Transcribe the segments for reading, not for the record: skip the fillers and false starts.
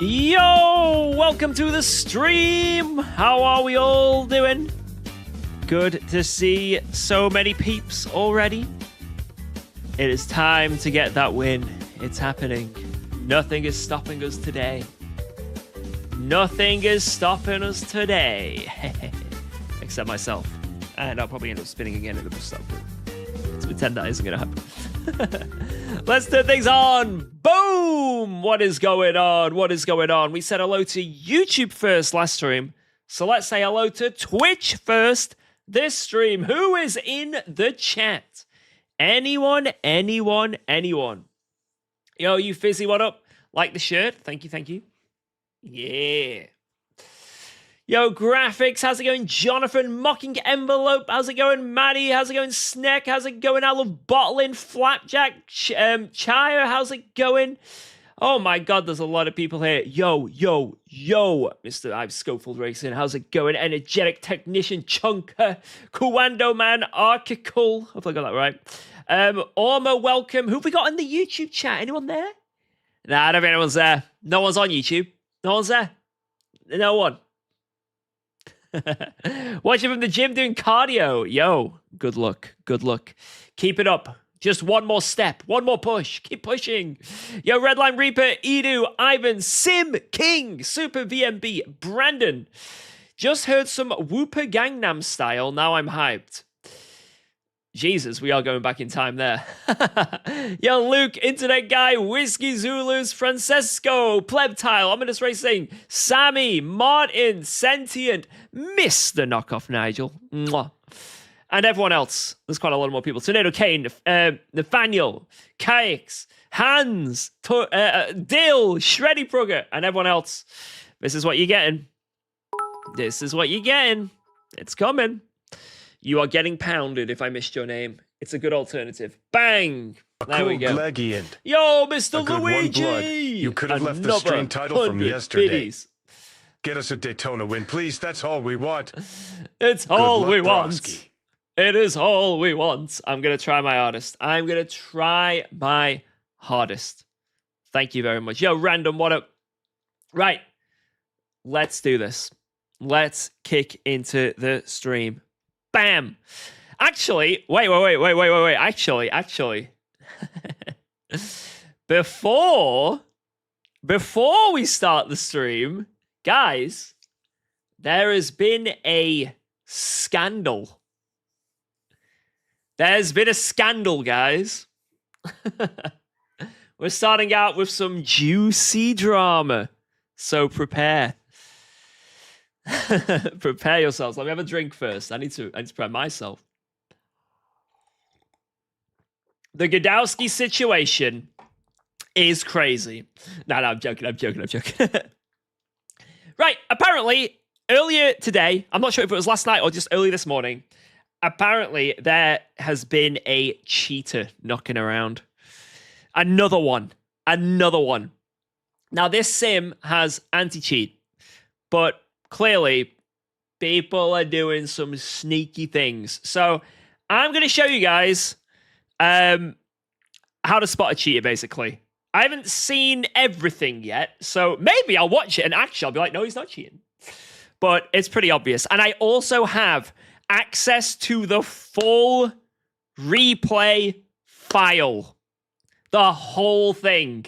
Yo, welcome to the stream. How are we all doing? Good to see so many peeps already. It is time to get that win. It's happening. Nothing is stopping us today. Nothing is stopping us today. Except myself. And I'll probably end up spinning again at the bus stop. Let's pretend that isn't going to happen. Let's turn things on. Boom! What is going on? What is going on? We said hello to YouTube first last stream. So let's say hello to Twitch first this stream. Who is in the chat? Anyone? Yo, you Fizzy, what up? Like the shirt? Thank you. Yeah. Yo, Graphics, how's it going? Jonathan, Mocking Envelope, how's it going? Maddie, how's it going? Snack, how's it going? I love bottling. Flapjack, Chaya, how's it going? Oh my god, there's a lot of people here. Yo, Mr. I've Schofield Racing, how's it going? Energetic Technician, Chunker, Kuwando Man, Archical, hopefully I got that right. Orma, welcome. Who have we got in the YouTube chat? Anyone there? Nah, I don't think anyone's there. No one's on YouTube. No one's there. No one. Watching from the gym doing cardio. Yo, good luck. Keep it up. Just one more step. One more push. Keep pushing. Yo, Redline Reaper, Edu, Ivan, Sim, King, Super VMB, Brandon. Just heard some Whooper Gangnam Style. Now I'm hyped. Jesus, we are going back in time there. Yo, Luke, Internet Guy, Whiskey Zulus, Francesco, Plebtile, Ominous Racing, Sammy, Martin, Sentient, Mr. Knockoff Nigel, mwah. And everyone else. There's quite a lot more people. Tornado Kane, Nathaniel, Kayaks, Hans, Dill, Shreddy Prugger, and everyone else. This is what you're getting. It's coming. You are getting pounded if I missed your name. It's a good alternative. Bang! There we go. Legiant. Yo, Mr. Luigi! You could have left the stream title from yesterday. Biddies. Get us a Daytona win, please. That's all we want. It's all we want. Broski. It is all we want. I'm going to try my hardest. Thank you very much. Yo, Random, what up? Right. Let's do this. Let's kick into the stream. Bam! Actually, wait. Actually. Before we start the stream, guys, there has been a scandal. There's been a scandal, guys. We're starting out with some juicy drama. So prepare. Prepare yourselves. Let me have a drink first. I need to prepare myself. The Godowski situation is crazy. No, I'm joking. Right, apparently, earlier today, I'm not sure if it was last night or just early this morning, apparently there has been a cheater knocking around. Another one. Now, this sim has anti-cheat, but clearly, people are doing some sneaky things. So I'm going to show you guys how to spot a cheater, basically. I haven't seen everything yet, so maybe I'll watch it and actually I'll be like, no, he's not cheating. But it's pretty obvious. And I also have access to the full replay file. The whole thing.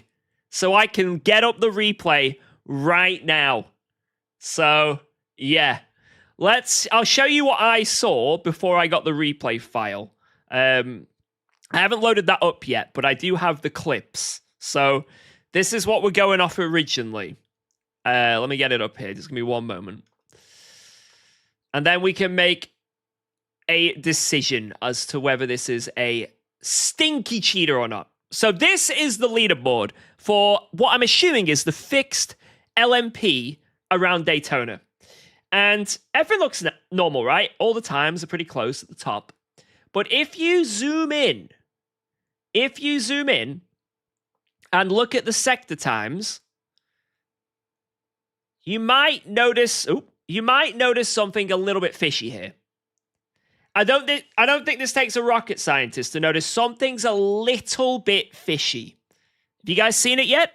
So I can get up the replay right now. So, yeah. I'll show you what I saw before I got the replay file. I haven't loaded that up yet, but I do have the clips. So, this is what we're going off originally. Let me get it up here. Just give me one moment. And then we can make a decision as to whether this is a stinky cheater or not. So, this is the leaderboard for what I'm assuming is the fixed LMP around Daytona. And everything looks normal, right? All the times are pretty close at the top. But if you zoom in and look at the sector times, you might notice something a little bit fishy here. I don't think this takes a rocket scientist to notice something's a little bit fishy. Have you guys seen it yet?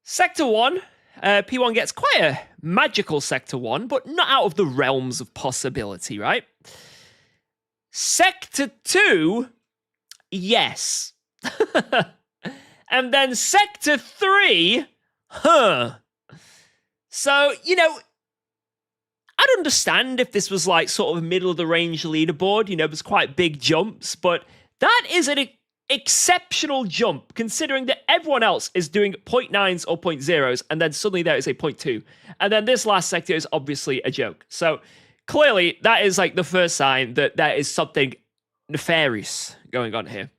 Sector 1, P1 gets quite a magical Sector 1, but not out of the realms of possibility, right? Sector 2, yes. And then Sector 3, huh. So, you know, I'd understand if this was like sort of middle of the range leaderboard, you know, there's quite big jumps, but that is an exceptional jump considering that everyone else is doing 0.9s or 0.0s, and then suddenly there is a 0.2. And then this last sector is obviously a joke. So clearly that is like the first sign that there is something nefarious going on here.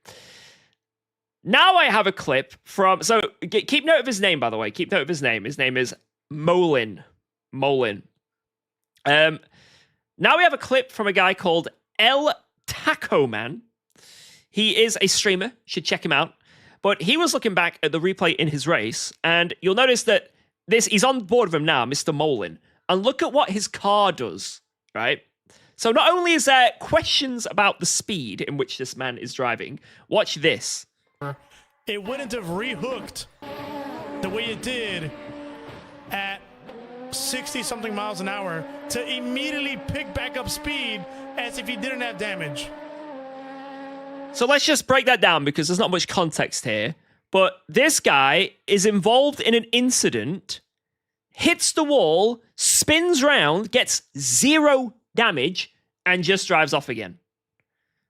Now I have a clip from, so keep note of his name, by the way. Keep note of his name. His name is Molin. Now we have a clip from a guy called El Taco Man. He is a streamer, should check him out. But he was looking back at the replay in his race, and you'll notice that he's on board with him now, Mr. Molin. And look at what his car does, right? So not only is there questions about the speed in which this man is driving, watch this. It wouldn't have rehooked the way it did at 60-something miles an hour to immediately pick back up speed as if he didn't have damage. So let's just break that down because there's not much context here. But this guy is involved in an incident, hits the wall, spins round, gets 0 damage, and just drives off again.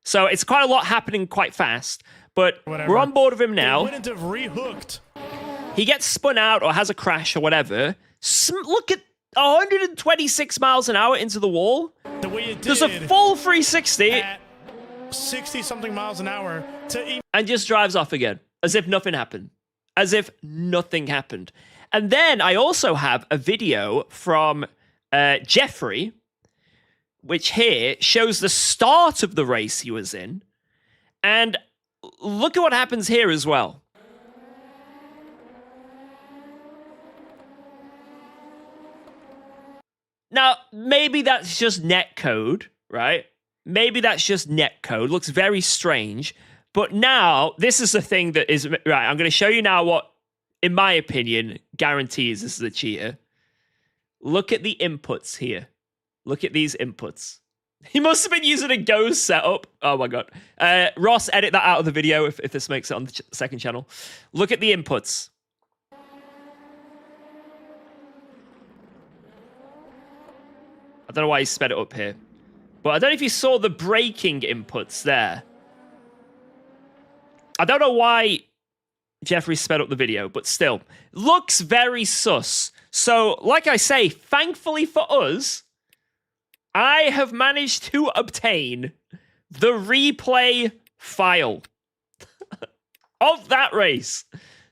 So it's quite a lot happening quite fast. But we're on board with him now. It wouldn't have rehooked. He gets spun out or has a crash or whatever. Look at 126 miles an hour into the wall. The way it did. Does a full 360. At 60-something miles an hour and just drives off again, as if nothing happened. As if nothing happened. And then I also have a video from Jeffrey, which here shows the start of the race he was in. And look at what happens here as well. Now, maybe that's just netcode, right? Maybe that's just netcode. Looks very strange. But now, this is the thing that is... Right, I'm going to show you now what, in my opinion, guarantees this is a cheater. Look at the inputs here. Look at these inputs. He must have been using a Go setup. Oh my god. Ross, edit that out of the video if this makes it on the second channel. Look at the inputs. I don't know why he sped it up here. But I don't know if you saw the braking inputs there. I don't know why Jeffrey sped up the video, but still. Looks very sus. So, like I say, thankfully for us, I have managed to obtain the replay file of that race.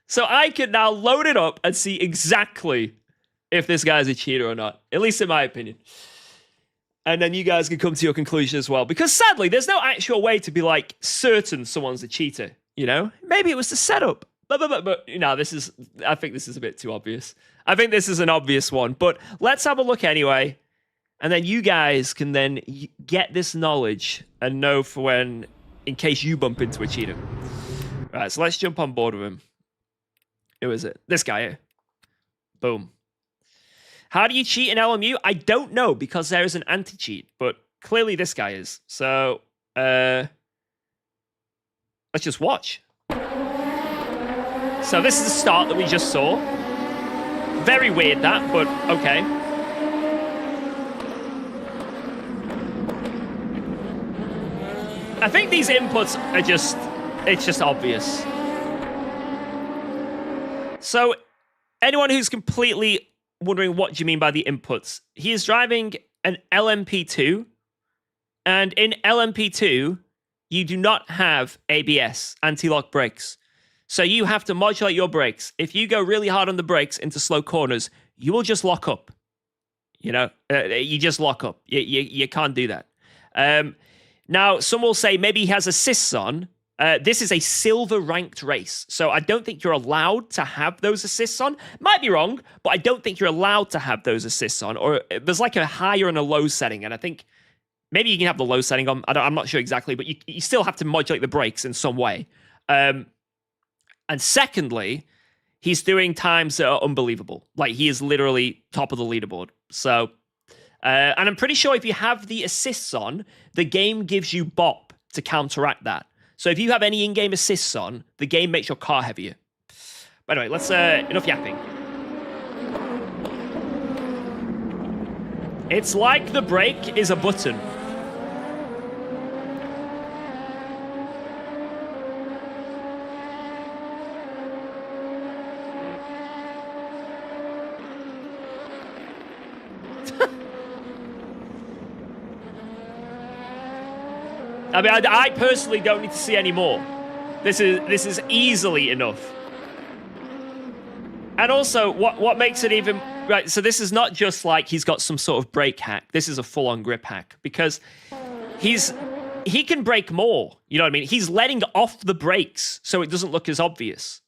So I can now load it up and see exactly if this guy's a cheater or not. At least in my opinion. And then you guys can come to your conclusion as well. Because sadly, there's no actual way to be like certain someone's a cheater. You know? Maybe it was the setup. But you know, I think this is a bit too obvious. I think this is an obvious one. But let's have a look anyway. And then you guys can then get this knowledge and know for when, in case you bump into a cheater. Right, so let's jump on board with him. Who is it? This guy here. Boom. How do you cheat in LMU? I don't know because there is an anti-cheat, but clearly this guy is. So, let's just watch. So this is the start that we just saw. Very weird that, but okay. I think these inputs are it's just obvious. So, anyone who's completely wondering what do you mean by the inputs, he is driving an LMP2, and in LMP2, you do not have ABS, anti-lock brakes. So you have to modulate your brakes. If you go really hard on the brakes into slow corners, you will just lock up. You know, you just lock up. You can't do that. Now, some will say maybe he has assists on. This is a silver ranked race. So I don't think you're allowed to have those assists on. Might be wrong, but I don't think you're allowed to have those assists on. Or there's like a higher and a low setting. And I think maybe you can have the low setting on. I'm not sure exactly, but you still have to modulate the brakes in some way. And secondly, he's doing times that are unbelievable. Like, he is literally top of the leaderboard. So, and I'm pretty sure if you have the assists on, the game gives you bop to counteract that. So if you have any in-game assists on, the game makes your car heavier. By the way, let's, enough yapping. It's like the brake is a button. I mean, I personally don't need to see any more. This is easily enough. And also, what makes it even... Right, so this is not just like he's got some sort of brake hack. This is a full-on grip hack. Because he can brake more. You know what I mean? He's letting off the brakes so it doesn't look as obvious.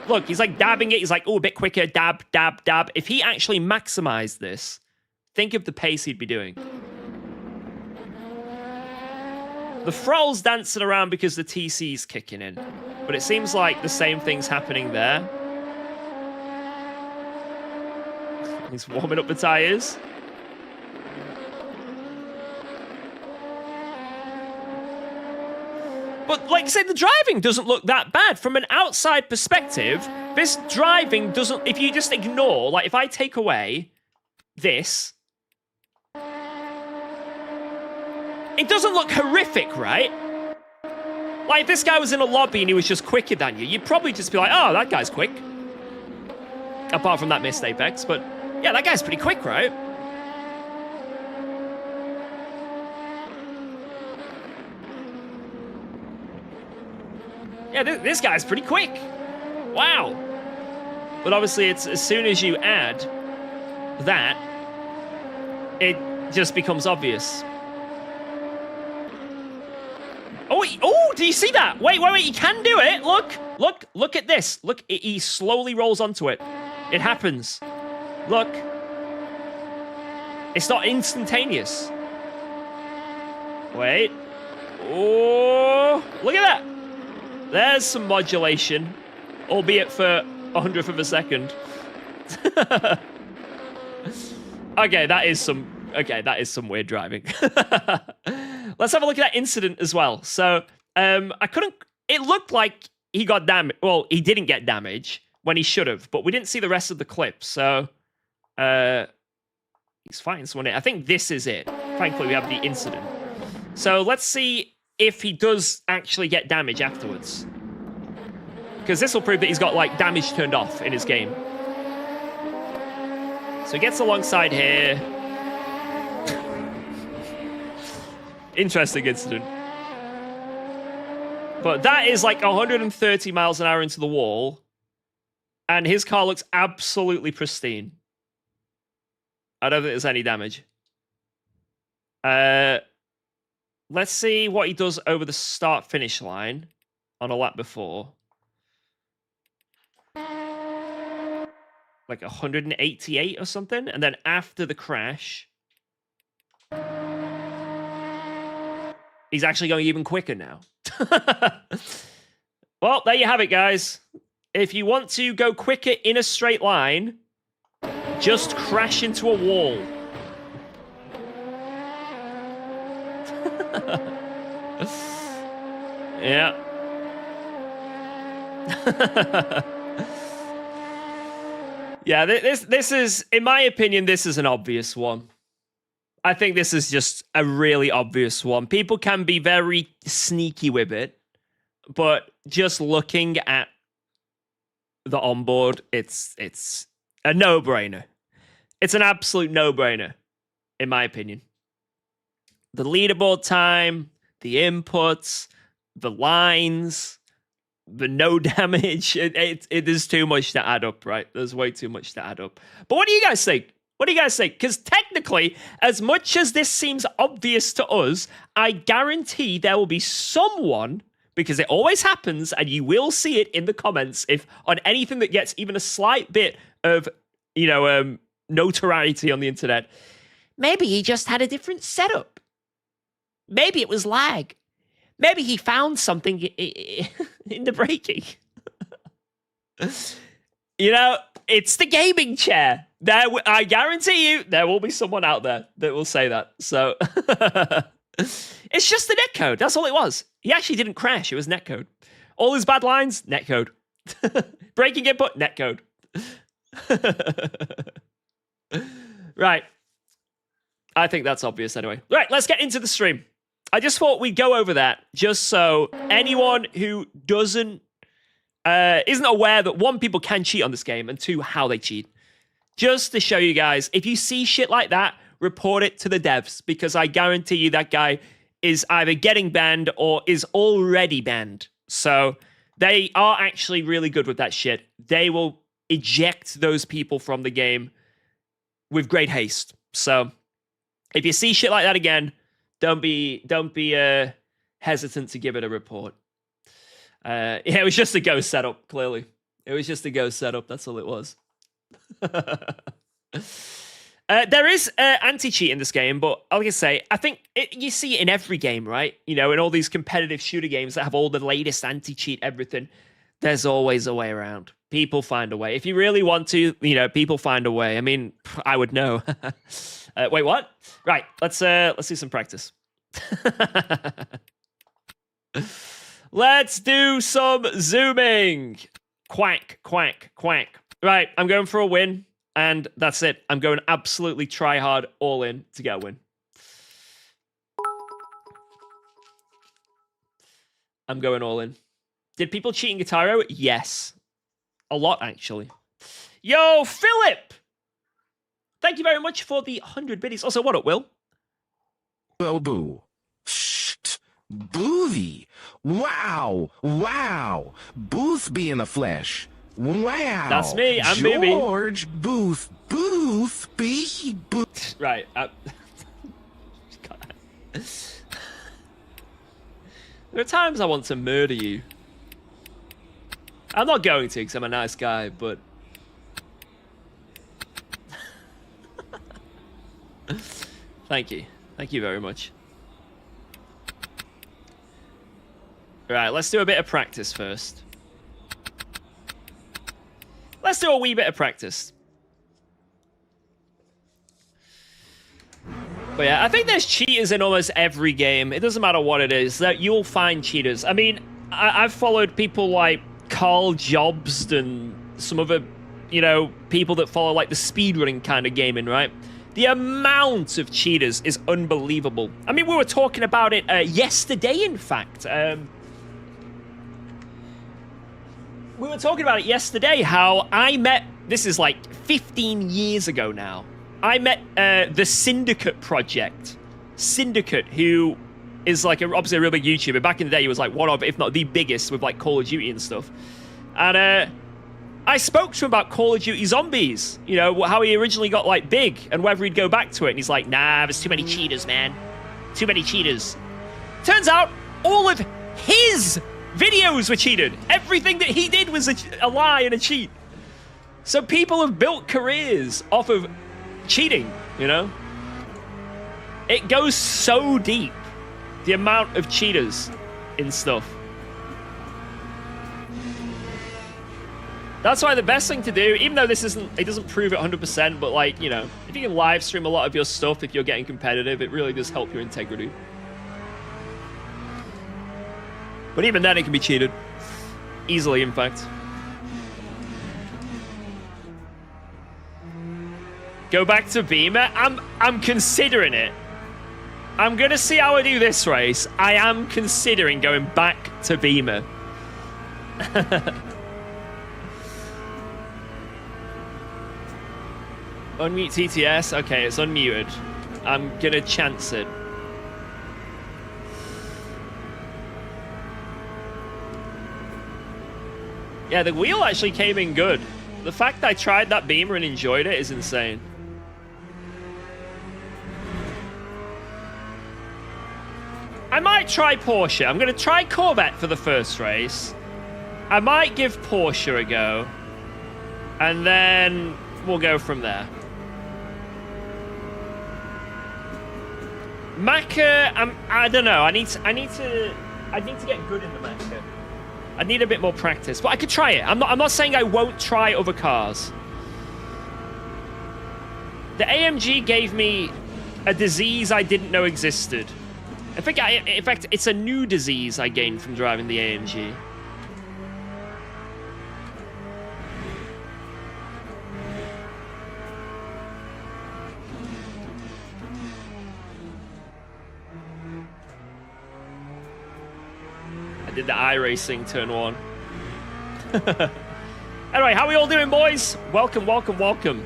Look, he's like dabbing it. He's like, oh, a bit quicker. Dab, dab, dab. If he actually maximized this, think of the pace he'd be doing. The throttle's dancing around because the TC's kicking in. But it seems like the same thing's happening there. He's warming up the tires. But like I said, the driving doesn't look that bad. From an outside perspective, this driving doesn't... If you just ignore... Like, if I take away this... It doesn't look horrific, right? Like, if this guy was in a lobby and he was just quicker than you, you'd probably just be like, oh, that guy's quick. Apart from that missed Apex, but yeah, that guy's pretty quick, right? Yeah, this guy's pretty quick. Wow. But obviously, it's as soon as you add that, it just becomes obvious. Oh, do you see that? Wait, he can do it. Look at this. Look, he slowly rolls onto it. It happens. Look. It's not instantaneous. Wait. Oh, look at that. There's some modulation, albeit for 100th of a second. Okay, that is some weird driving. Let's have a look at that incident as well. So, it looked like he got damage. Well, he didn't get damage when he should have, but we didn't see the rest of the clip. So, he's fighting someone. I think this is it. Thankfully, we have the incident. So, let's see if he does actually get damage afterwards. Because this will prove that he's got, like, damage turned off in his game. So, he gets alongside here. Interesting incident. But that is like 130 miles an hour into the wall. And his car looks absolutely pristine. I don't think there's any damage. Let's see what he does over the start-finish line on a lap before. Like 188 or something. And then after the crash... He's actually going even quicker now. Well, there you have it, guys. If you want to go quicker in a straight line, just crash into a wall. Yeah. Yeah, this is, in my opinion, this is an obvious one. I think this is just a really obvious one. People can be very sneaky with it, but just looking at the onboard, it's a no-brainer. It's an absolute no-brainer, in my opinion. The leaderboard time, the inputs, the lines, the no damage, it is too much to add up, right? There's way too much to add up. But what do you guys think? What do you guys think? Because technically, as much as this seems obvious to us, I guarantee there will be someone, because it always happens, and you will see it in the comments, if on anything that gets even a slight bit of, notoriety on the internet, maybe he just had a different setup. Maybe it was lag. Maybe he found something in the braking. You know, it's the gaming chair. I guarantee you, there will be someone out there that will say that. So it's just the netcode. That's all it was. He actually didn't crash. It was netcode. All his bad lines, netcode. Breaking input, netcode. Right. I think that's obvious anyway. Right, let's get into the stream. I just thought we'd go over that just so anyone who isn't aware that, one, people can cheat on this game, and two, how they cheat. Just to show you guys, if you see shit like that, report it to the devs, because I guarantee you that guy is either getting banned or is already banned. So they are actually really good with that shit. They will eject those people from the game with great haste. So if you see shit like that again, don't be hesitant to give it a report. Yeah, it was just a ghost setup, clearly. It was just a ghost setup, that's all it was. There is anti-cheat in this game, but like I say, I think you see it in every game, right? You know, in all these competitive shooter games that have all the latest anti-cheat everything, there's always a way around. People find a way. If you really want to, you know, people find a way. I mean, I would know. Wait, what? Right, let's do some practice. Let's do some zooming. Quack, quack, quack. Right, I'm going for a win, and that's it. I'm going absolutely try hard, all in to get a win. I'm going all in. Did people cheat in Guitar Hero? Yes. A lot, actually. Yo, Philip! Thank you very much for the 100 biddies. Also, what up, Will? Well, boo. Shh. Boothie. Wow. Wow. Booth be in the flesh. Wow. That's me. I'm Booby. George Booth. Booth be Booth. Right. There are times I want to murder you. I'm not going to because I'm a nice guy, but... Thank you. Thank you very much. Right, let's do a bit of practice first. Let's do a wee bit of practice. But yeah, I think there's cheaters in almost every game. It doesn't matter what it is, that you'll find cheaters. I mean, I've followed people like Carl Jobst and some other, you know, people that follow like the speedrunning kind of gaming, right? The amount of cheaters is unbelievable. I mean, we were talking about it yesterday, in fact. We were talking about it yesterday, how I met, this is like 15 years ago now, I met the Syndicate Project. Syndicate, who is like obviously a real big YouTuber. Back in the day, he was like one of, if not the biggest, with like Call of Duty and stuff. And I spoke to him about Call of Duty Zombies, you know, how he originally got like big and whether he'd go back to it. And he's like, nah, there's too many cheaters, man. Too many cheaters. Turns out all of his videos were cheated. Everything that he did was a lie and a cheat. So people have built careers off of cheating, you know? It goes so deep, the amount of cheaters in stuff. That's why the best thing to do, even though this isn't, it doesn't prove it 100%, but like, you know, if you can live stream a lot of your stuff, if you're getting competitive, it really does help your integrity. But even then, it can be cheated. Easily, in fact. Go back to Beamer? I'm considering it. I'm gonna see how I do this race. I am considering going back to Beamer. Unmute TTS? Okay, it's unmuted. I'm gonna chance it. Yeah, the wheel actually came in good. The fact I tried that Beamer and enjoyed it is insane. I might try Porsche. I'm going to try Corvette for the first race. I might give Porsche a go. And then we'll go from there. Macca, I don't know. I need to get good in the Macca. I need a bit more practice, but I could try it. I'm not saying I won't try other cars. The AMG gave me a disease I didn't know existed. I think, in fact, it's a new disease I gained from driving the AMG. I did the iRacing turn 1. Anyway, how are we all doing, boys? Welcome, welcome, welcome.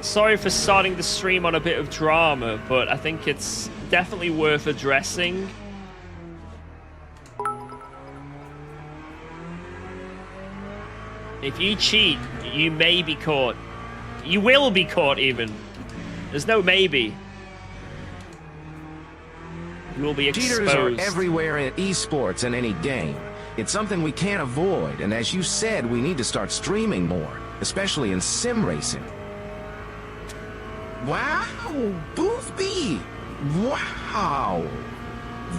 Sorry for starting the stream on a bit of drama, but I think it's definitely worth addressing. If you cheat, you may be caught. You will be caught, even. There's no maybe. You will be exposed. Cheaters are everywhere in esports and any game. It's something we can't avoid, and as you said, we need to start streaming more, especially in sim racing. Wow, Booth B. Wow,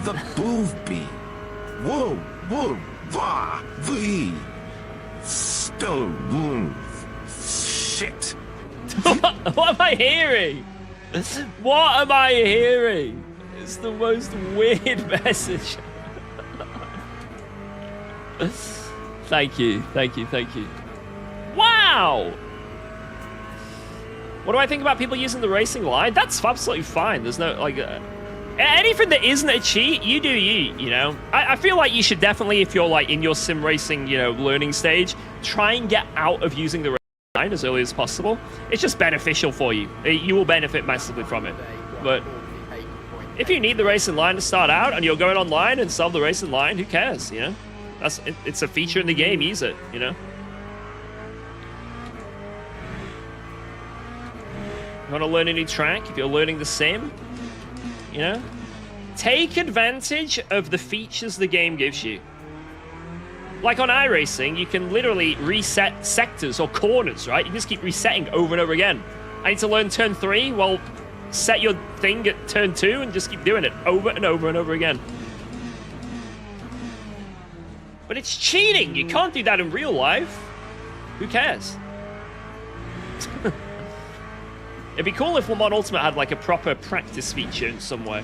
the Booth B. Whoa, whoa, wah, V. Stone. Shit. What am I hearing? What am I hearing? It's the most weird message. Thank you, thank you, thank you. Wow! What do I think about people using the racing line? That's absolutely fine. There's no, like, anything that isn't a cheat, you do you know? I feel like you should definitely, if you're, like, in your sim racing, you know, learning stage, try and get out of using the racing line as early as possible. It's just beneficial for you. You will benefit massively from it. But if you need the racing line to start out and you're going online and solve the racing line, who cares, you know? It's a feature in the game, use it, you know? You want to learn a new track, if you're learning the sim, you know? Take advantage of the features the game gives you. Like on iRacing, you can literally reset sectors or corners, right? You just keep resetting over and over again. I need to learn turn 3, well, set your thing at turn 2 and just keep doing it over and over and over again. But it's cheating! You can't do that in real life. Who cares? It'd be cool if Le Mans Ultimate had like a proper practice feature in some way.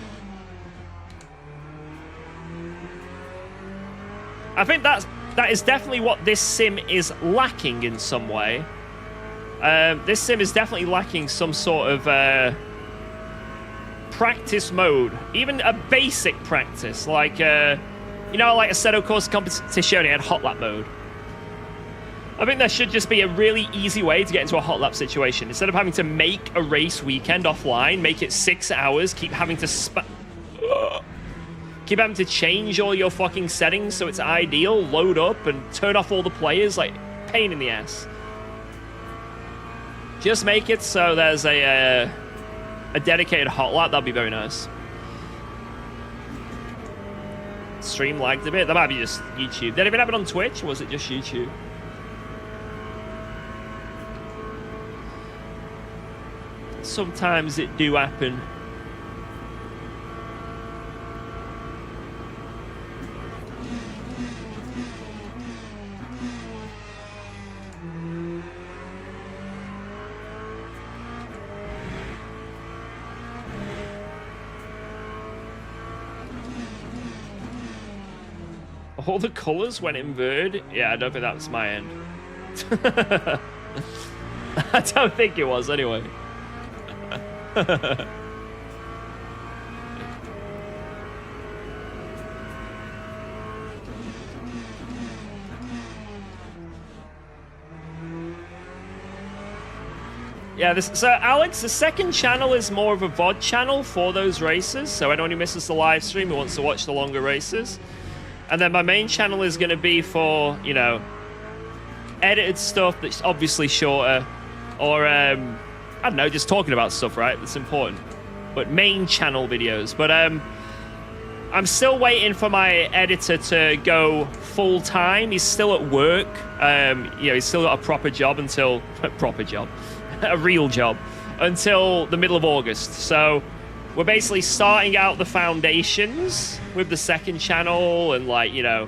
I think that is definitely what this sim is lacking in some way. This sim is definitely lacking some sort of practice mode. Even a basic practice, like, you know, like Assetto Corsa Competizione had hot lap mode. I think there should just be a really easy way to get into a hot lap situation. Instead of having to make a race weekend offline, make it 6 hours, keep having to change all your fucking settings so it's ideal, load up and turn off all the players, like, pain in the ass. Just make it so there's a dedicated hot lap, that'd be very nice. Stream lagged a bit, that might be just YouTube. Did it even happen on Twitch, or was it just YouTube? Sometimes it do happen. All the colors went inverted? Yeah, I don't think that was my end. I don't think it was, anyway. Yeah, so Alex, the second channel is more of a VOD channel for those races, so anyone who misses the live stream who wants to watch the longer races. And then my main channel is going to be for, you know, edited stuff that's obviously shorter, or, I don't know, just talking about stuff, right? That's important. But main channel videos. But I'm still waiting for my editor to go full-time. He's still at work. You know, he's still got a proper job until... a real job. Until the middle of August. So we're basically starting out the foundations with the second channel and, like, you know,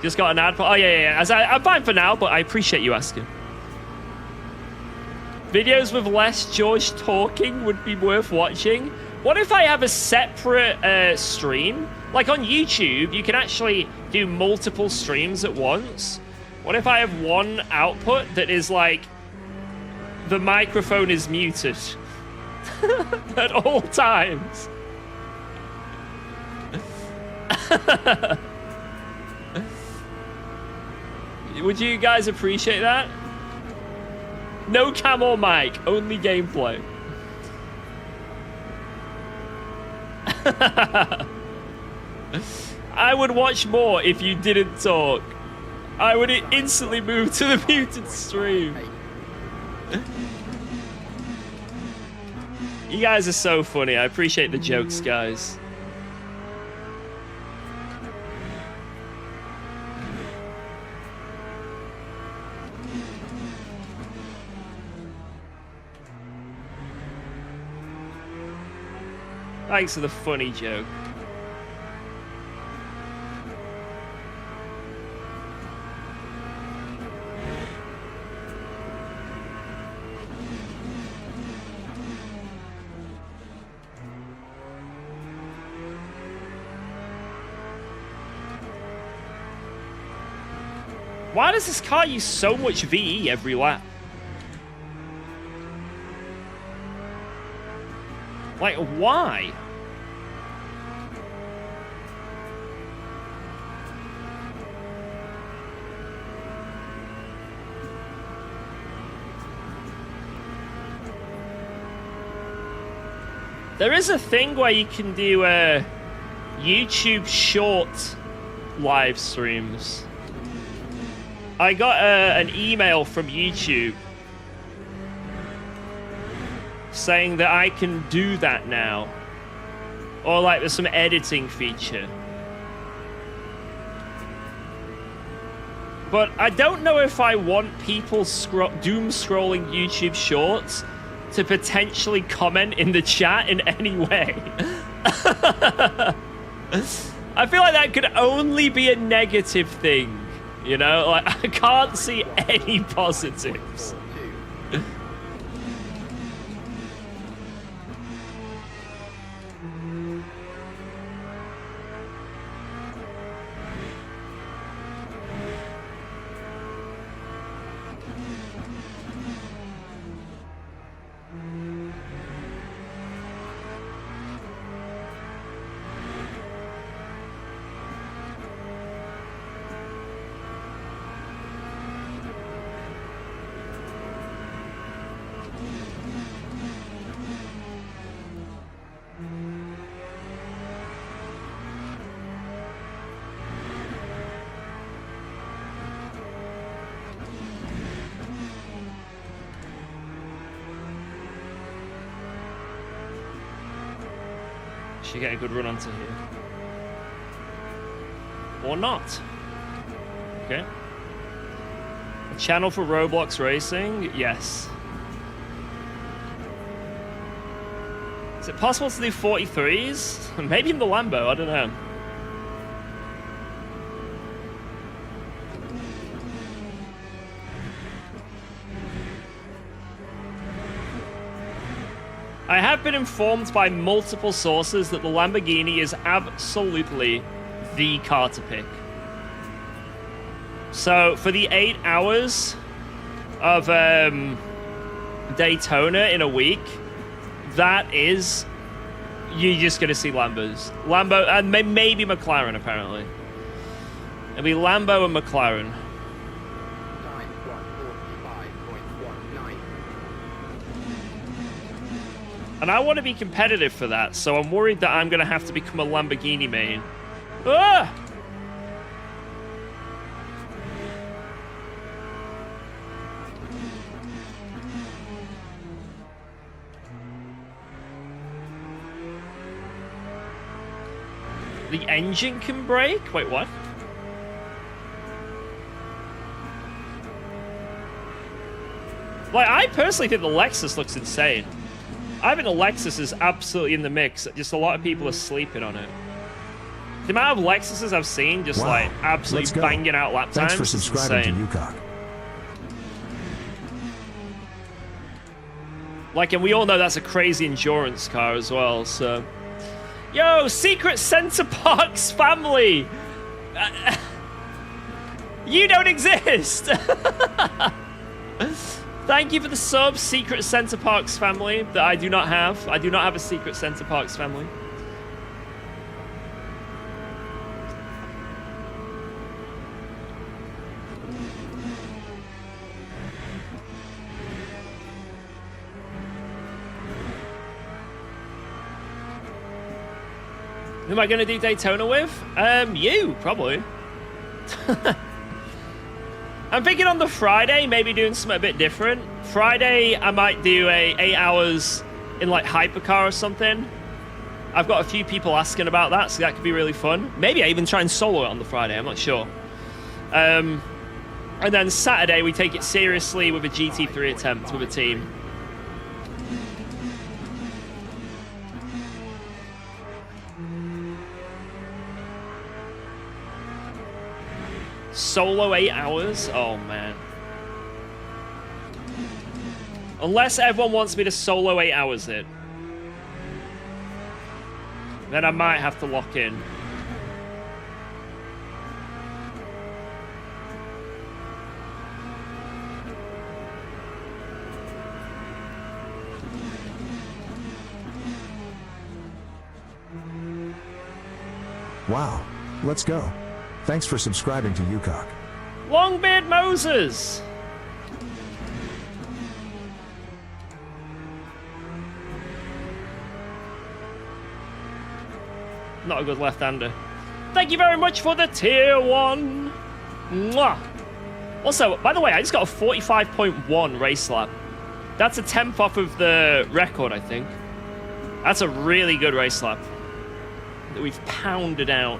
Just got an ad. Oh, yeah. I'm fine for now, but I appreciate you asking. Videos with less George talking would be worth watching. What if I have a separate stream? Like on YouTube, you can actually do multiple streams at once. What if I have one output that is like, the microphone is muted at all times? Would you guys appreciate that? No cam or mic, only gameplay. I would watch more if you didn't talk. I would instantly move to the muted stream. You guys are so funny. I appreciate the jokes, guys. Thanks for the funny joke. Why does this car use so much VE every lap? Like, why? There is a thing where you can do YouTube short live streams. I got an email from YouTube saying that I can do that now. Or like there's some editing feature. But I don't know if I want people doom scrolling YouTube shorts to potentially comment in the chat in any way. I feel like that could only be a negative thing. You know, like I can't see any positives. Should get a good run onto here. Or not. Okay. A channel for Roblox racing? Yes. Is it possible to do 43s? Maybe in the Lambo, I don't know. I have been informed by multiple sources that the Lamborghini is absolutely the car to pick. So for the 8 hours of Daytona in a week, that is, you're just going to see Lambos. Lambo, and maybe McLaren, apparently. It'll be Lambo and McLaren. And I want to be competitive for that, so I'm worried that I'm going to have to become a Lamborghini main. Ah! The engine can brake? Wait, what? Like, I personally think the Lexus looks insane. I think the Lexus is absolutely in the mix. Just a lot of people are sleeping on it. The amount of Lexuses I've seen just like absolutely banging out lap times. Thanks for subscribing to UKOG. Like, and we all know that's a crazy endurance car as well, so... Yo, Secret Center Parks family! You don't exist! Thank you for the sub, Secret Center Parks family, that I do not have. I do not have a Secret Center Parks family. Who am I going to do Daytona with? You, probably. I'm thinking on the Friday, maybe doing something a bit different. Friday, I might do 8 hours in like hypercar or something. I've got a few people asking about that, so that could be really fun. Maybe I even try and solo it on the Friday, I'm not sure. And then Saturday, we take it seriously with a GT3 attempt with a team. Solo 8 hours? Oh, man. Unless everyone wants me to solo 8 hours it. Then I might have to lock in. Wow. Let's go. Thanks for subscribing to UKOG. Longbeard Moses! Not a good left-hander. Thank you very much for the tier 1. Mwah. Also, by the way, I just got a 45.1 race lap. That's a 10th off of the record, I think. That's a really good race lap that we've pounded out.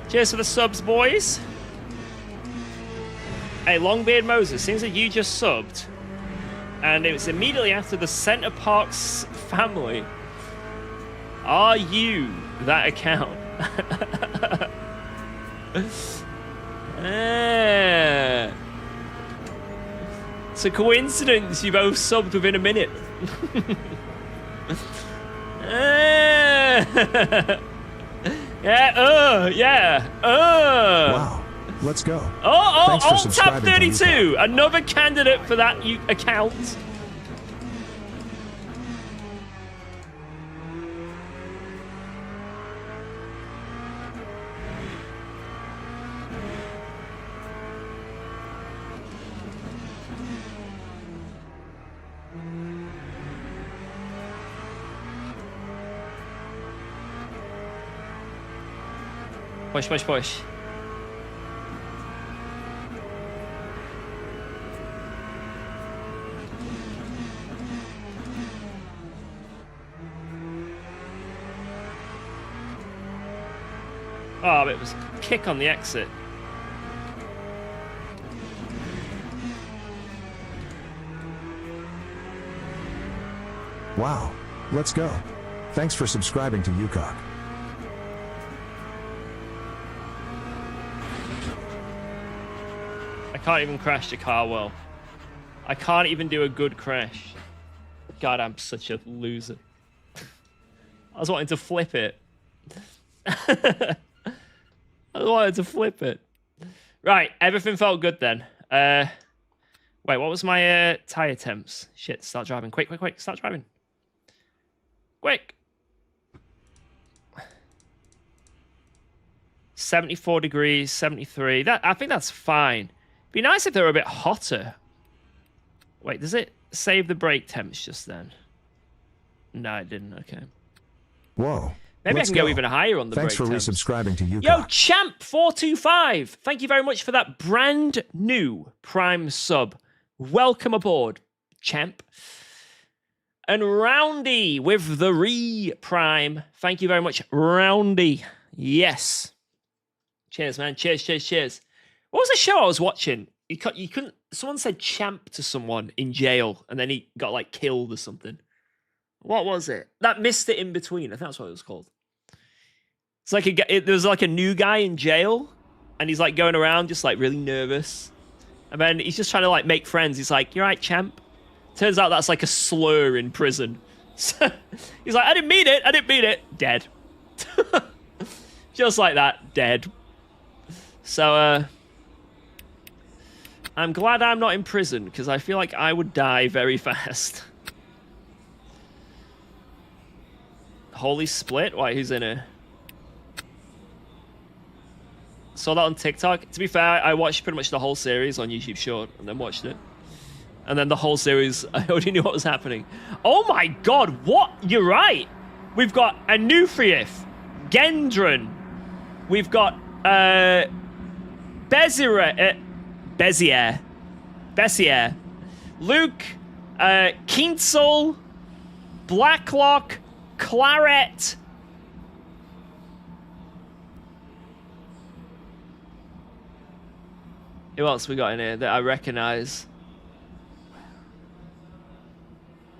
Cheers for the subs, boys. Hey, Longbeard Moses, seems like you just subbed. And it was immediately after the Center Parks family. Are you that account? It's a coincidence you both subbed within a minute. Yeah. Wow. Let's go. Oh, Tab 32. Another candidate for that account. Push, push, push. Oh, it was a kick on the exit. Wow. Let's go. Thanks for subscribing to UKOG. I can't even crash the car well. I can't even do a good crash. God, I'm such a loser. I was wanting to flip it. I wanted to flip it. Right, everything felt good then. Wait, what was my tire temps? Shit, start driving. Quick, quick, quick. Start driving. Quick. 74 degrees, 73. I think that's fine. Be nice if they were a bit hotter. Wait, does it save the brake temps just then? No, it didn't. Okay. Whoa. Maybe I can go even higher on the brake temps. Thanks for resubscribing to UKOG. Yo, Champ425. Thank you very much for that brand new Prime sub. Welcome aboard, Champ. And Roundy with the Prime. Thank you very much, Roundy. Yes. Cheers, man. Cheers, cheers, cheers. What was the show I was watching? You couldn't. Someone said champ to someone in jail, and then he got like killed or something. What was it? That Missed It in Between. I think that's what it was called. It's like there's like a new guy in jail, and he's like going around just like really nervous. And then he's just trying to like make friends. He's like, "You're right, champ." Turns out that's like a slur in prison. So he's like, "I didn't mean it. I didn't mean it." Dead. Just like that, dead. So I'm glad I'm not in prison, because I feel like I would die very fast. Holy Split? Why, who's in it? Saw that on TikTok. To be fair, I watched pretty much the whole series on YouTube Short, and then watched it. And then the whole series, I already knew what was happening. Oh my god, what? You're right. We've got Anuphriath, Gendron. We've got Bezier, Luke, Kinsel, Blacklock, Claret. Who else we got in here that I recognize?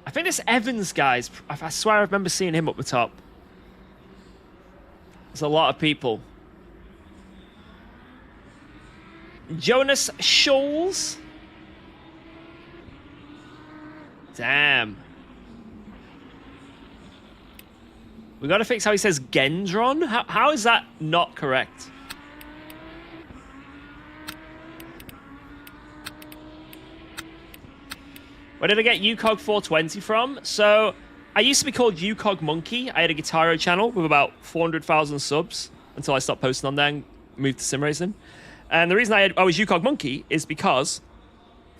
I think this Evans guy's... I swear I remember seeing him up the top. There's a lot of people. Jonas Scholes. Damn. We gotta fix how he says Gendron. How is that not correct? Where did I get UKOG 420 from? So, I used to be called UKOG Monkey. I had a Guitar Hero channel with about 400,000 subs until I stopped posting on there and moved to sim racing. And the reason I was UKOG Monkey is because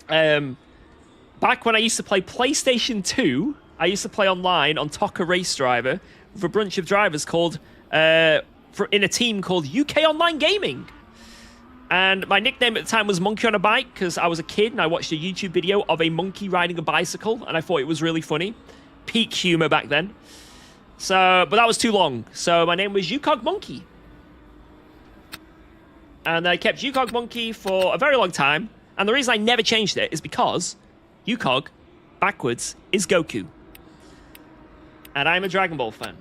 back when I used to play PlayStation 2, I used to play online on Toka Race Driver with a bunch of drivers called in a team called UK Online Gaming. And my nickname at the time was Monkey on a Bike because I was a kid and I watched a YouTube video of a monkey riding a bicycle and I thought it was really funny. Peak humor back then. So, but that was too long. So my name was UKOG Monkey. And I kept UKOG Monkey for a very long time. And the reason I never changed it is because UKOG backwards is Goku. And I'm a Dragon Ball fan.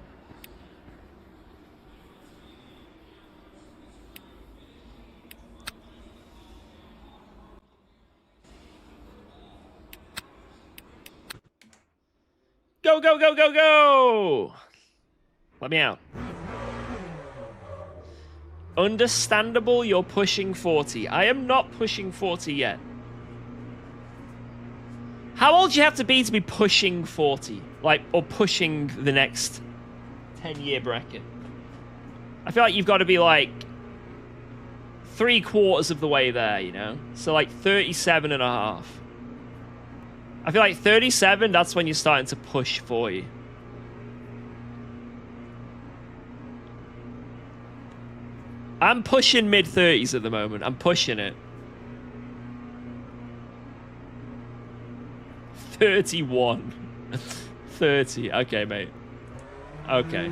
Go, go, go, go, go! Let me out. Understandable, you're pushing 40. I am not pushing 40 yet. How old do you have to be pushing 40? Like, or pushing the next 10-year bracket? I feel like you've got to be, like, 3/4 of the way there, you know? So, like, 37 and a half. I feel like 37, that's when you're starting to push 40. I'm pushing mid-30s at the moment. I'm pushing it. 31. 30. Okay, mate. Okay.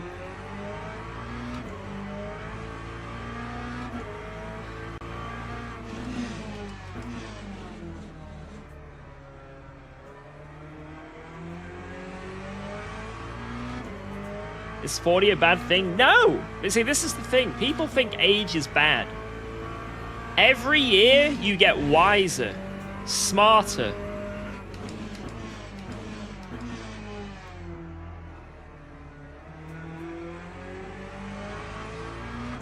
Is 40 a bad thing? No! See, this is the thing. People think age is bad. Every year, you get wiser, smarter.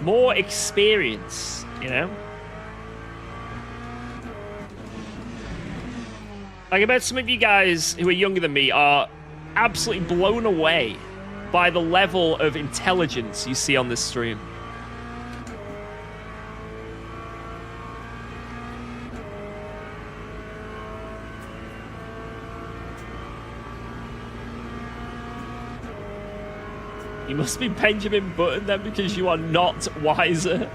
More experience, you know? Like, I bet some of you guys who are younger than me are absolutely blown away by the level of intelligence you see on this stream. You must be Benjamin Button then because you are not wiser.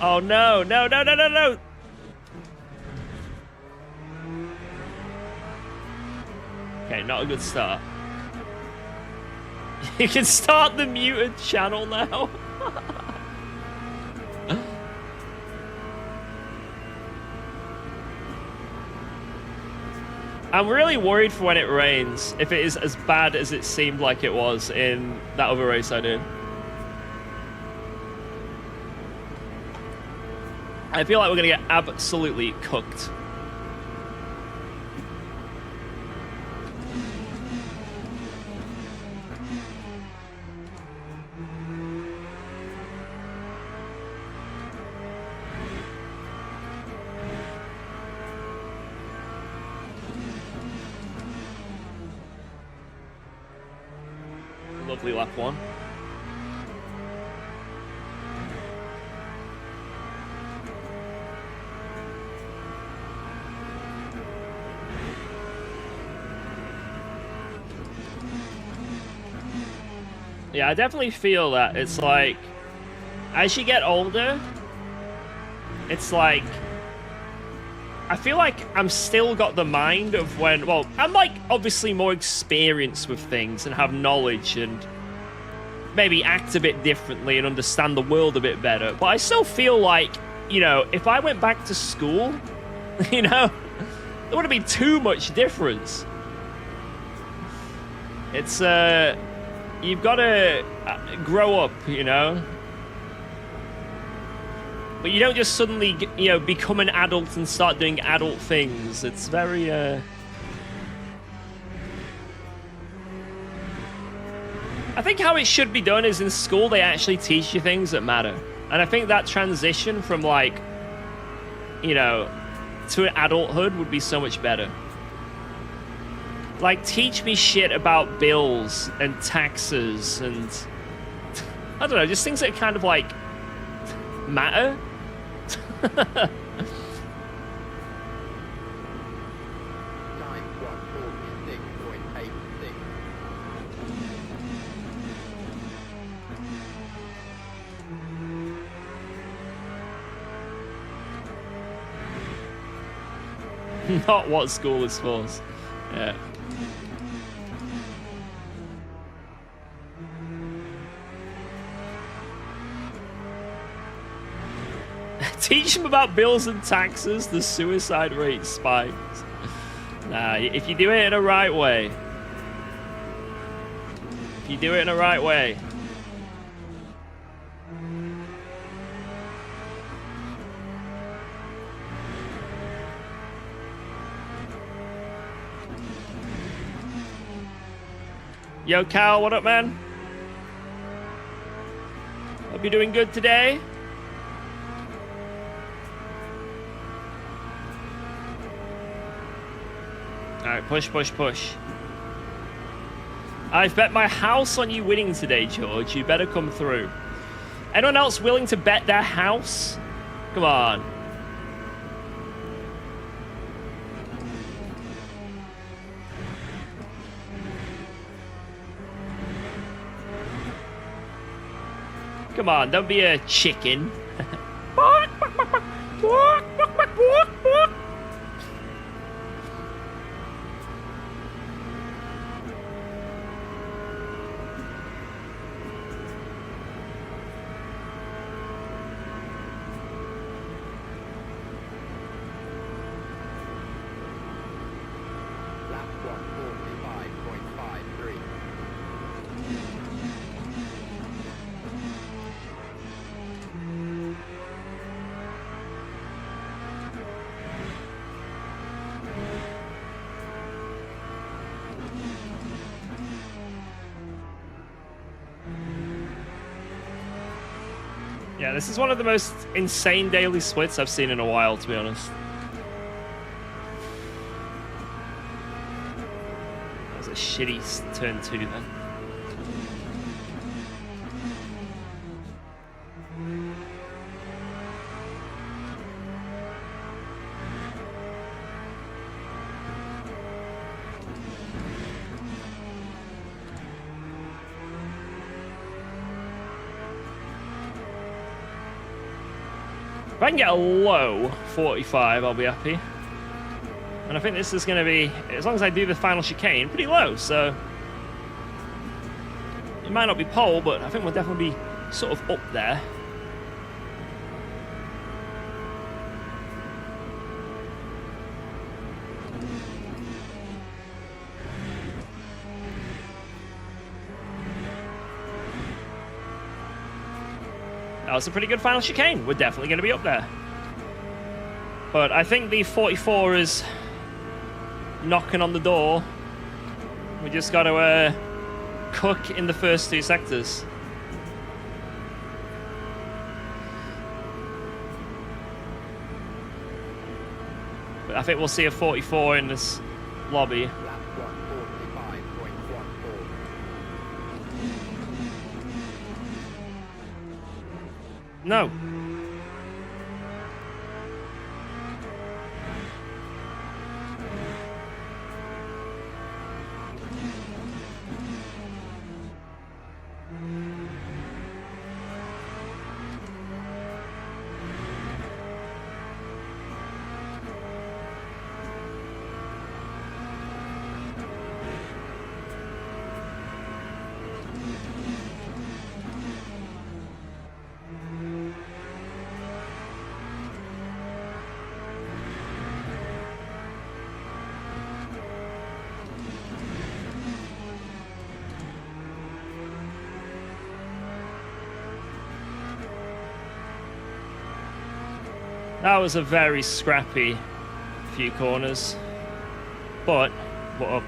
Oh no, no, no, no, no, no! Okay, not a good start. You can start the muted channel now. I'm really worried for when it rains, if it is as bad as it seemed like it was in that other race I did. I feel like we're going to get absolutely cooked. Lovely lap one. Yeah, I definitely feel that. It's like, as you get older, it's like, I feel like I'm still got the mind of when, well, I'm like obviously more experienced with things and have knowledge and maybe act a bit differently and understand the world a bit better. But I still feel like, you know, if I went back to school, you know, there wouldn't be too much difference. It's, you've got to grow up, you know? But you don't just suddenly, you know, become an adult and start doing adult things. It's very, I think how it should be done is in school they actually teach you things that matter. And I think that transition from, like, you know, to adulthood would be so much better. Like, teach me shit about bills and taxes and, I don't know, just things that kind of, like, matter. Not what school is for. Yeah. Teach them about bills and taxes, the suicide rate spikes. Nah, if you do it in a right way. If you do it in a right way. Yo, Cal, what up, man? Hope you're doing good today. Alright, push, push, push. I've bet my house on you winning today, George. You better come through. Anyone else willing to bet their house? Come on. Come on, don't be a chicken. Yeah, this is one of the most insane daily splits I've seen in a while, to be honest. That was a shitty turn 2 then. If I can get a low 45, I'll be happy. And I think this is going to be, as long as I do the final chicane, pretty low, so... It might not be pole, but I think we'll definitely be sort of up there. That was a pretty good final chicane. We're definitely going to be up there. But I think the 44 is knocking on the door. We just got to cook in the first 2 sectors. But I think we'll see a 44 in this lobby. No. That was a very scrappy few corners, but what up?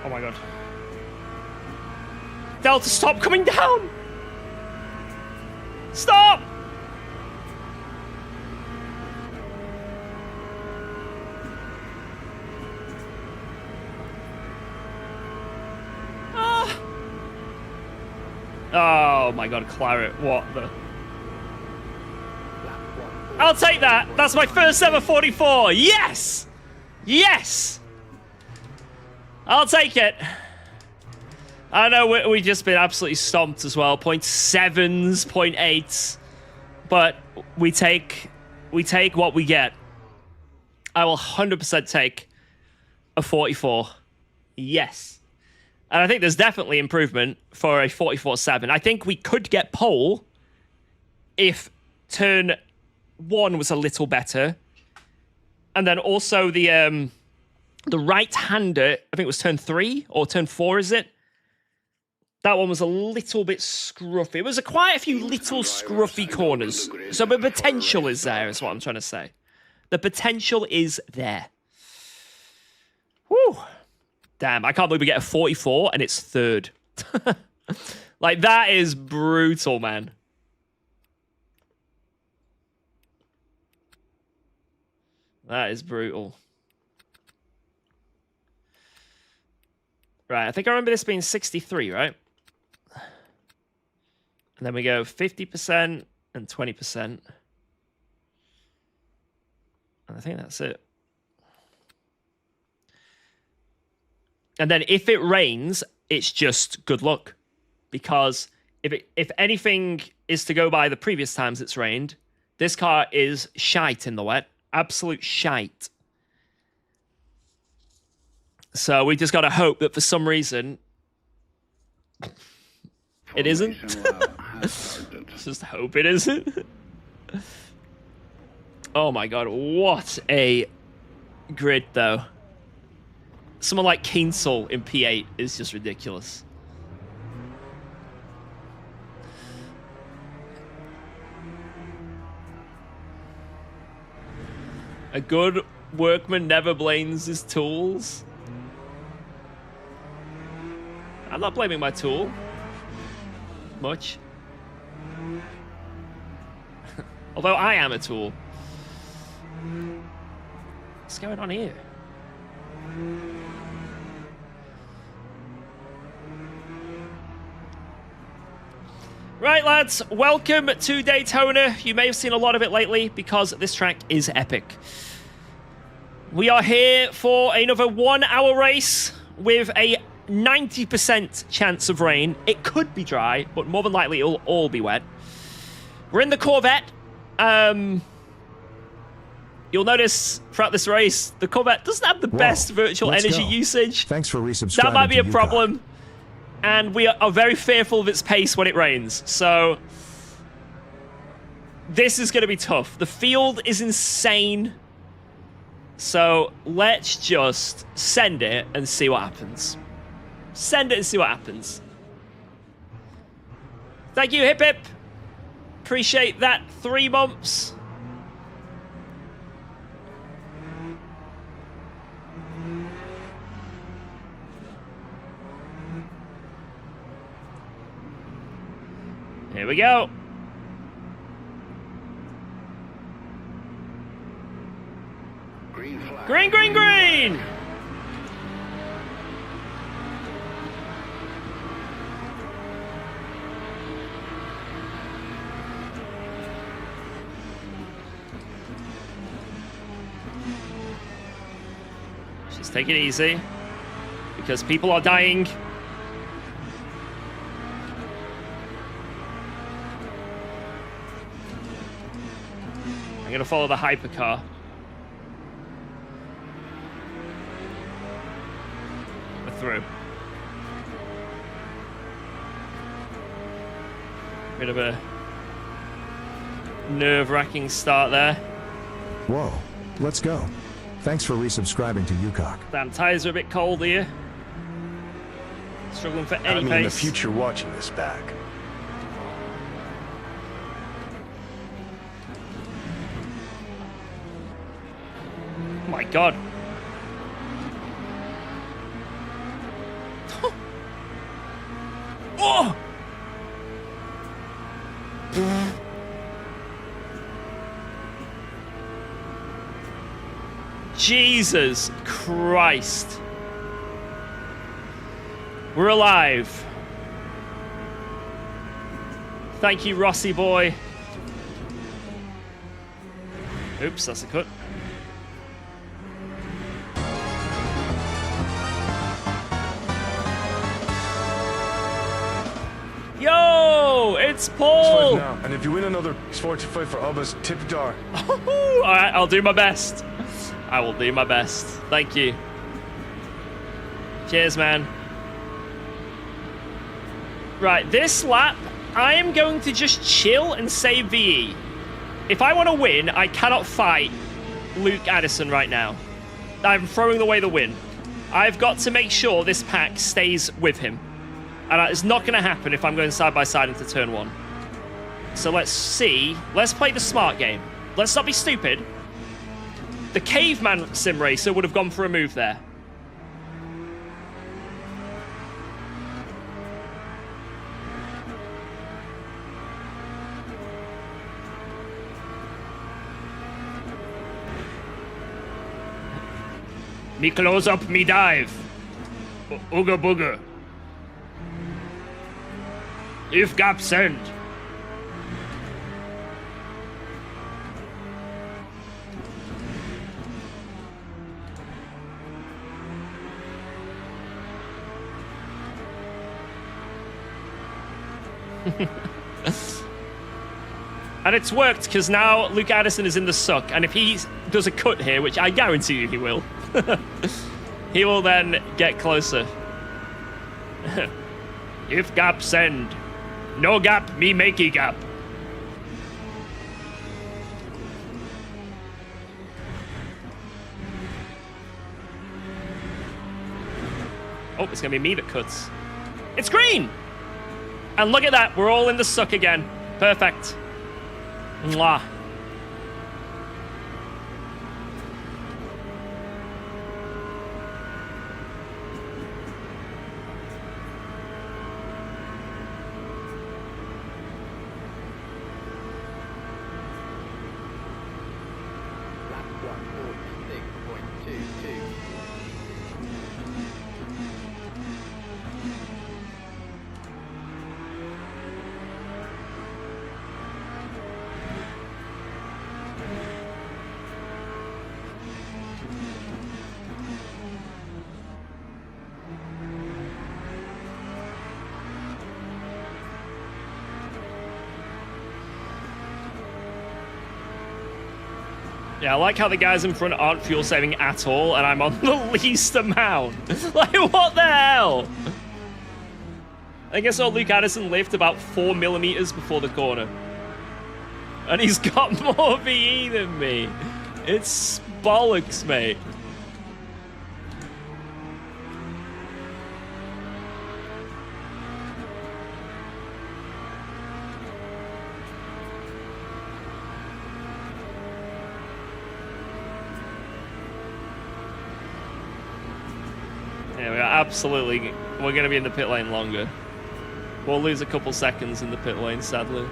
Oh my god. Delta, stop coming down! Stop! Ah. Oh my god, Claret, what the... I'll take that! That's my first ever 44! Yes! Yes! I'll take it! I know we've just been absolutely stomped as well. 0.7s, 0.8s. But we take what we get. I will 100% take a 44. Yes. And I think there's definitely improvement for a 44.7. I think we could get pole if turn 1 was a little better. And then also the right-hander, I think it was turn 3 or turn 4, is it? That one was a little bit scruffy. It was quite a few little scruffy corners. So the potential is there, is what I'm trying to say. The potential is there. Whew. Damn, I can't believe we get a 44 and it's 3rd. Like, that is brutal, man. That is brutal. Right, I think I remember this being 63, right? And then we go 50% and 20%. And I think that's it. And then if it rains, it's just good luck. Because if anything is to go by the previous times it's rained, this car is shite in the wet. Absolute shite. So we just got to hope that for some reason it isn't. Just hope it isn't. Oh my god, what a grid though. Someone like Kinsel in P8 is just ridiculous. A good workman never blames his tools. I'm not blaming my tool. Much. Although I am a tool. What's going on here? Right, lads, welcome to Daytona. You may have seen a lot of it lately because this track is epic. We are here for another 1 hour race with a 90% chance of rain. It could be dry, but more than likely it'll all be wet. We're in the Corvette. You'll You'll notice throughout this race, the Corvette doesn't have the best virtual energy usage. Thanks for resubscribing. That might be a to problem. And we are very fearful of its pace when it rains. So this is going to be tough. The field is insane. So let's just send it and see what happens. Send it and see what happens. Thank you, Hip Hip. Appreciate that 3 months. Here we go. Green flag. Green, green, green! Just take it easy, because people are dying. I'm gonna follow the hypercar. We're through. Bit of a nerve-wracking start there. Whoa, let's go. Thanks for resubscribing to UKOG. Damn, tires are a bit cold here. Struggling for any In the pace. future watching this back. Oh my god. Oh! Jesus Christ. We're alive. Thank you, Rossi boy. Oops, that's a cut. Yo, it's Paul. Now. And if you win another sports fight for Abbas, tip jar. All right, I'll do my best. I will do my best. Thank you. Cheers, man. Right, this lap, I am going to just chill and save VE. If I want to win, I cannot fight Luke Addison right now. I'm throwing away the win. I've got to make sure this pack stays with him. And it's not going to happen if I'm going side by side into turn 1. So let's see. Let's play the smart game. Let's not be stupid. The caveman sim racer would have gone for a move there. Me close up, me dive. Ooga booga. If gap send. And it's worked because now Luke Addison is in the suck, and if he does a cut here, which I guarantee you he will, he will then get closer. If gap send. No gap, me makey gap. Oh, it's gonna be me that cuts. It's green! And look at that, we're all in the suck again. Perfect. Mwah. Yeah, I like how the guys in front aren't fuel saving at all, and I'm on the least amount. Like, what the hell? I guess old Luke Addison lived about 4 millimeters before the corner. And he's got more VE than me. It's bollocks, mate. Yeah, we are absolutely... We're going to be in the pit lane longer. We'll lose a couple seconds in the pit lane, sadly.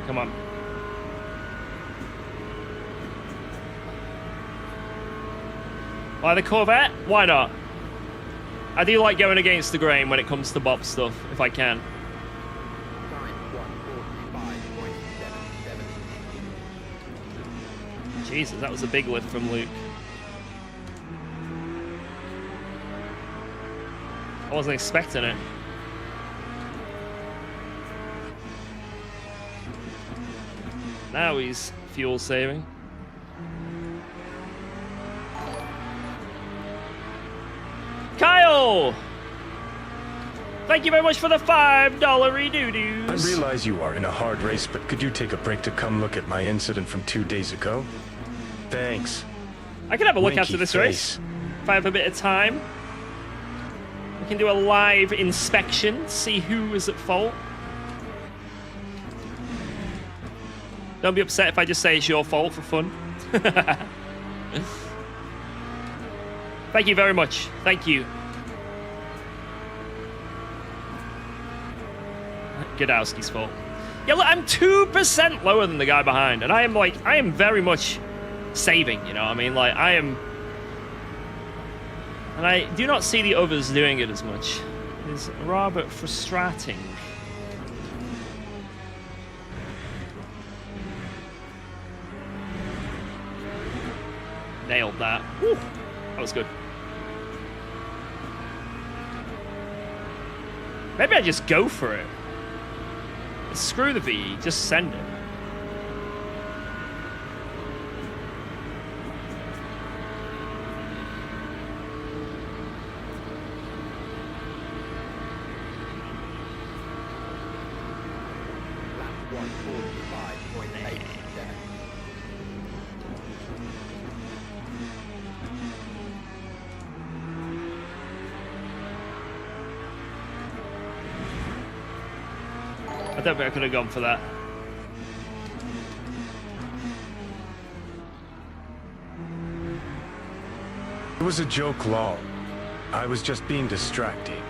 Come on. Why the Corvette? Why not? I do like going against the grain when it comes to bop stuff, if I can. Jesus, that was a big lift from Luke. I wasn't expecting it. Now he's fuel saving. Kyle! Thank you very much for the $5 redo-doos. I realize you are in a hard race, but could you take a break to come look at my incident from 2 days ago? Thanks. I can have a look Winky after this face. race. If I have a bit of time. We can do a live inspection, see who is at fault. Don't be upset if I just say it's your fault for fun. Thank you very much. Thank you. Godowski's fault. Yeah, look, I'm 2% lower than the guy behind, and I am very much saving, you know what I mean? Like, I am... And I do not see the others doing it as much. It's rather frustrating. Nailed that. Woo, that was good. Maybe I just go for it. Screw the VE, just send it. I don't think I could have gone for that. It was a joke, lol. I was just being distracting.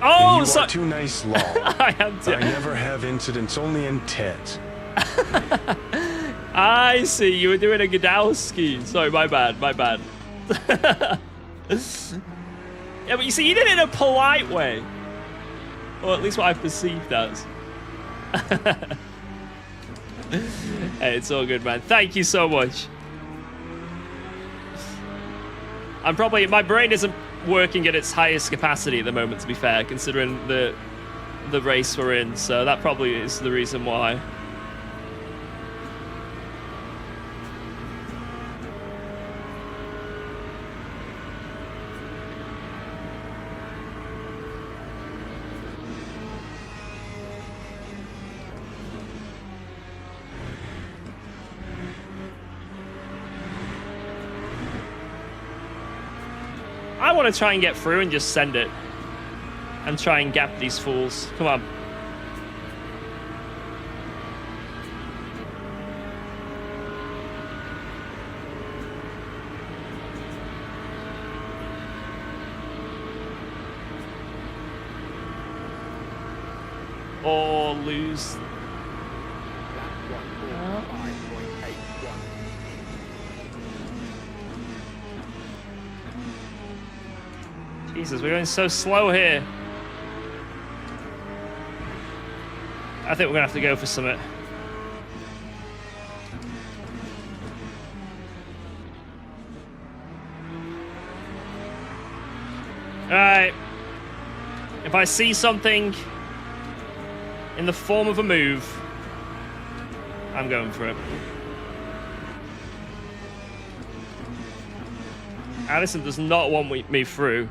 Oh, you are too nice, lol. I am too. I never have incidents, only intent. I see. You were doing a Godowski. Sorry, my bad. My bad. Yeah, but you see, you did it in a polite way. Or at least what I perceived as. Hey, it's all good, man. Thank you so much. My brain isn't working at its highest capacity at the moment, to be fair, considering the race we're in, so that probably is the reason why. I want to try and get through and just send it. And try and gap these fools. Come on. Or lose. Jesus, we're going so slow here. I think we're gonna have to go for something. Alright. If I see something in the form of a move, I'm going for it. Addison does not want me through.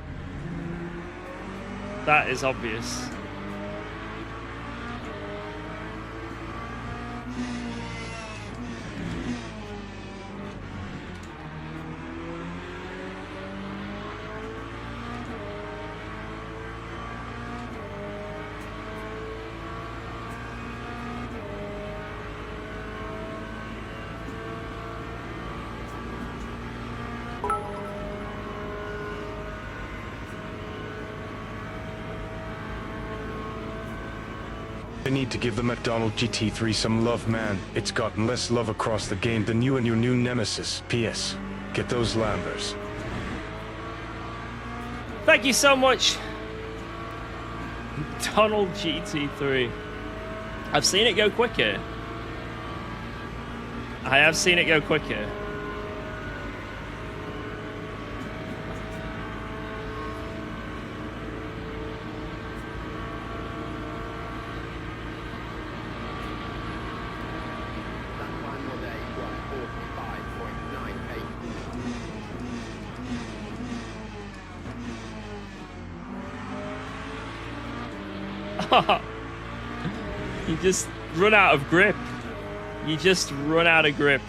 That is obvious. I need to give the McDonald GT3 some love, man. It's gotten less love across the game than you and your new nemesis. P.S. Get those Lambers. Thank you so much, McDonald GT3. I've seen it go quicker. I have seen it go quicker. You just run out of grip. You just run out of grip.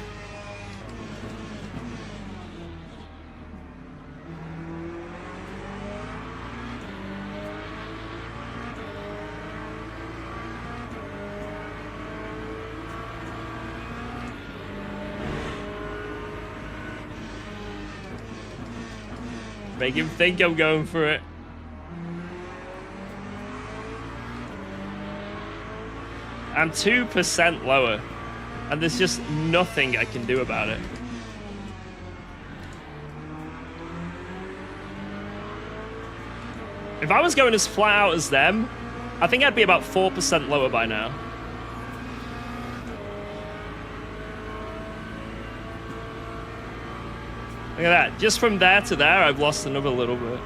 Make him think I'm going for it. I'm 2% lower, and there's just nothing I can do about it. If I was going as flat out as them, I think I'd be about 4% lower by now. Look at that. Just from there to there, I've lost another little bit.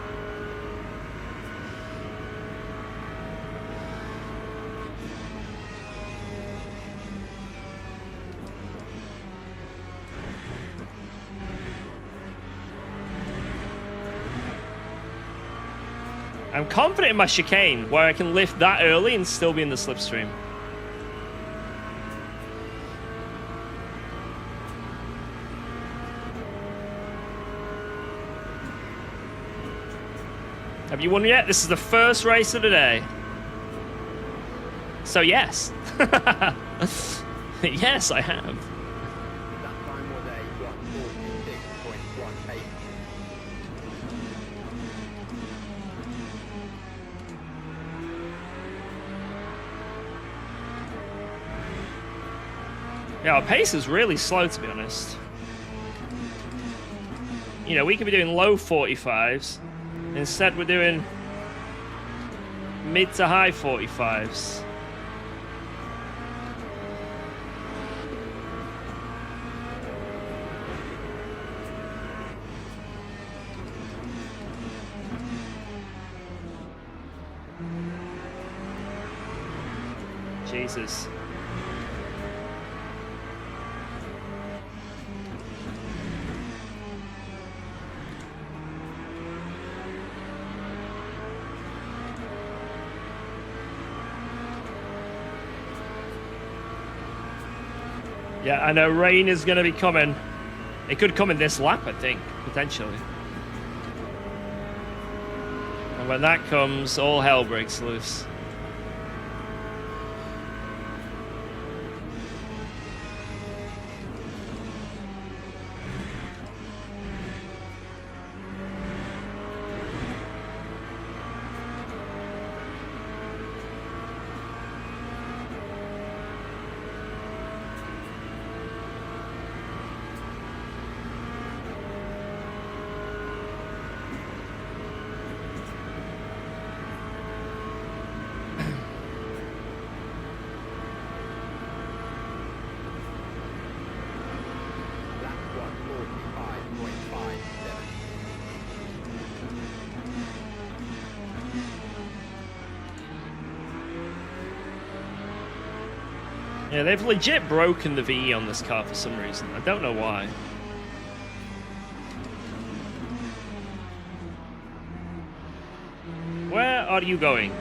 I'm confident in my chicane, where I can lift that early and still be in the slipstream. Have you won yet? This is the first race of the day. So yes. Yes, I have. Yeah, our pace is really slow, to be honest. You know, we could be doing low 45s. Instead, we're doing mid to high 45s. Jesus. Yeah, I know rain is going to be coming. It could come in this lap, I think, potentially. And when that comes, all hell breaks loose. Yeah, they've legit broken the VE on this car for some reason. I don't know why. Where are you going?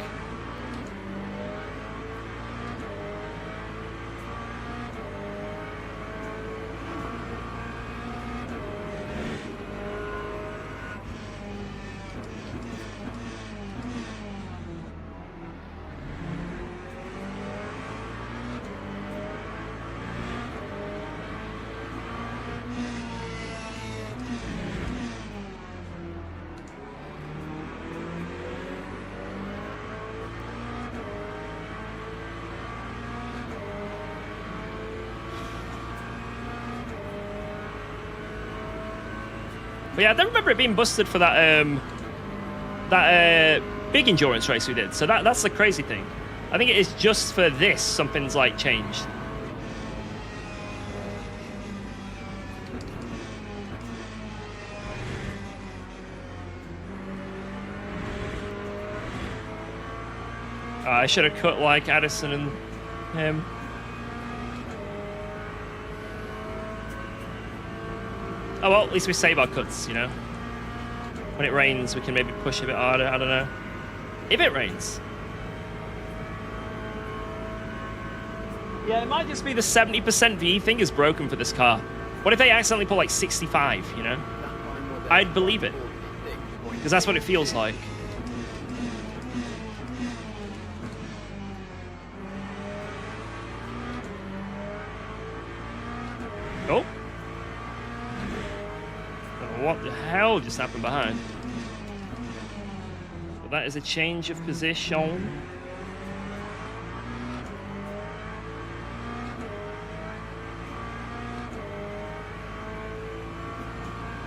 But yeah, I don't remember it being busted for that big endurance race we did. So that's the crazy thing. I think it is just for this something's like changed. I should have cut like Addison and him. Oh well, at least we save our cuts, you know. When it rains, we can maybe push a bit harder, I don't know. If it rains. Yeah, it might just be the 70% VE thing is broken for this car. What if they accidentally put like 65, you know? I'd believe it. Because that's what it feels like. Oh. What the hell just happened behind? Well, that is a change of position.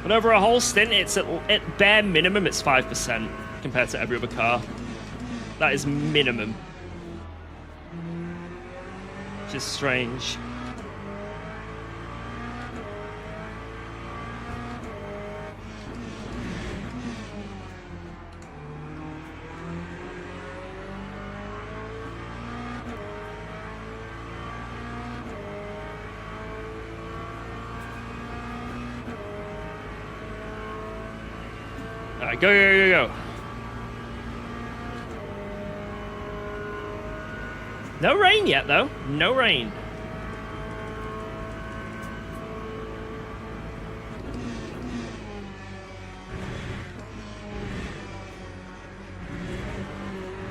But over a whole stint, it's at bare minimum, it's 5% compared to every other car. That is minimum. Which is strange. Alright, go, go, go, go. No rain yet, though. No rain.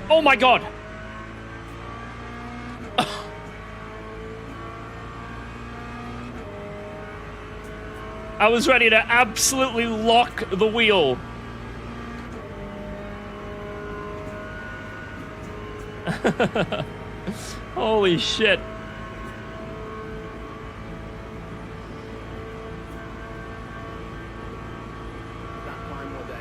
Oh my god! I was ready to absolutely lock the wheel. Holy shit. That time was a 146.02.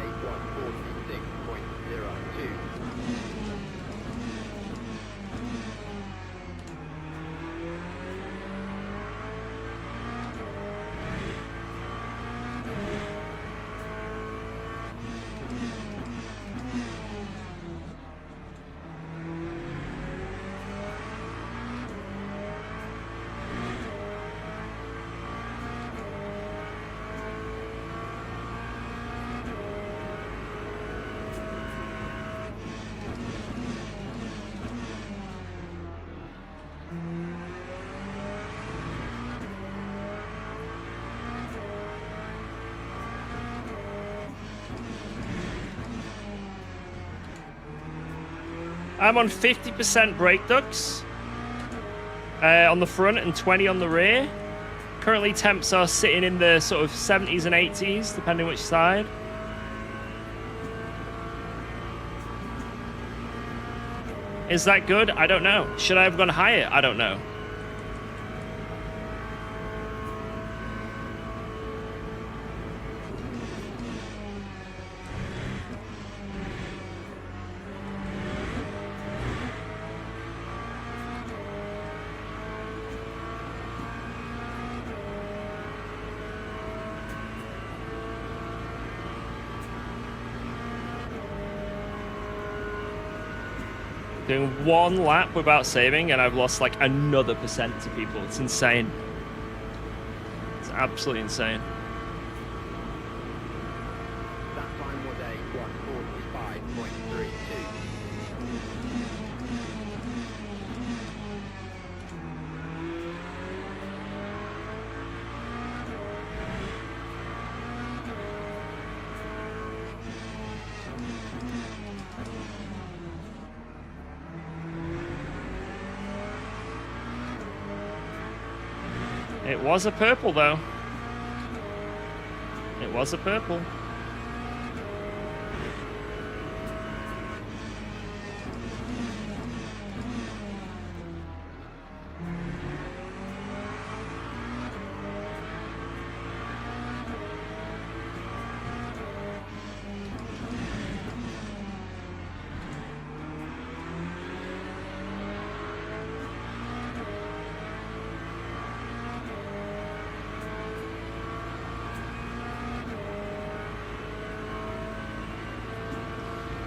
I'm on 50% brake ducts on the front and 20 on the rear. Currently temps are sitting in the sort of 70s and 80s, depending which side. Is that good? I don't know. Should I have gone higher? I don't know. Doing one lap without saving, and I've lost like another percent to people. It's insane. It's absolutely insane. That time was a 1:45.32. It was a purple, though. It was a purple.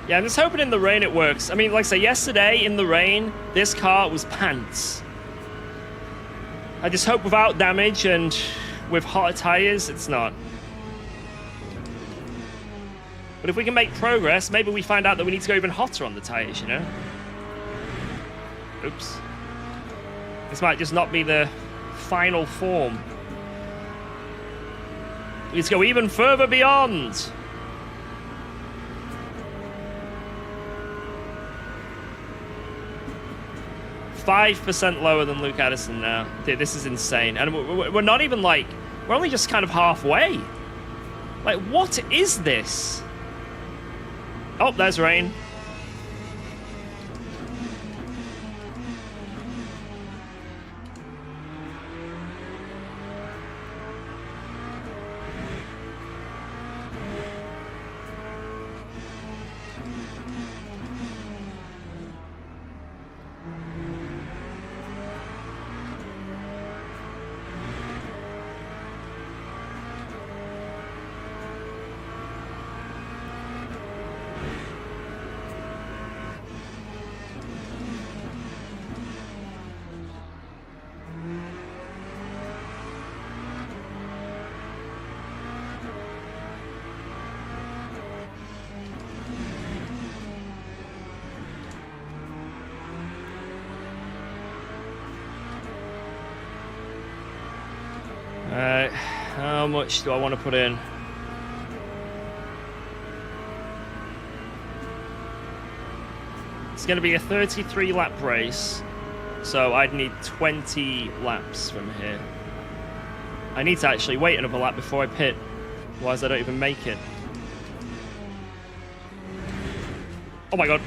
Yeah, I'm just hoping in the rain it works. I mean, like I say, yesterday in the rain, this car was pants. I just hope without damage and with hotter tires, it's not. But if we can make progress, maybe we find out that we need to go even hotter on the tires, you know? Oops. This might just not be the final form. We need to go even further beyond. 5% lower than Luke Addison now. Dude, this is insane. And we're not even like... We're only just kind of halfway. Like, what is this? Oh, there's rain. Alright, how much do I want to put in? It's going to be a 33 lap race, so I'd need 20 laps from here. I need to actually wait another lap before I pit, otherwise I don't even make it. Oh my god.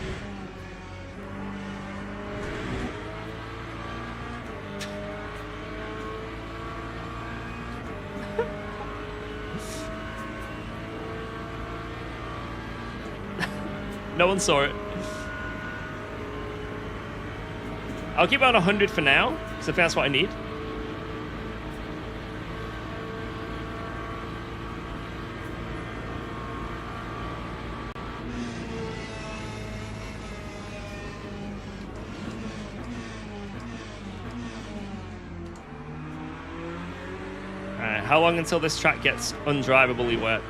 No one saw it. I'll keep it on 100 for now, because I think that's what I need. Alright, how long until this track gets undrivably wet?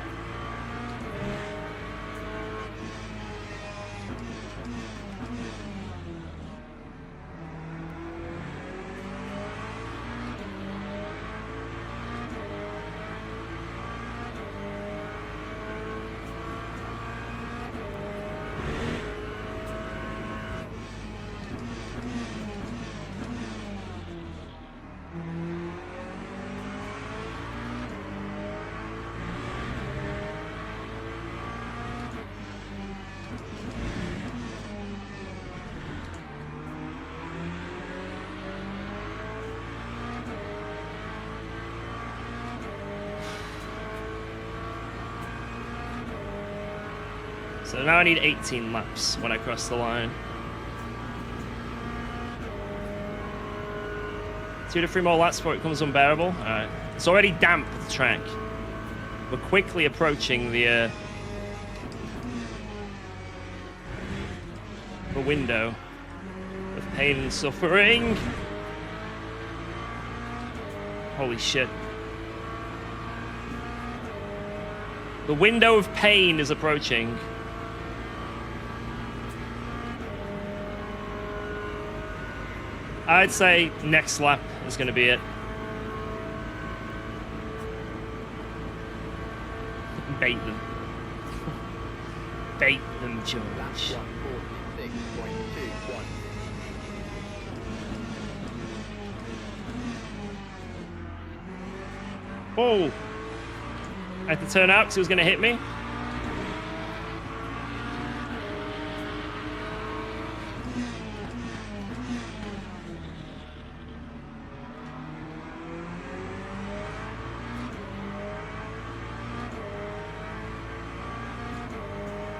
So now I need 18 laps when I cross the line. 2 to 3 more laps before it becomes unbearable. Alright. It's already damp, the track. We're quickly approaching the window. pain and suffering. Holy shit. The window of pain is approaching. I'd say next lap is going to be it. Bait them. Bait them, George. 146.21. Oh! I had to turn out because he was going to hit me.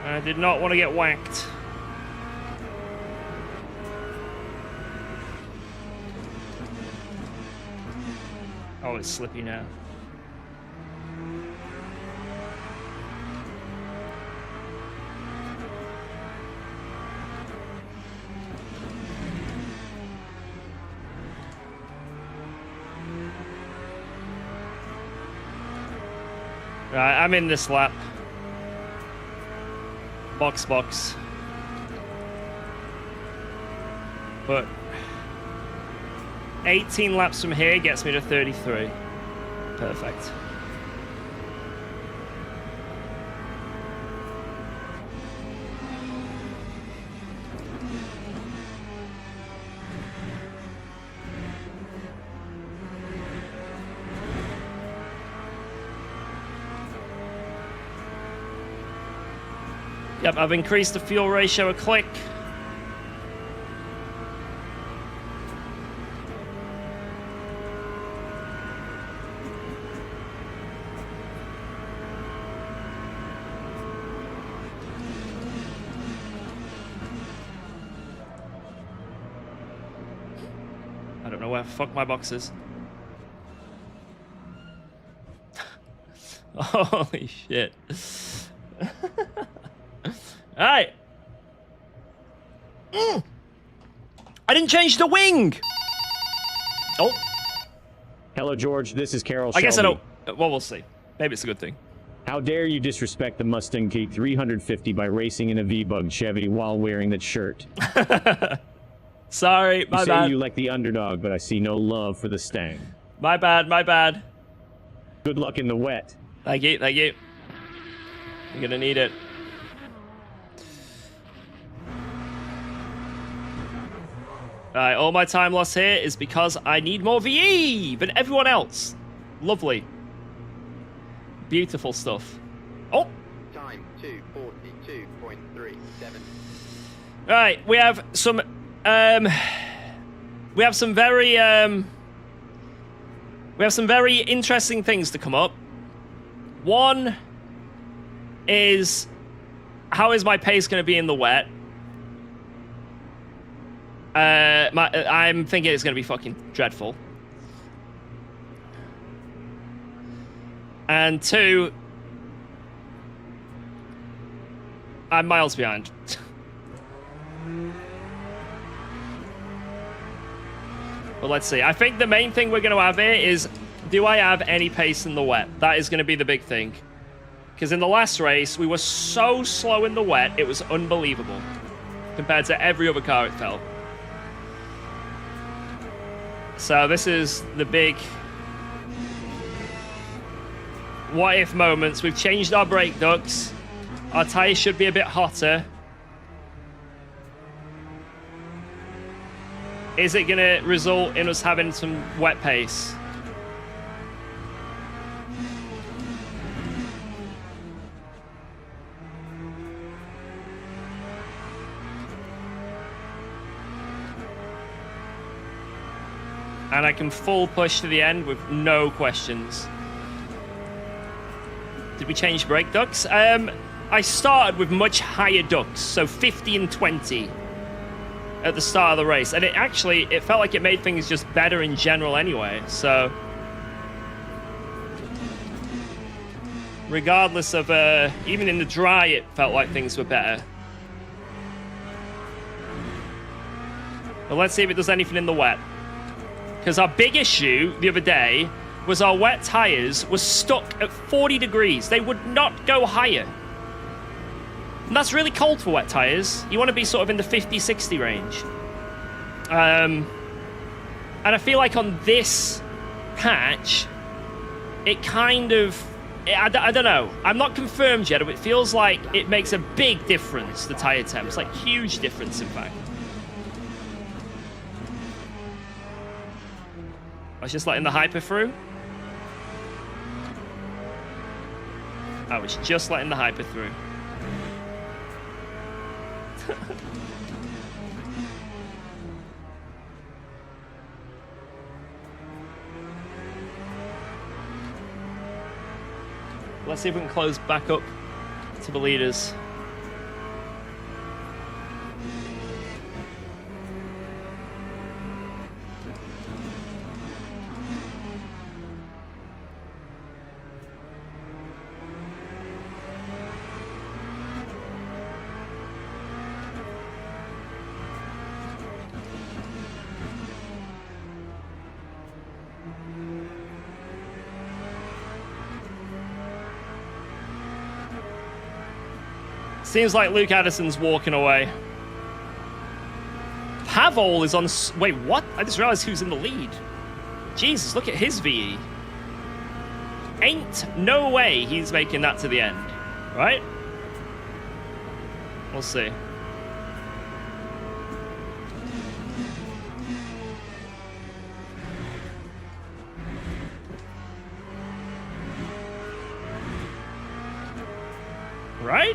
I did not want to get whacked. Oh, it's slippy now. Right, I'm in this lap. Box. But 18 laps from here gets me to 33. Perfect. Yep, I've increased the fuel ratio a click. I don't know where the fuck my box is. Holy shit. Alright. I didn't change the wing! Oh. Hello, George. This is Carol I guess I Shelby. don't... Well, we'll see. Maybe it's a good thing. How dare you disrespect the Mustang Key 350 by racing in a V-Bug Chevy while wearing that shirt? Sorry, my You say bad. you like the underdog, but I see no love for the Stang. My bad. Good luck in the wet. Thank you. You're gonna need it. Alright, all my time lost here is because I need more VE than everyone else. Lovely. Beautiful stuff. Oh! Time 2:42.37. Alright, we have some very interesting things to come up. One is, how is my pace going to be in the wet? I'm thinking it's going to be fucking dreadful. And two, I'm miles behind. But let's see. I think the main thing we're going to have here is, do I have any pace in the wet? That is going to be the big thing. Because in the last race, we were so slow in the wet, it was unbelievable. Compared to every other car, it felt. So this is the big what if moments. We've changed our brake ducts. Our tires should be a bit hotter. Is it going to result in us having some wet pace? And I can full push to the end with no questions. Did we change brake ducts? I started with much higher ducts, so 50 and 20 at the start of the race. And it felt like it made things just better in general anyway, so... Regardless of, even in the dry, it felt like things were better. But let's see if it does anything in the wet. Because our big issue the other day was our wet tires were stuck at 40 degrees. They would not go higher. And that's really cold for wet tires. You want to be sort of in the 50, 60 range. And I feel like on this patch, it kind of... I don't know. I'm not confirmed yet, but it feels like it makes a big difference, the tire temps. Like, huge difference, in fact. I was just letting the hyper through. I was just letting the hyper through. Let's see if we can close back up to the leaders. Seems like Luke Addison's walking away. Pavol is on... Wait, what? I just realized who's in the lead. Jesus, look at his VE. Ain't no way he's making that to the end. Right? We'll see. Right?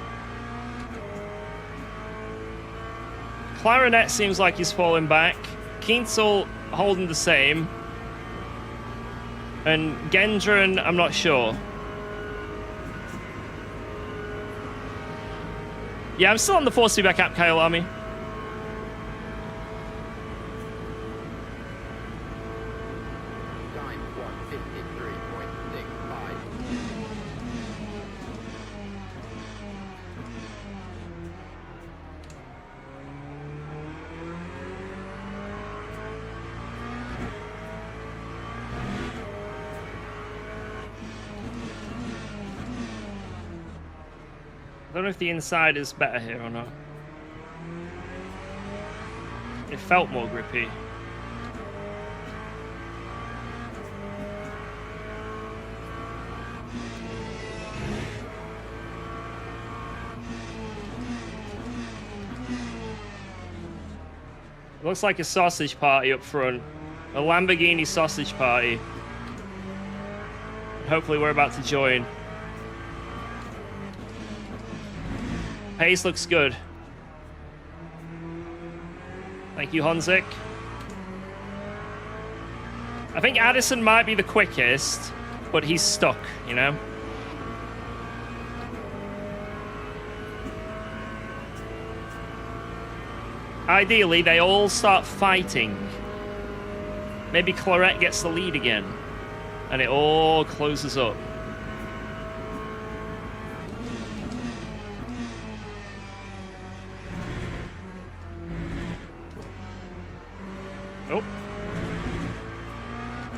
Clarinet seems like he's falling back. Kienzl holding the same. And Gendron, I'm not sure. Yeah, I'm still on the force feedback app, Kyle Army. Time 153.65. I don't know if the inside is better here or not. It felt more grippy. It looks like a sausage party up front. A Lamborghini sausage party. Hopefully we're about to join. Pace looks good. Thank you, Honzik. I think Addison might be the quickest, but he's stuck, you know? Ideally, they all start fighting. Maybe Claret gets the lead again, and it all closes up. Oh.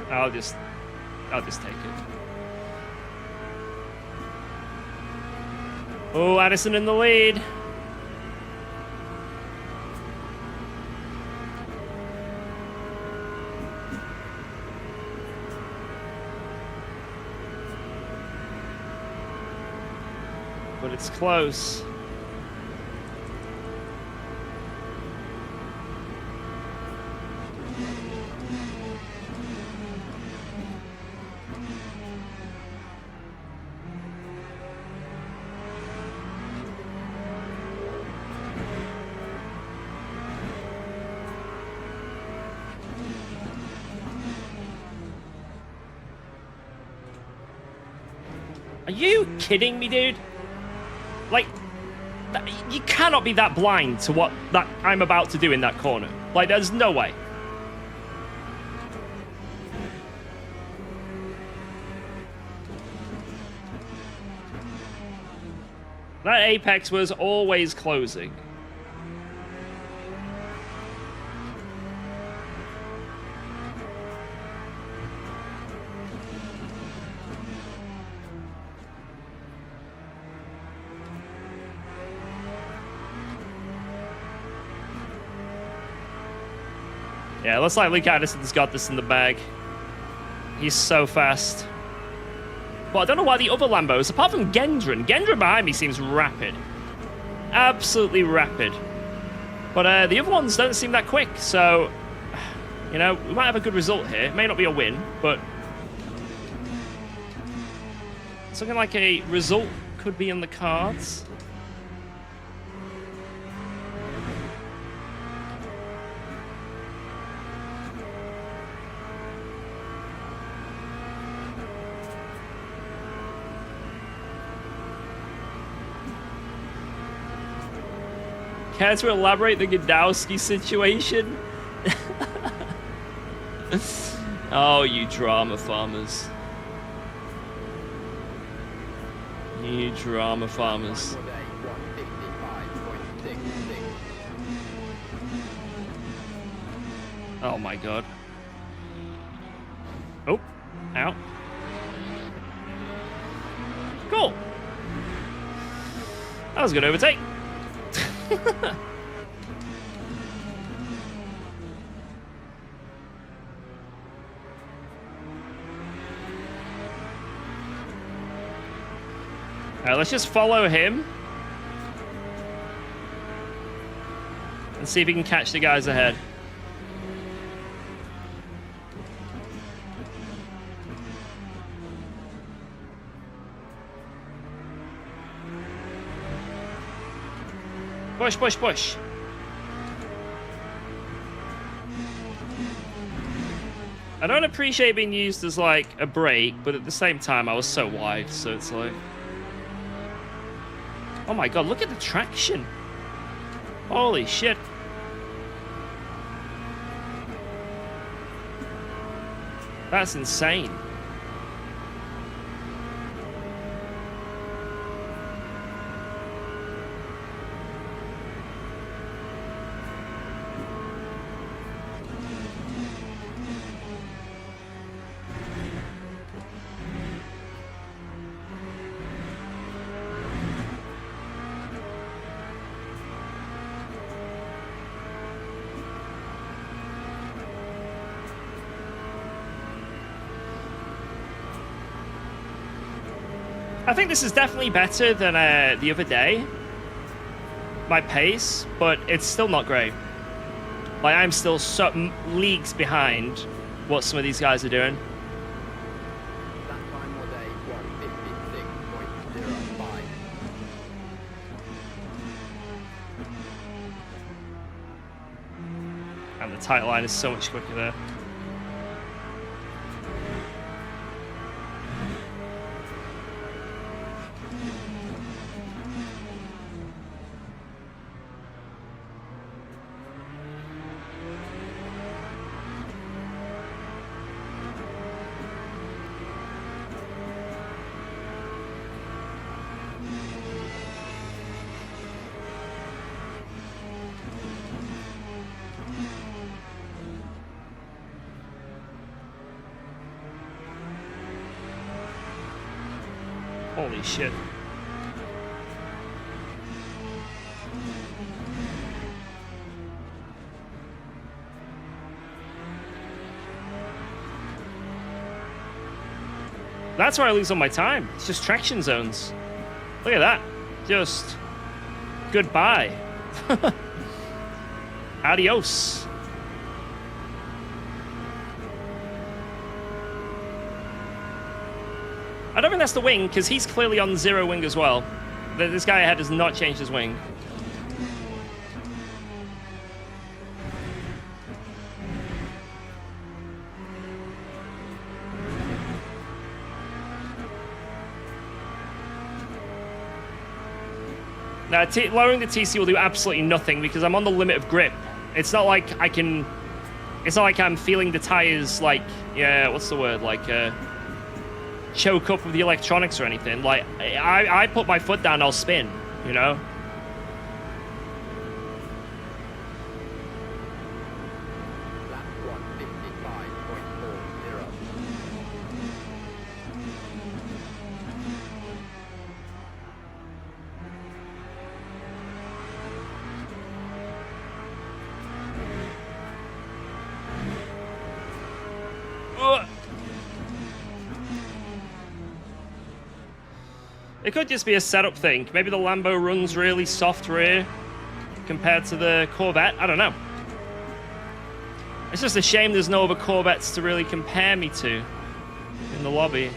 I'll just take it. Oh, Addison in the lead. But it's close. Are you kidding me, dude? Like, you cannot be that blind to what that I'm about to do in that corner. Like, there's no way. That apex was always closing. Yeah, looks like Luke Addison's got this in the bag. He's so fast. But I don't know why the other Lambos, apart from Gendron behind me seems rapid. Absolutely rapid. But the other ones don't seem that quick, so, you know, we might have a good result here. It may not be a win, but it's looking like a result could be in the cards. Care to elaborate the Godowski situation? Oh, you drama farmers. You drama farmers. Time of day 155.66. Oh my god. Oh, ow. Cool. That was a good overtake. Alright, let's just follow him and see if we can catch the guys ahead. Push, push, push. I don't appreciate being used as like a brake, but at the same time I was so wide, so it's like... Oh my god, look at the traction. Holy shit. That's insane. I think this is definitely better than the other day. My pace, but it's still not great. Like, I'm still leagues behind what some of these guys are doing. That time of day 156.05. And the tight line is so much quicker there. Holy shit. That's where I lose all my time. It's just traction zones. Look at that. Just goodbye. Adios. I don't think that's the wing, because he's clearly on 0 wing as well. This guy ahead has not changed his wing. Now, lowering the TC will do absolutely nothing, because I'm on the limit of grip. It's not like I can... It's not like I'm feeling the tires, like... Yeah, what's the word? Like, choke up with the electronics or anything. Like, I put my foot down, I'll spin, you know? Lap 155.40. It could just be a setup thing. Maybe the Lambo runs really soft rear compared to the Corvette. I don't know. It's just a shame there's no other Corvettes to really compare me to in the lobby.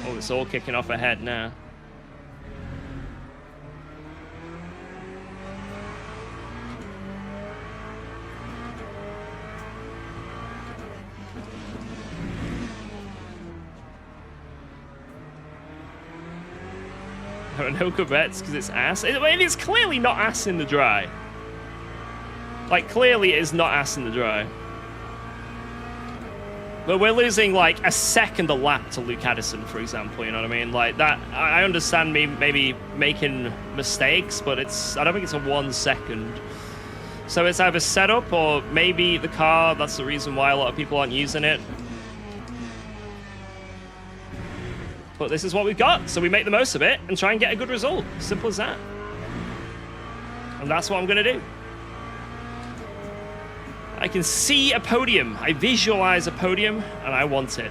Oh, it's all kicking off ahead now. There are no Corvettes because it's ass. It's clearly not ass in the dry. Like, clearly it is not ass in the dry. But we're losing like a second a lap to Luke Addison, for example. You know what I mean? Like that. I understand me maybe making mistakes, but I don't think it's a 1 second. So it's either setup or maybe the car. That's the reason why a lot of people aren't using it. But this is what we've got, so we make the most of it and try and get a good result. Simple as that. And that's what I'm going to do. I can see a podium. I visualize a podium, and I want it.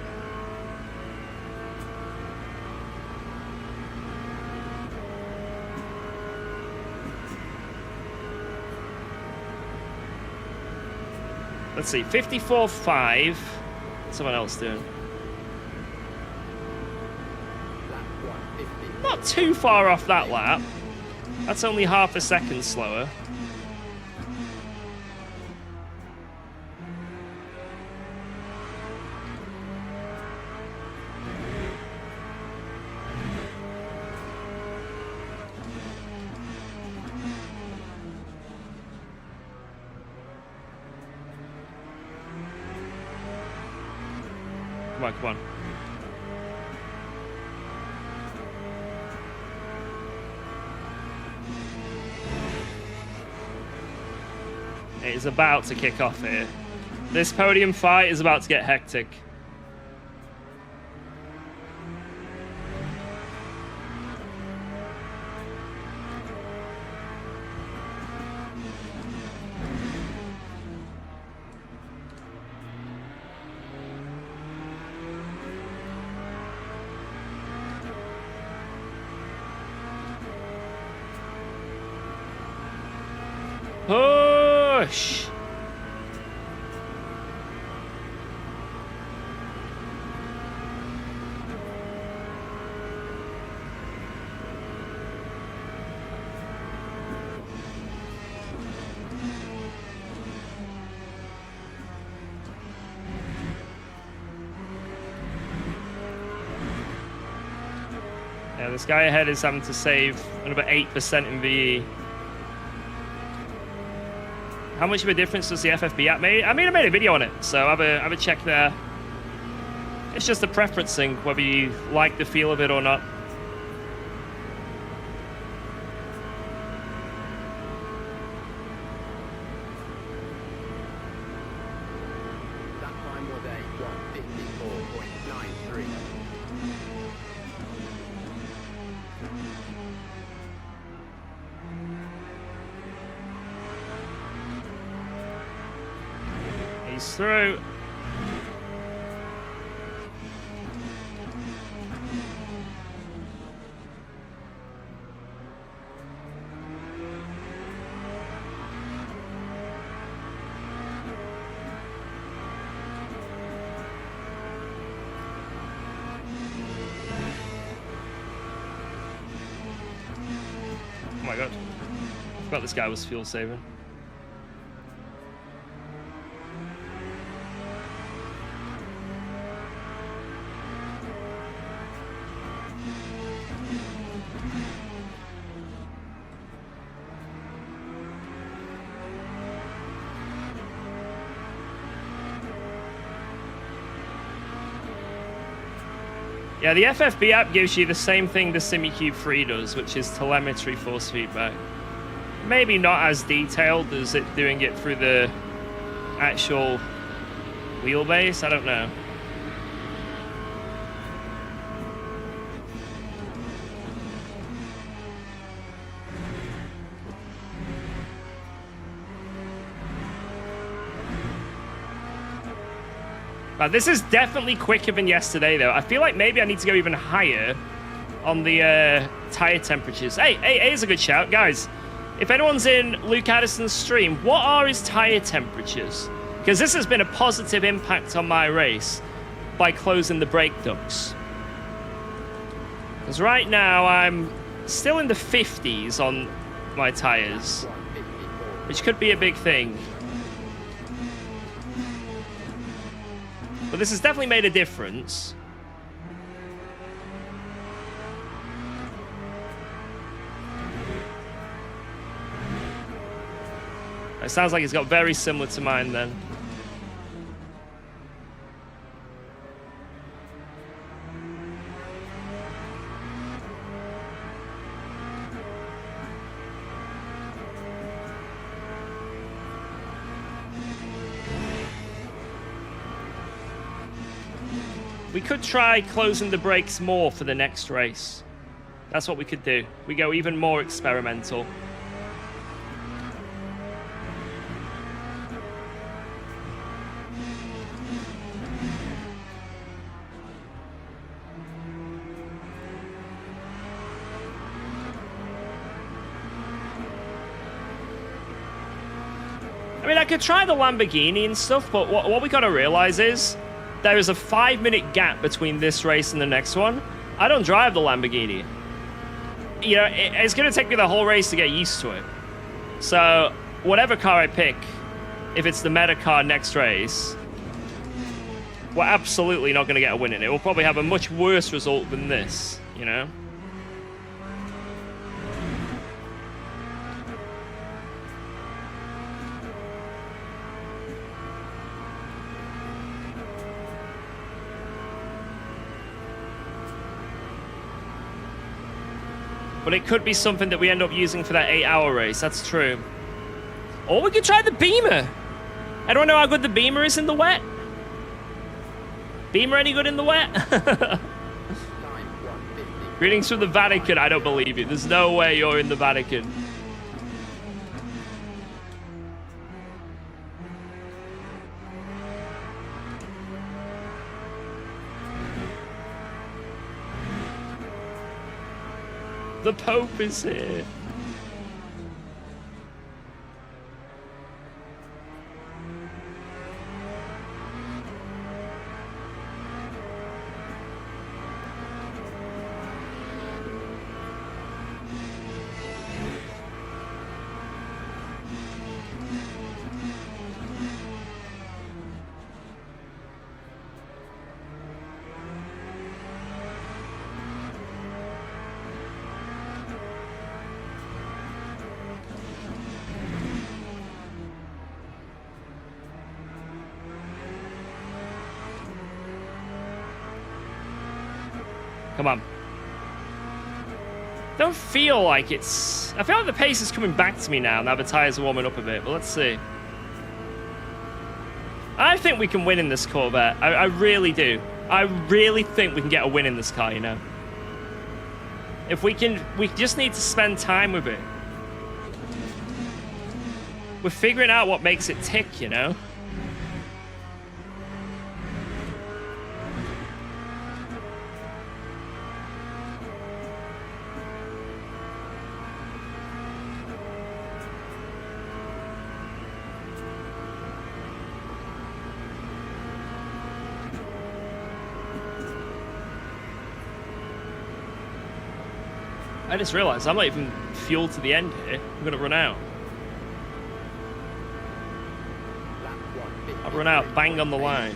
Let's see, 54.5. What's someone else doing? Not too far off that lap. That's only half a second slower. Come on, come on. It is about to kick off here. This podium fight is about to get hectic. Push! Yeah, this guy ahead is having to save another 8% in VE. How much of a difference does the FFB app make? I mean, I made a video on it, so have a check there. It's just a preference thing, whether you like the feel of it or not. That time was a 1:54.93. He's through. Oh my god. I forgot this guy was fuel saving. Yeah, the FFB app gives you the same thing the SimiCube 3 does, which is telemetry force feedback. Maybe not as detailed as it doing it through the actual wheelbase, I don't know. This is definitely quicker than yesterday, though. I feel like maybe I need to go even higher on the tire temperatures. Hey, here's a good shout. Guys, if anyone's in Luke Addison's stream, what are his tire temperatures? Because this has been a positive impact on my race by closing the brake ducts. Because right now I'm still in the 50s on my tires, which could be a big thing. But this has definitely made a difference. It sounds like it's got very similar to mine then. We could try closing the brakes more for the next race. That's what we could do. We go even more experimental. I mean, I could try the Lamborghini and stuff, but what we gotta realize is there is a 5-minute gap between this race and the next one. I don't drive the Lamborghini. You know, it's gonna take me the whole race to get used to it. So, whatever car I pick, if it's the meta car next race, we're absolutely not gonna get a win in it. We'll probably have a much worse result than this, you know? But it could be something that we end up using for that 8-hour race. That's true. Or we could try the Beamer. I don't know how good the Beamer is in the wet. Beamer any good in the wet? Greetings from the Vatican. I don't believe you. There's no way you're in the Vatican. The Pope is here. Come on. Don't feel like it's... I feel like the pace is coming back to me now the tires are warming up a bit, but let's see. I think we can win in this Corvette. I really do. I really think we can get a win in this car, you know. If we can... We just need to spend time with it. We're figuring out what makes it tick, you know. I just realized I'm not even fueled to the end here. I'm gonna run out. I'll run out, bang on the line.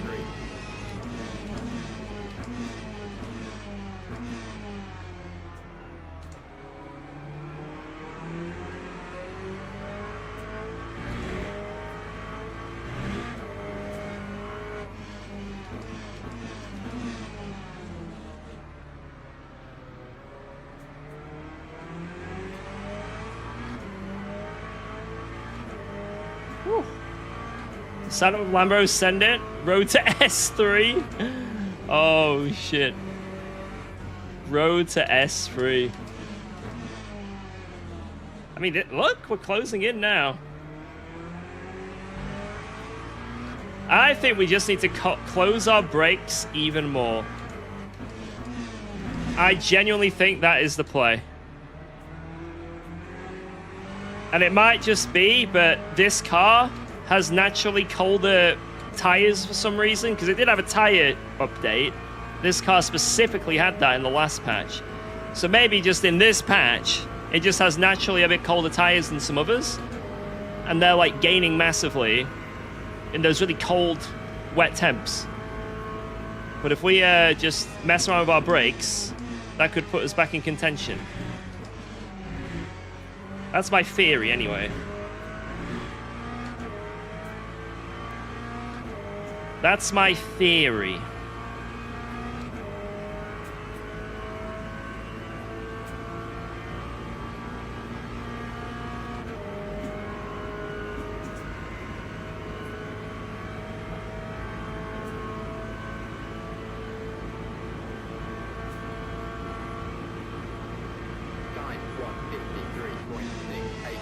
Son of Lambo, send it. Road to S3. Oh, shit. Road to S3. I mean, look, we're closing in now. I think we just need to close our brakes even more. I genuinely think that is the play. And it might just be, but this car has naturally colder tires for some reason, because it did have a tire update. This car specifically had that in the last patch. So maybe just in this patch, it just has naturally a bit colder tires than some others. And they're like gaining massively in those really cold, wet temps. But if we just mess around with our brakes, that could put us back in contention. That's my theory anyway. That's my theory. Time 153.68.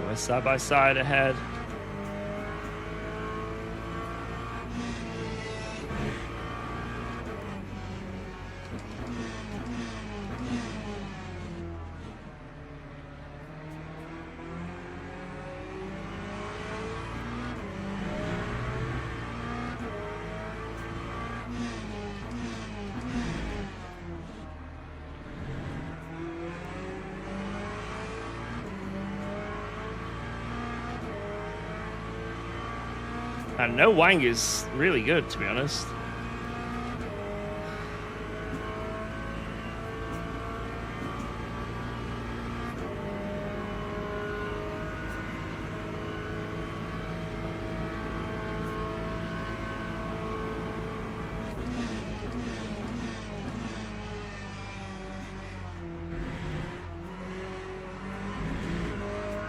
We're side by side ahead. And no Wang is really good, to be honest.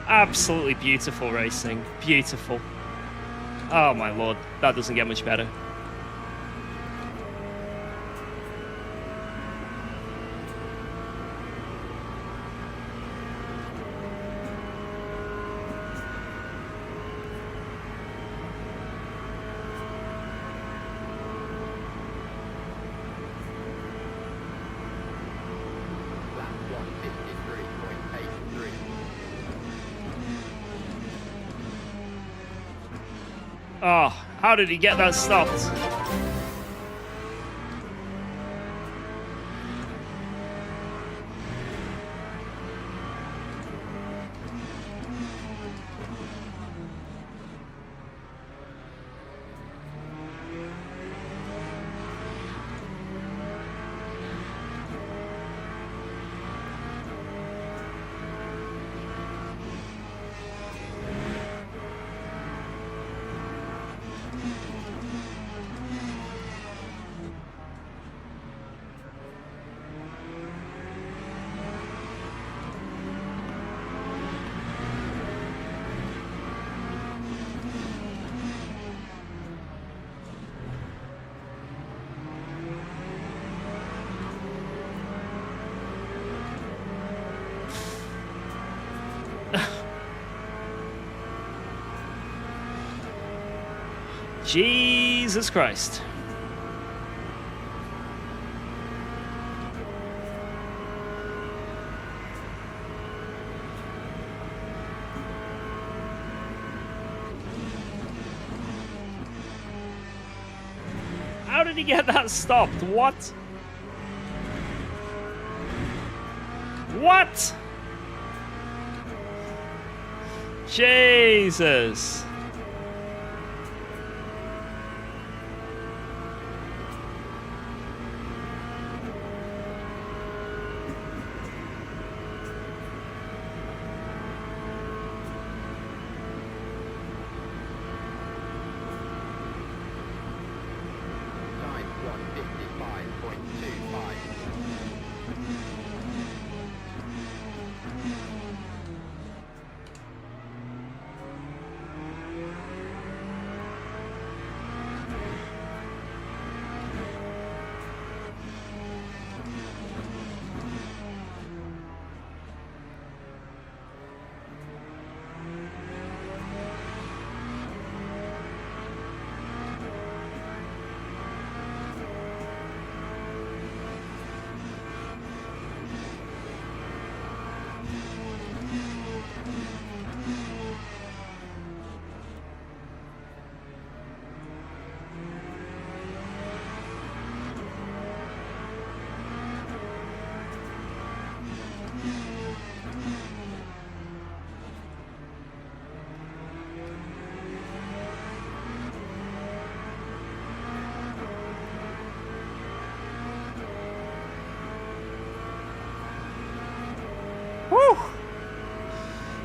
Absolutely beautiful racing. Beautiful. Oh my lord, that doesn't get much better. Lap 153.83. Oh, how did he get that stopped? Jesus Christ. How did he get that stopped? What? What? Jesus. Time 155.25.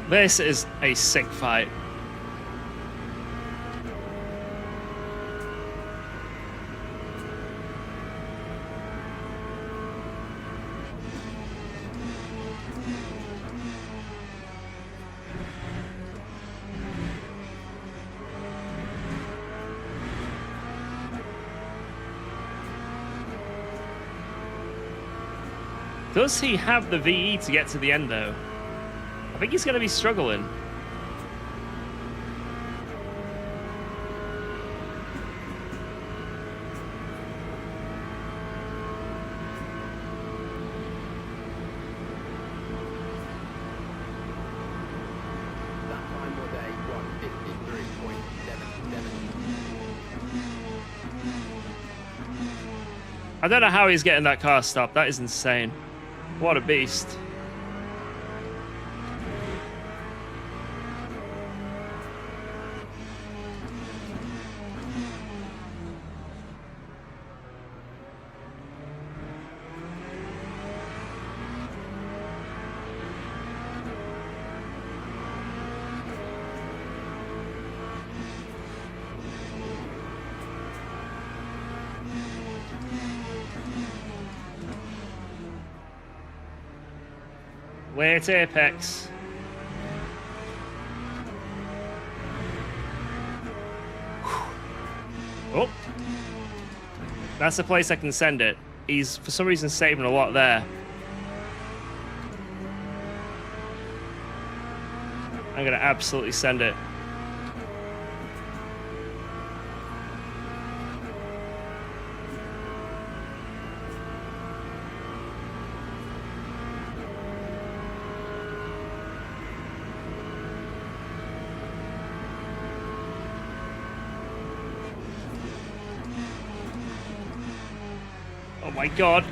This is a sick fight. Does he have the VE to get to the end, though? I think he's going to be struggling. That time was a 153.77. I don't know how he's getting that car stopped. That is insane. What a beast. Late apex. Oh. That's the place I can send it. He's, for some reason, saving a lot there. I'm going to absolutely send it. Oh my god.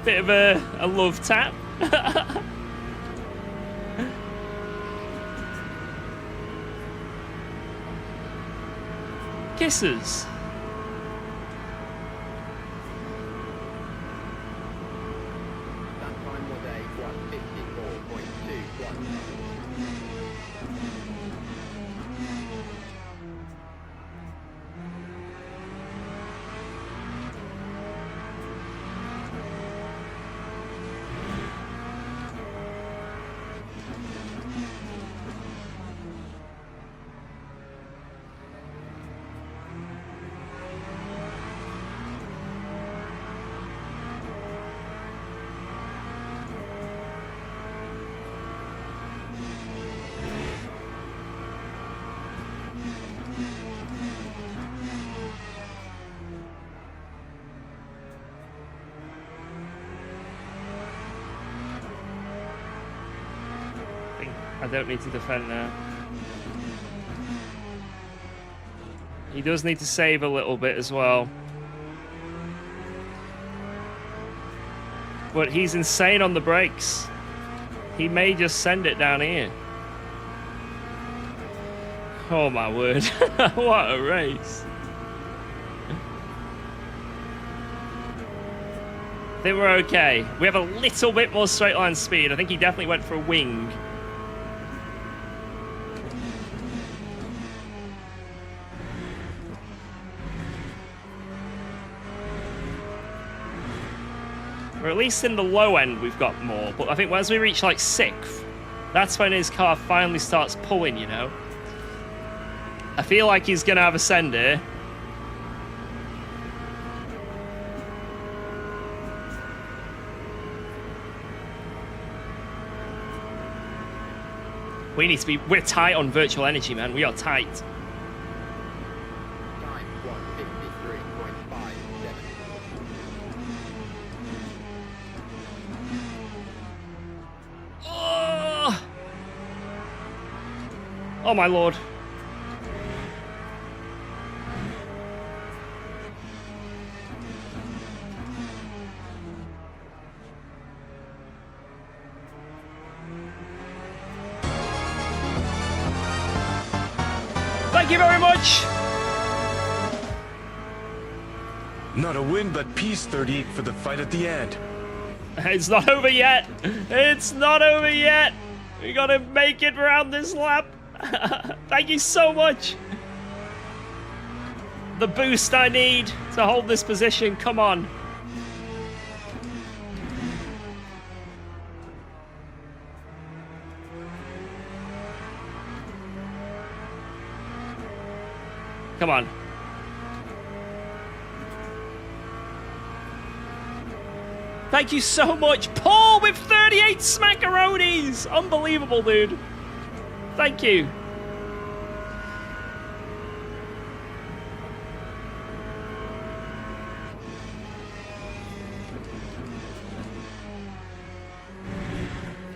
Bit of a love tap. Kisses. That time was a 154.21. I don't need to defend now. He does need to save a little bit as well. But he's insane on the brakes. He may just send it down here. Oh my word. What a race. I think we're okay. We have a little bit more straight line speed. I think he definitely went for a wing. Or at least in the low end we've got more, but I think as we reach like 6th, that's when his car finally starts pulling, you know. I feel like he's going to have a send here. We need to be, we're tight on virtual energy, man. We are tight. Time 153.57. Oh my lord. Thank you very much. Not a win, but peace, 38 for the fight at the end. It's not over yet. It's not over yet. We gotta make it around this lap. Thank you so much. The boost I need to hold this position. Come on. Come on. Thank you so much. Paul with 38 smackaroonies. Unbelievable, dude. Thank you.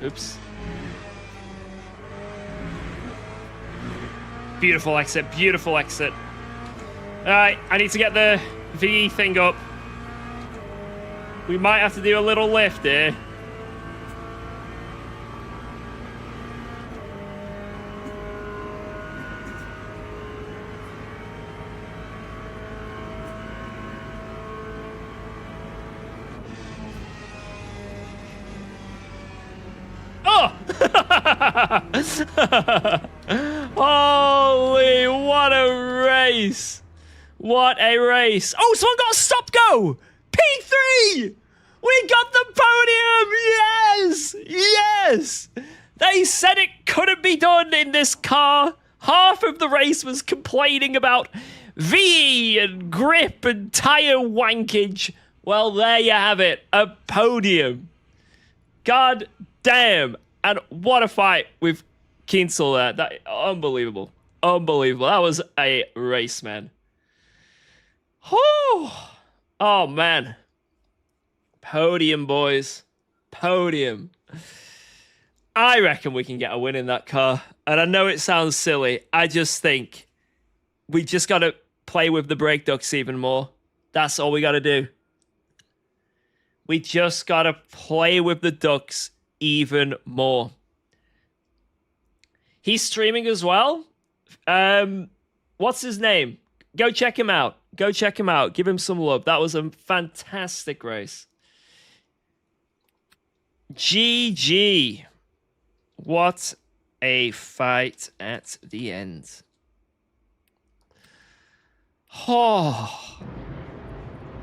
Oops. Beautiful exit. Beautiful exit. Alright, I need to get the VE thing up. We might have to do a little lift here. Oh! Holy, what a race! What a race! Oh, someone got a stop-go! P3! We got the podium! Yes! Yes! They said it couldn't be done in this car. Half of the race was complaining about VE and grip and tire wankage. Well, there you have it. A podium. God damn. And what a fight with Kinsel there. That, unbelievable. Unbelievable. That was a race, man. Oh, man. Podium, boys. Podium. I reckon we can get a win in that car. And I know it sounds silly. I just think we just got to play with the brake ducts even more. That's all we got to do. We just got to play with the ducts even more. He's streaming as well. What's his name? Go check him out. Go check him out. Give him some love. That was a fantastic race. GG. What a fight at the end. Oh.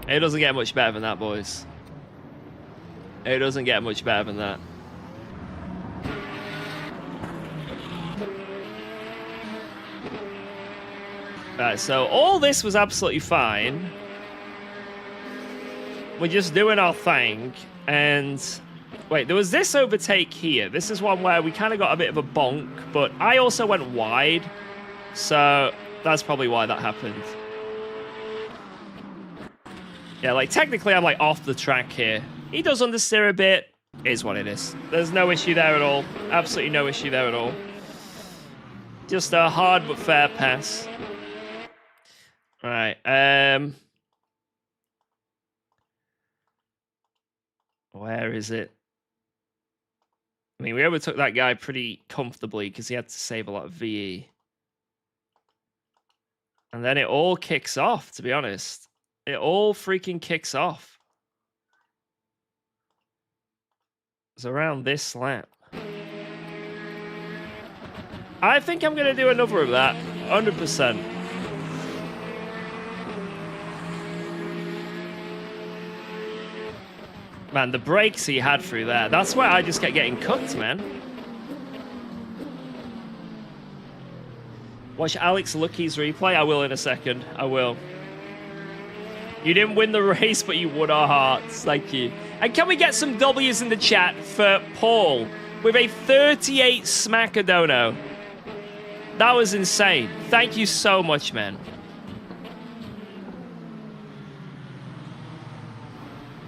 It doesn't get much better than that, boys. It doesn't get much better than that. Right, so all this was absolutely fine. We're just doing our thing. And wait, there was this overtake here. This is one where we kind of got a bit of a bonk, but I also went wide. So that's probably why that happened. Yeah, like technically I'm like off the track here. He does understeer a bit. It is what it is. There's no issue there at all. Absolutely no issue there at all. Just a hard but fair pass. Right. Where is it? I mean, we overtook that guy pretty comfortably because he had to save a lot of VE. And then it all kicks off, to be honest. It all freaking kicks off. It's around this lap. I think I'm going to do another of that. 100%. Man, the brakes he had through there. That's where I just kept getting cooked, man. Watch Alex Lucky's replay. I will in a second. I will. You didn't win the race, but you won our hearts. Thank you. And can we get some W's in the chat for Paul with a 38 Smackadono? That was insane. Thank you so much, man.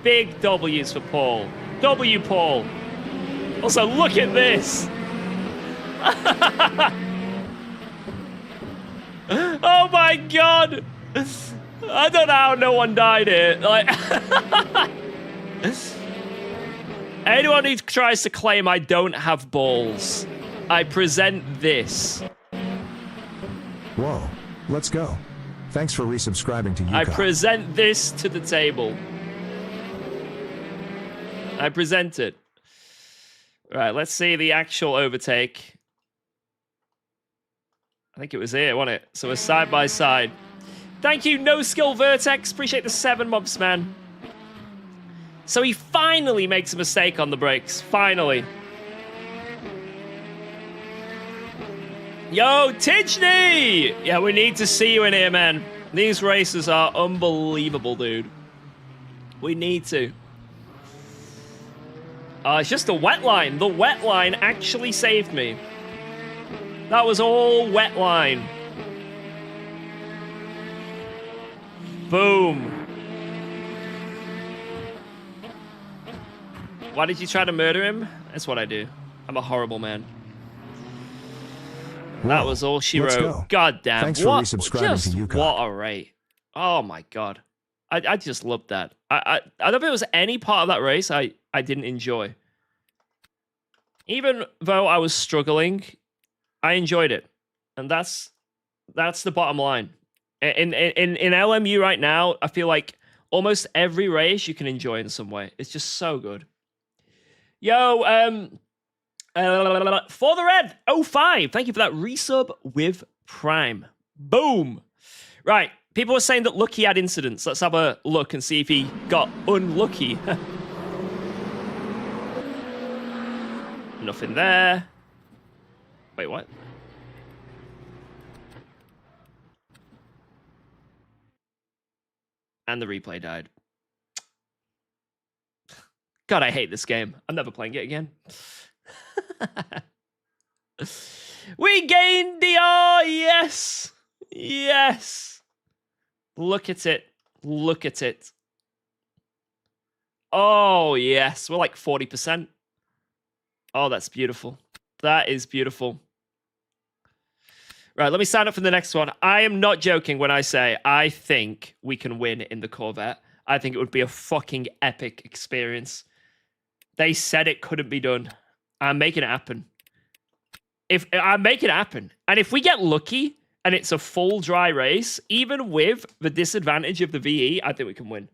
Big W's for Paul. W Paul. Also, look at this. Oh my god. I don't know how no one died here. Like, anyone who tries to claim I don't have balls, I present this. Whoa. Let's go. Thanks for resubscribing to UKOG. I present this to the table. I present it. Right, let's see the actual overtake. I think it was here, wasn't it? So we're side by side. Thank you, No Skill Vertex. Appreciate the 7 months, man. So he finally makes a mistake on the brakes. Finally. Yo, Tidgeny! Yeah, we need to see you in here, man. These races are unbelievable, dude. We need to. It's just a wet line. The wet line actually saved me. That was all wet line. Boom. Why did you try to murder him? That's what I do. I'm a horrible man. That was all she Let's wrote. go. God damn. Thanks for resubscribing to UKOG. What a rate. Oh my god. I just loved that. I don't think there was any part of that race I didn't enjoy. Even though I was struggling, I enjoyed it. And that's the bottom line. In LMU right now, I feel like almost every race you can enjoy in some way. It's just so good. Yo, for the red 05, thank you for that resub with Prime. Boom. Right, people were saying that Lucky had incidents. Let's have a look and see if he got unlucky. Nothing there. Wait, what? And the replay died. God, I hate this game. I'm never playing it again. We gained the R, yes. Yes. Look at it. Look at it. Oh, yes. We're like 40%. Oh, that's beautiful. That is beautiful. Right, let me sign up for the next one. I am not joking when I say I think we can win in the Corvette. I think it would be a fucking epic experience. They said it couldn't be done. I'm making it happen. If I'm making it happen. And if we get lucky and it's a full dry race, even with the disadvantage of the VE, I think we can win.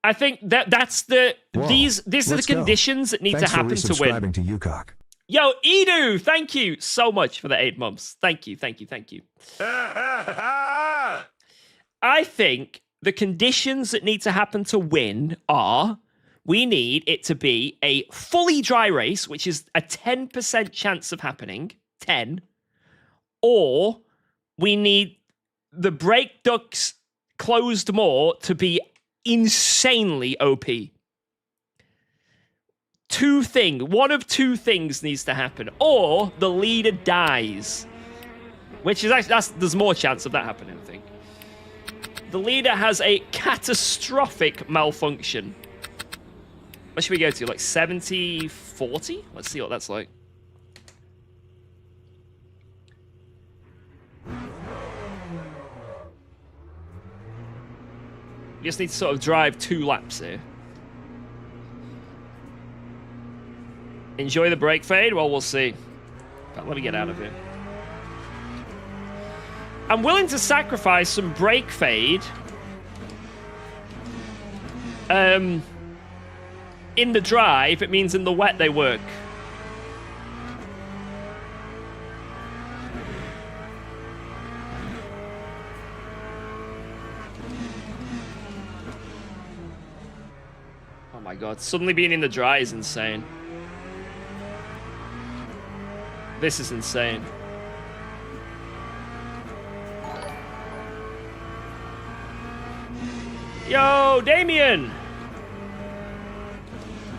I think that's the these are the conditions that need to happen to win. Thanks for resubscribing to UKOG. Yo, Edu, thank you so much for the 8 months. Thank you, thank you, thank you. I think the conditions that need to happen to win are we need it to be a fully dry race, which is a 10% chance of happening, 10, or we need the brake ducts closed more to be insanely OP. One of two things needs to happen, or the leader dies, which is actually, there's more chance of that happening, I think. The leader has a catastrophic malfunction. What should we go to? Like 70-40? Let's see what that's like. We just need to sort of drive 2 laps here. Enjoy the brake fade? Well, we'll see. But let me get out of here. I'm willing to sacrifice some brake fade. In the dry, if it means in the wet they work. Oh my god, suddenly being in the dry is insane. This is insane. Yo, Damien!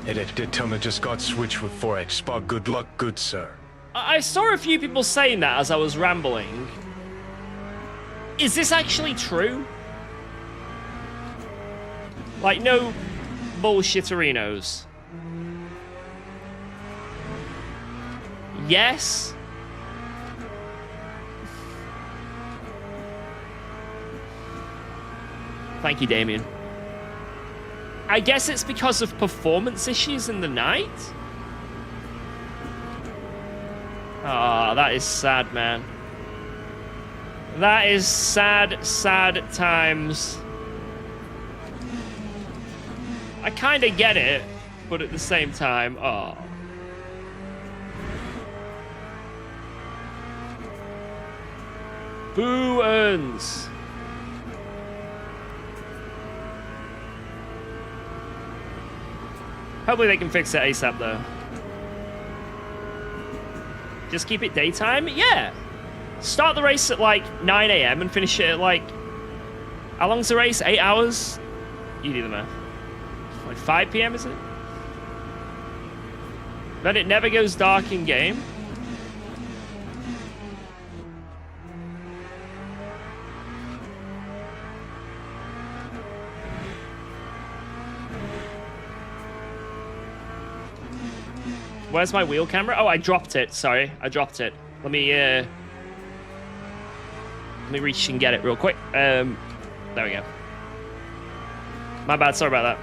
Daytona just got switched with 4X Spa. Good luck, good sir. I saw a few people saying that as I was rambling. Is this actually true? Like, no bullshitterinos. Yes? Thank you, Damien. I guess it's because of performance issues in the night? Ah, that is sad, man. That is sad, sad times. I kind of get it, but at the same time, oh. Boo earns. Hopefully they can fix it ASAP though. Just keep it daytime? Yeah. Start the race at like 9 AM and finish it at like... How long's the race? 8 hours? You do the math. Like 5 PM, is it? Then it never goes dark in game. Where's my wheel camera? Oh, I dropped it. Sorry, I dropped it. Let me reach and get it real quick. There we go. My bad. Sorry about that.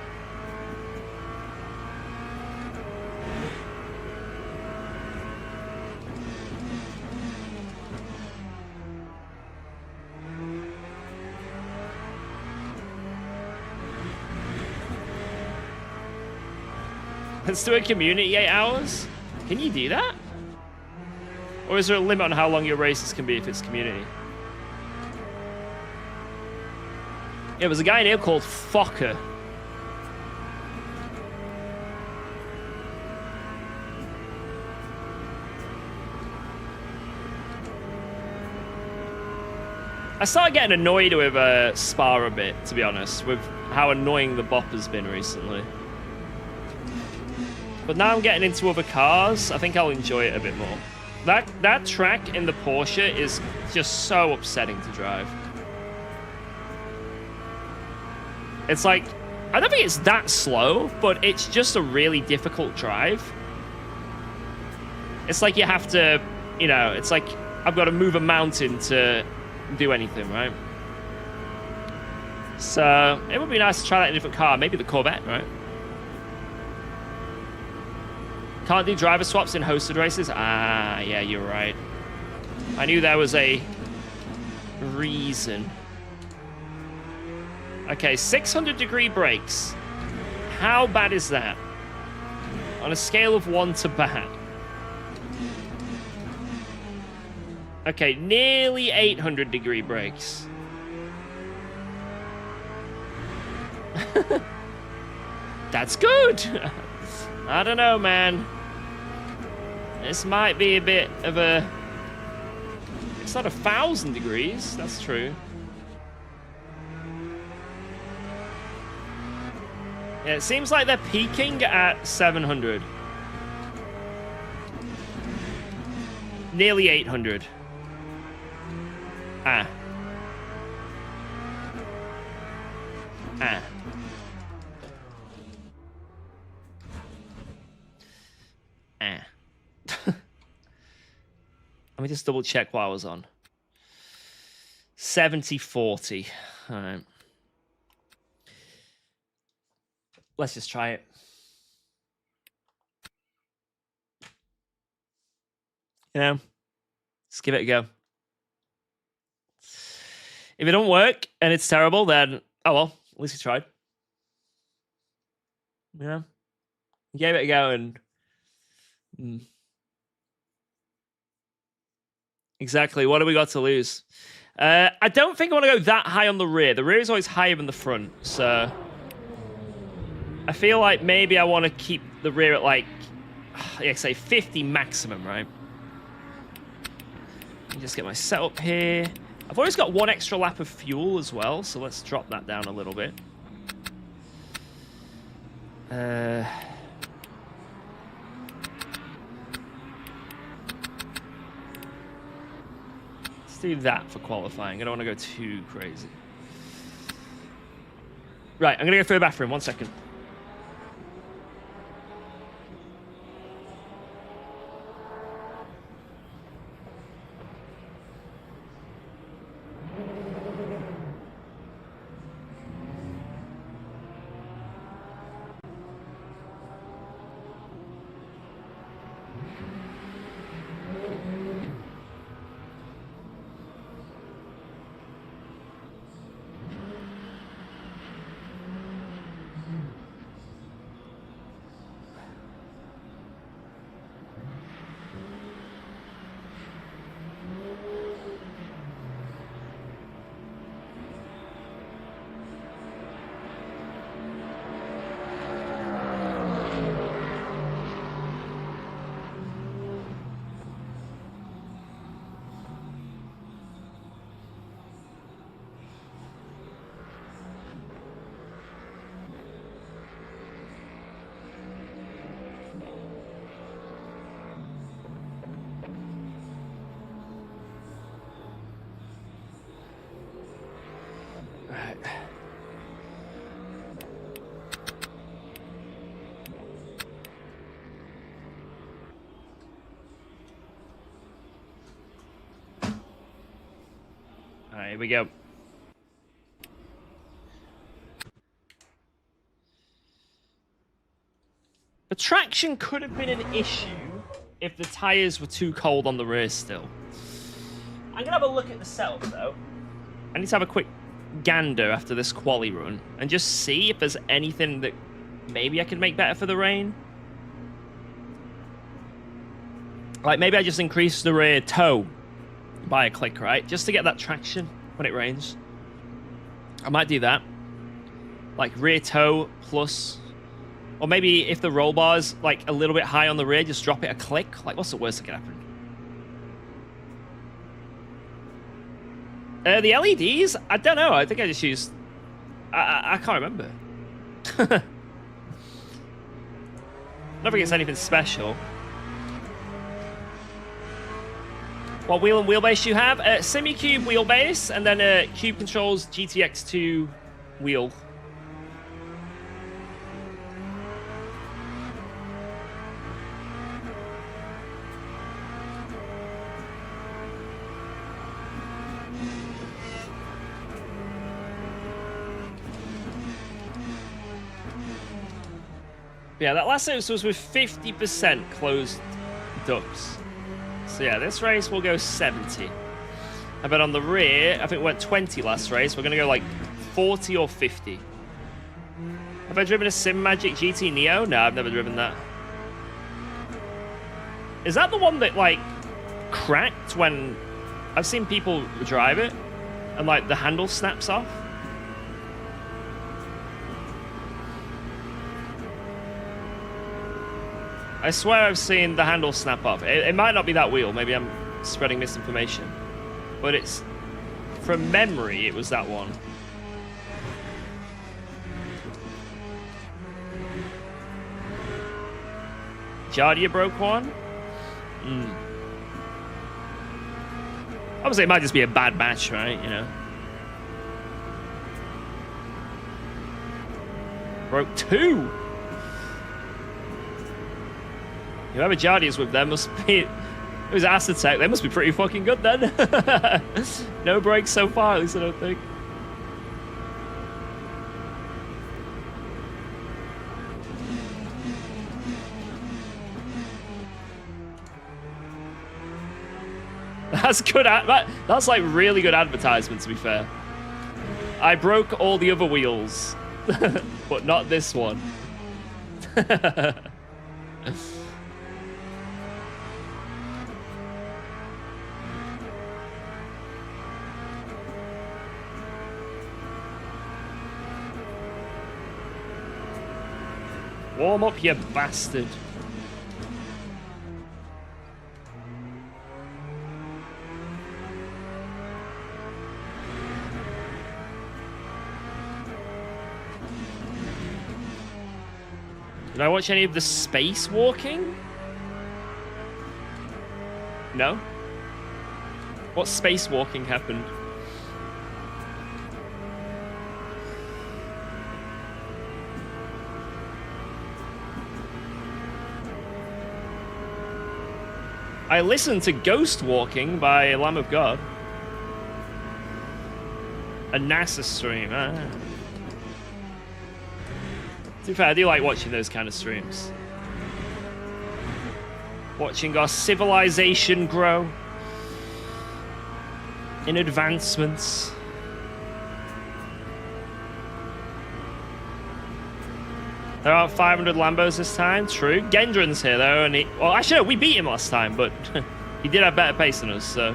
Let's do a community 8 hours. Can you do that? Or is there a limit on how long your races can be if it's community? Yeah, there's a guy in here called Fokker. I started getting annoyed with Spa a bit, to be honest, with how annoying the bop has been recently. But now I'm getting into other cars. I think I'll enjoy it a bit more. That track in the Porsche is just so upsetting to drive. It's like, I don't think it's that slow, but it's just a really difficult drive. It's like you have to, you know, it's like I've got to move a mountain to do anything, right? So it would be nice to try that in a different car. Maybe the Corvette, right? Can't do driver swaps in hosted races? Ah, yeah, you're right. I knew there was a reason. Okay, 600-degree brakes. How bad is that? On a scale of 1 to bad. Okay, nearly 800-degree brakes. That's good. I don't know, man. This might be a bit of a... It's not 1,000 degrees. That's true. Yeah, it seems like they're peaking at 700. Nearly 800. Ah. Ah. Ah. Let me just double check while I was on. 70-40. All right. Let's just try it. You know, let's give it a go. If it don't work and it's terrible, then, oh well, at least we tried. You know, gave it a go and... Exactly. What do we got to lose? I don't think I want to go that high on the rear. The rear is always higher than the front, so... I feel like maybe I want to keep the rear at like, yeah, say 50 maximum, right? Let me just get my setup here. I've always got 1 extra lap of fuel as well, so let's drop that down a little bit. Let's do that for qualifying. I don't want to go too crazy. Right, I'm going to go through the bathroom. 1 second. here we go. The traction could have been an issue if the tires were too cold on the rear still. I'm going to have a look at the setup, though. I need to have a quick gander after this quali run and just see if there's anything that maybe I can make better for the rain. Like, maybe I just increase the rear toe by a click, right? Just to get that traction when it rains. I might do that. Like, rear toe plus... Or maybe if the roll bar's, like, a little bit high on the rear, just drop it a click. Like, what's the worst that could happen? The LEDs? I don't know. I think I just used... I can't remember. I don't think it's anything special. What wheel and wheelbase do you have? Semi-cube wheelbase, and then a Cube Controls GTX2 wheel. Yeah, that last race was with 50% closed ducts. So yeah, this race will go 70. I bet on the rear, I think we went 20 last race. We're going to go like 40 or 50. Have I driven a Sim Magic GT Neo? No, I've never driven that. Is that the one that like cracked when... I've seen people drive it and like the handle snaps off? I swear I've seen the handle snap off. It might not be that wheel. Maybe I'm spreading misinformation. But it's... From memory, it was that one. Jardia broke one? Obviously, it might just be a bad match, right? You know? Broke two! Whoever Jardia's with them must be... It was Acetec. They must be pretty fucking good then. No breaks so far, at least I don't think. That's good. That's like really good advertisement, to be fair. I broke all the other wheels, but not this one. Warm up, you bastard. Did I watch any of the spacewalking? No? What spacewalking happened? I listened to Ghost Walking by Lamb of God. A NASA stream. To be fair, I do like watching those kind of streams. Watching our civilization grow in advancements. There are 500 Lambos this time, true. Gendron's here though, and well, actually, no, we beat him last time, but he did have better pace than us, so.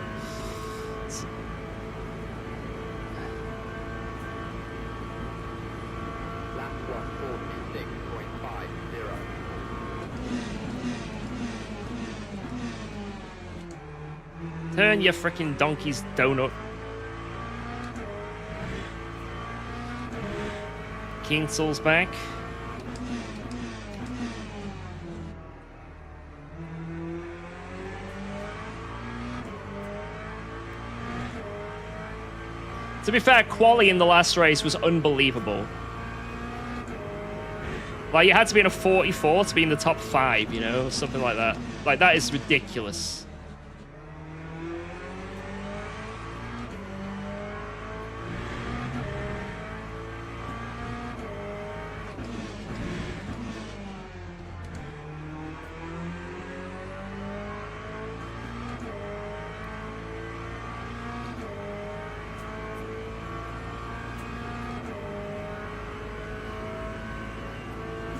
Lap 146.50. Turn your freaking donkey's donut. Kinsel's back. To be fair, quali in the last race was unbelievable. Like, you had to be in a 44 to be in the top 5, you know? Something like that. Like, that is ridiculous.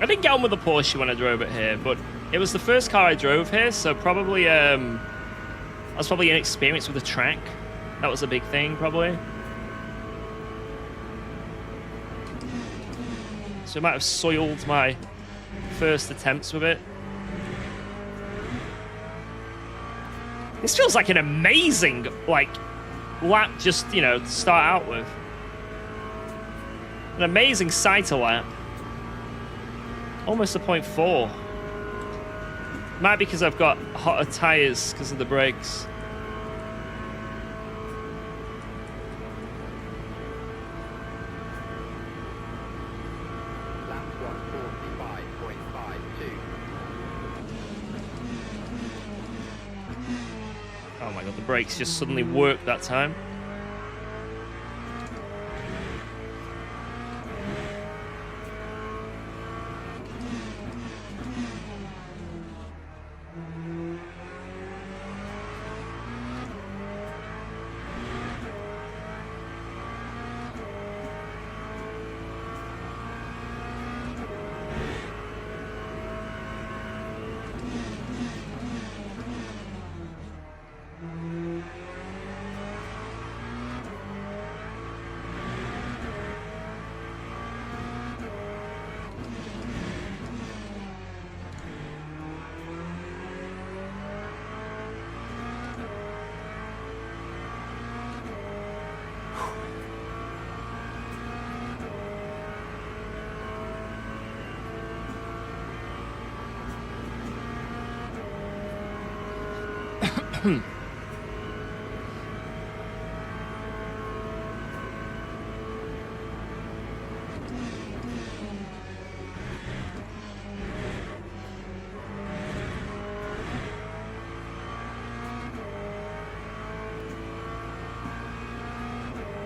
I didn't get on with the Porsche when I drove it here, but it was the first car I drove here, so probably I was probably inexperienced with the track. That was a big thing, probably. So it might have soiled my first attempts with it. This feels like an amazing, like, lap just, you know, to start out with. An amazing sighter lap. Almost a 0.4. Might be because I've got hotter tires because of the brakes. Lap 145.52. Oh my god, the brakes just suddenly worked that time.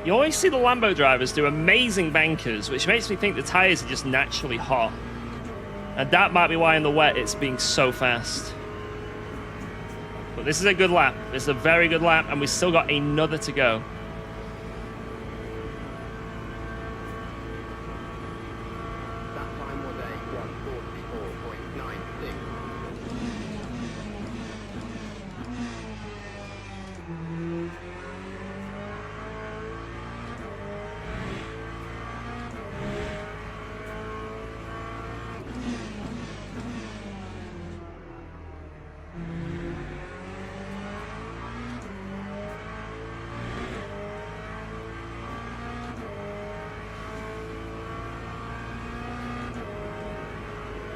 You always see the Lambo drivers do amazing bankers, which makes me think the tires are just naturally hot. And that might be why in the wet it's being so fast. But this is a good lap. It's a very good lap, and we've still got another to go. That time was a 144.96.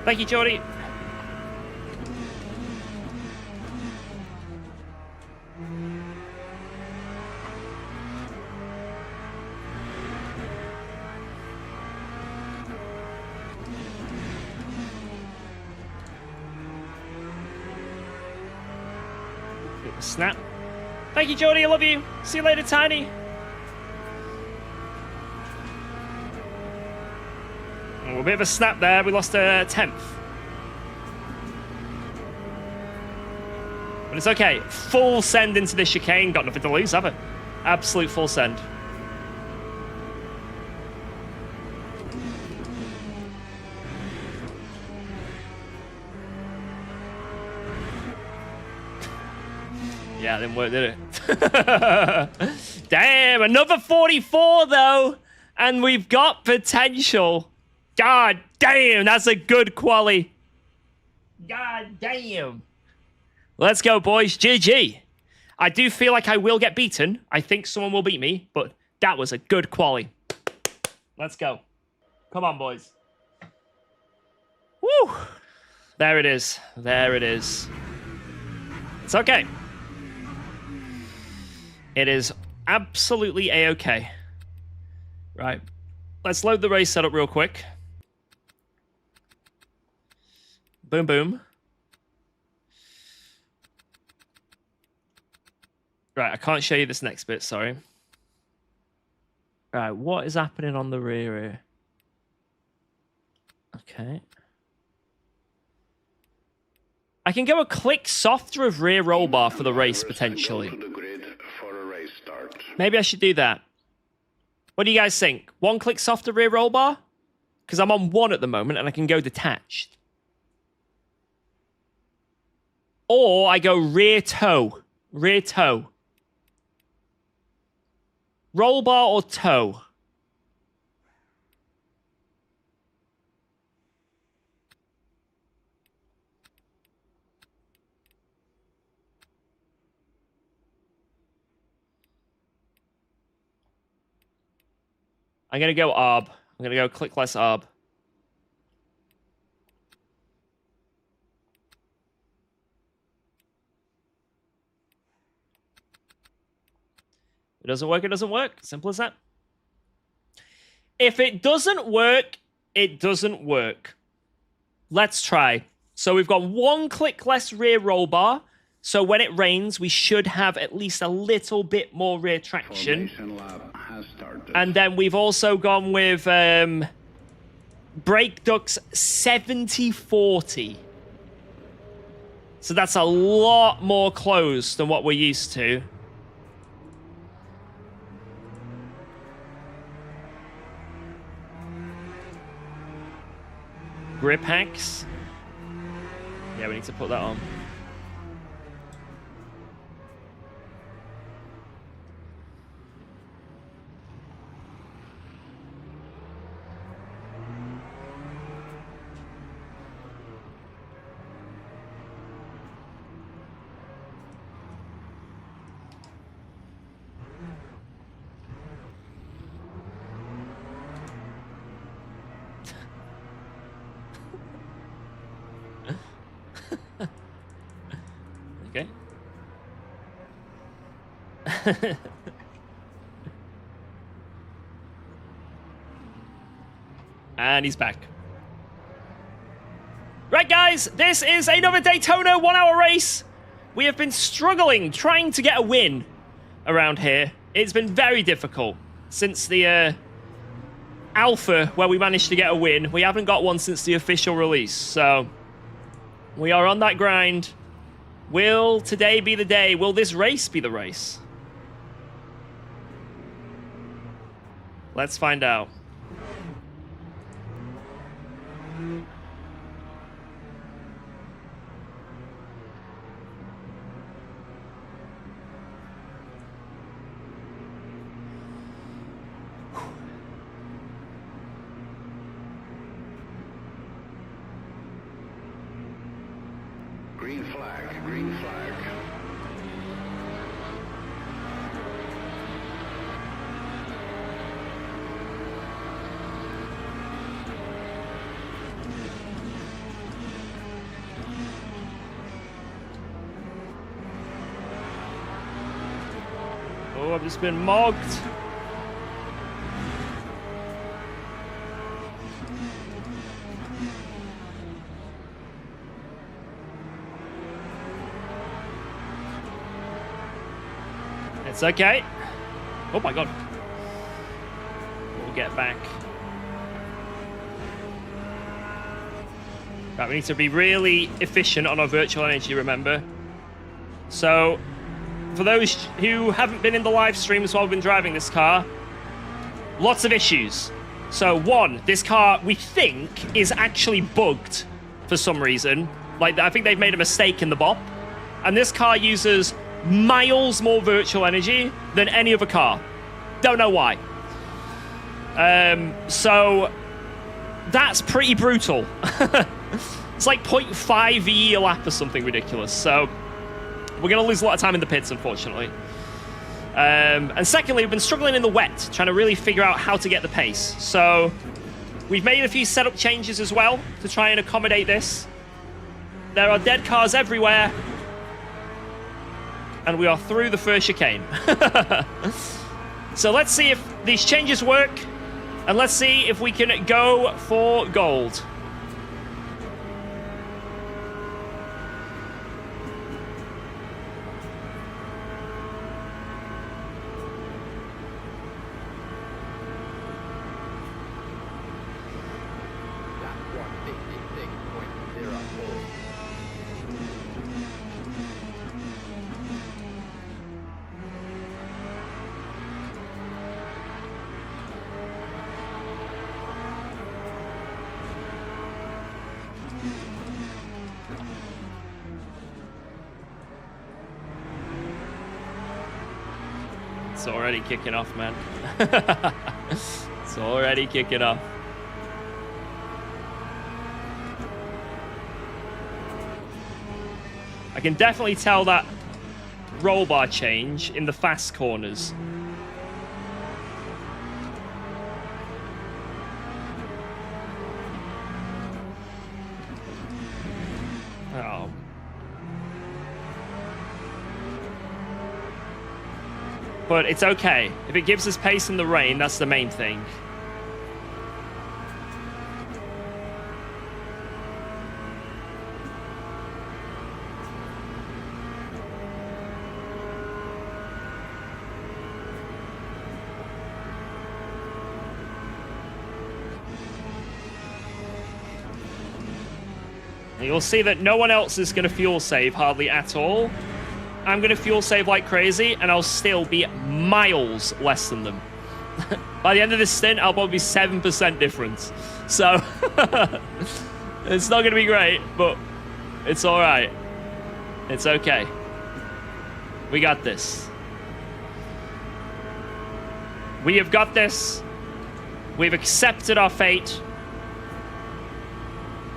Thank you, Jordy. Snap. Thank you, Jordy. I love you. See you later, Tiny. Oh, a bit of a snap there. We lost a 10th. But it's okay. Full send into this chicane. Got nothing to lose, have I? Absolute full send. Yeah, it didn't work, did it? Damn, another 44 though. And we've got potential. God damn, that's a good quali. God damn. Let's go, boys. GG. I do feel like I will get beaten. I think someone will beat me, but that was a good quali. Let's go. Come on, boys. Woo. There it is. There it is. It's okay. It is absolutely a-okay. Right. Let's load the race setup real quick. Boom, boom. Right, I can't show you this next bit, sorry. Right, what is happening on the rear here? Okay. I can go a click softer of rear roll bar for the race, potentially. Maybe I should do that. What do you guys think? One click softer rear roll bar? because I'm on 1 at the moment and I can go detached. Or I go rear toe. Rear toe. Roll bar or toe? I'm going to go ARB. I'm going to go click less ARB. It doesn't work, it doesn't work. Simple as that. If it doesn't work, it doesn't work. Let's try. So we've got 1 click less rear roll bar. So when it rains, we should have at least a little bit more rear traction. And then we've also gone with brake ducts 70-40. So that's a lot more close than what we're used to. Grip hacks. Yeah, we need to put that on. Okay. And he's back. Right, guys, this is another Daytona 1-hour race. We have been struggling trying to get a win around here. It's been very difficult since the alpha where we managed to get a win. We haven't got one since the official release, so we are on that grind. Will today be the day? Will this race be the race? Let's find out. Green flag, green flag. Oh, I've just been mogged. It's okay. Oh my god. We'll get back. Right, we need to be really efficient on our virtual energy, remember? So, for those who haven't been in the live streams while we've been driving this car, lots of issues. So, 1, this car, we think, is actually bugged for some reason. Like, I think they've made a mistake in the BOP. And this car uses miles more virtual energy than any other car. Don't know why. So that's pretty brutal. It's like 0.5 VE a lap or something ridiculous. So we're going to lose a lot of time in the pits, unfortunately. And secondly, we've been struggling in the wet, trying to really figure out how to get the pace. So we've made a few setup changes as well to try and accommodate this. There are dead cars everywhere. And we are through the first chicane. So let's see if these changes work. And let's see if we can go for gold. It's already kicking off, man. It's already kicking off. I can definitely tell that roll bar change in the fast corners. Oh. But it's okay. If it gives us pace in the rain, that's the main thing. You'll see that no one else is going to fuel save hardly at all. I'm going to fuel save like crazy, and I'll still be miles less than them. By the end of this stint, I'll probably be 7% difference. So, it's not going to be great, but it's all right. It's okay. We got this. We have got this. We've accepted our fate.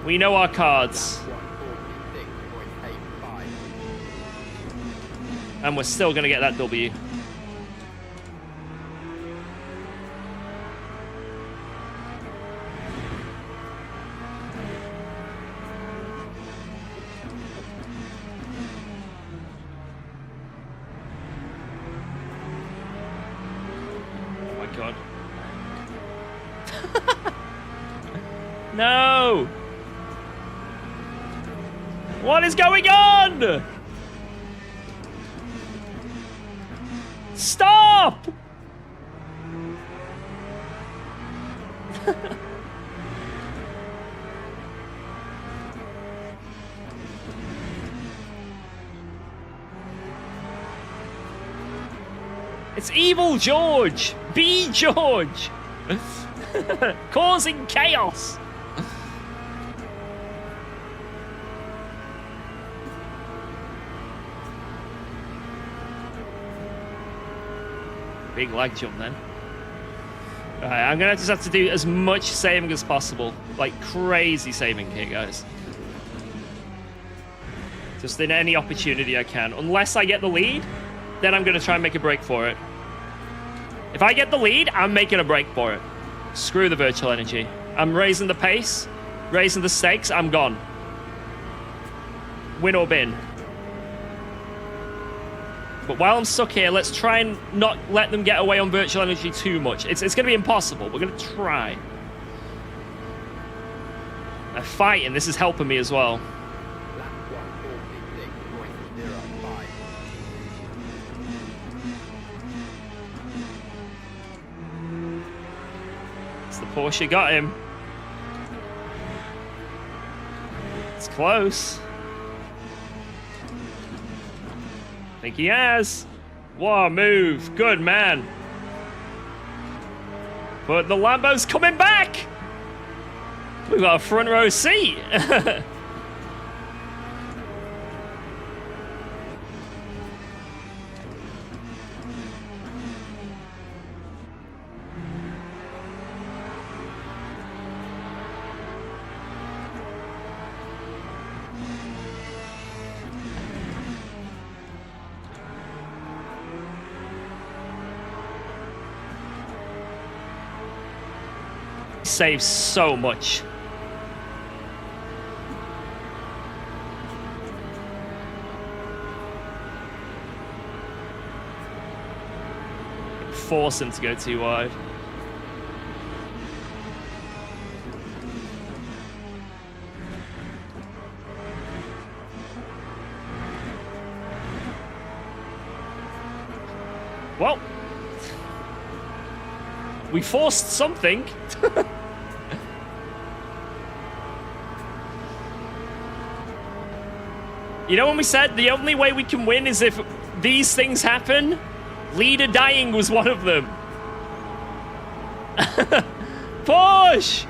We know our cards. And we're still going to get that W. Oh my god. No! What is going on? Stop! It's evil George! Be George! Causing chaos! Big leg jump then. Alright, I'm gonna just have to do as much saving as possible. Like crazy saving here, guys. Just in any opportunity I can. Unless I get the lead, then I'm gonna try and make a break for it. If I get the lead, I'm making a break for it. Screw the virtual energy. I'm raising the pace, raising the stakes, I'm gone. Win or bin. But while I'm stuck here, let's try and not let them get away on virtual energy too much. It's going to be impossible. We're going to try. They're fighting. This is helping me as well. It's the Porsche got him. It's close. I think he has. Wow, move. Good man. But the Lambo's coming back. We've got a front row seat. Saves so much. Force him to go too wide. Well, we forced something. You know when we said the only way we can win is if these things happen? Leader dying was one of them. Push!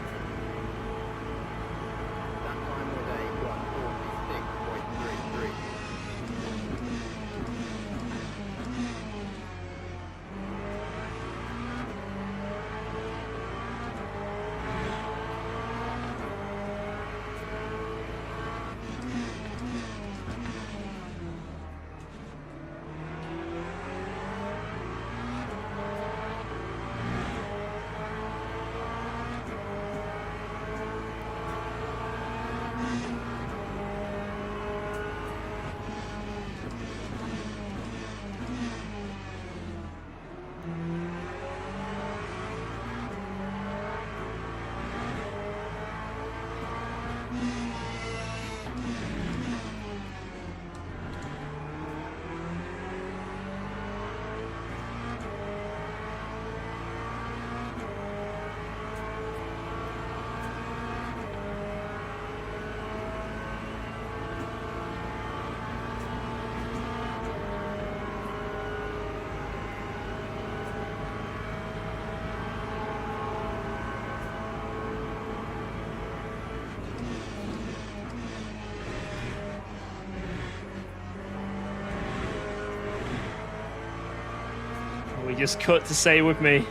We just cut to stay with me.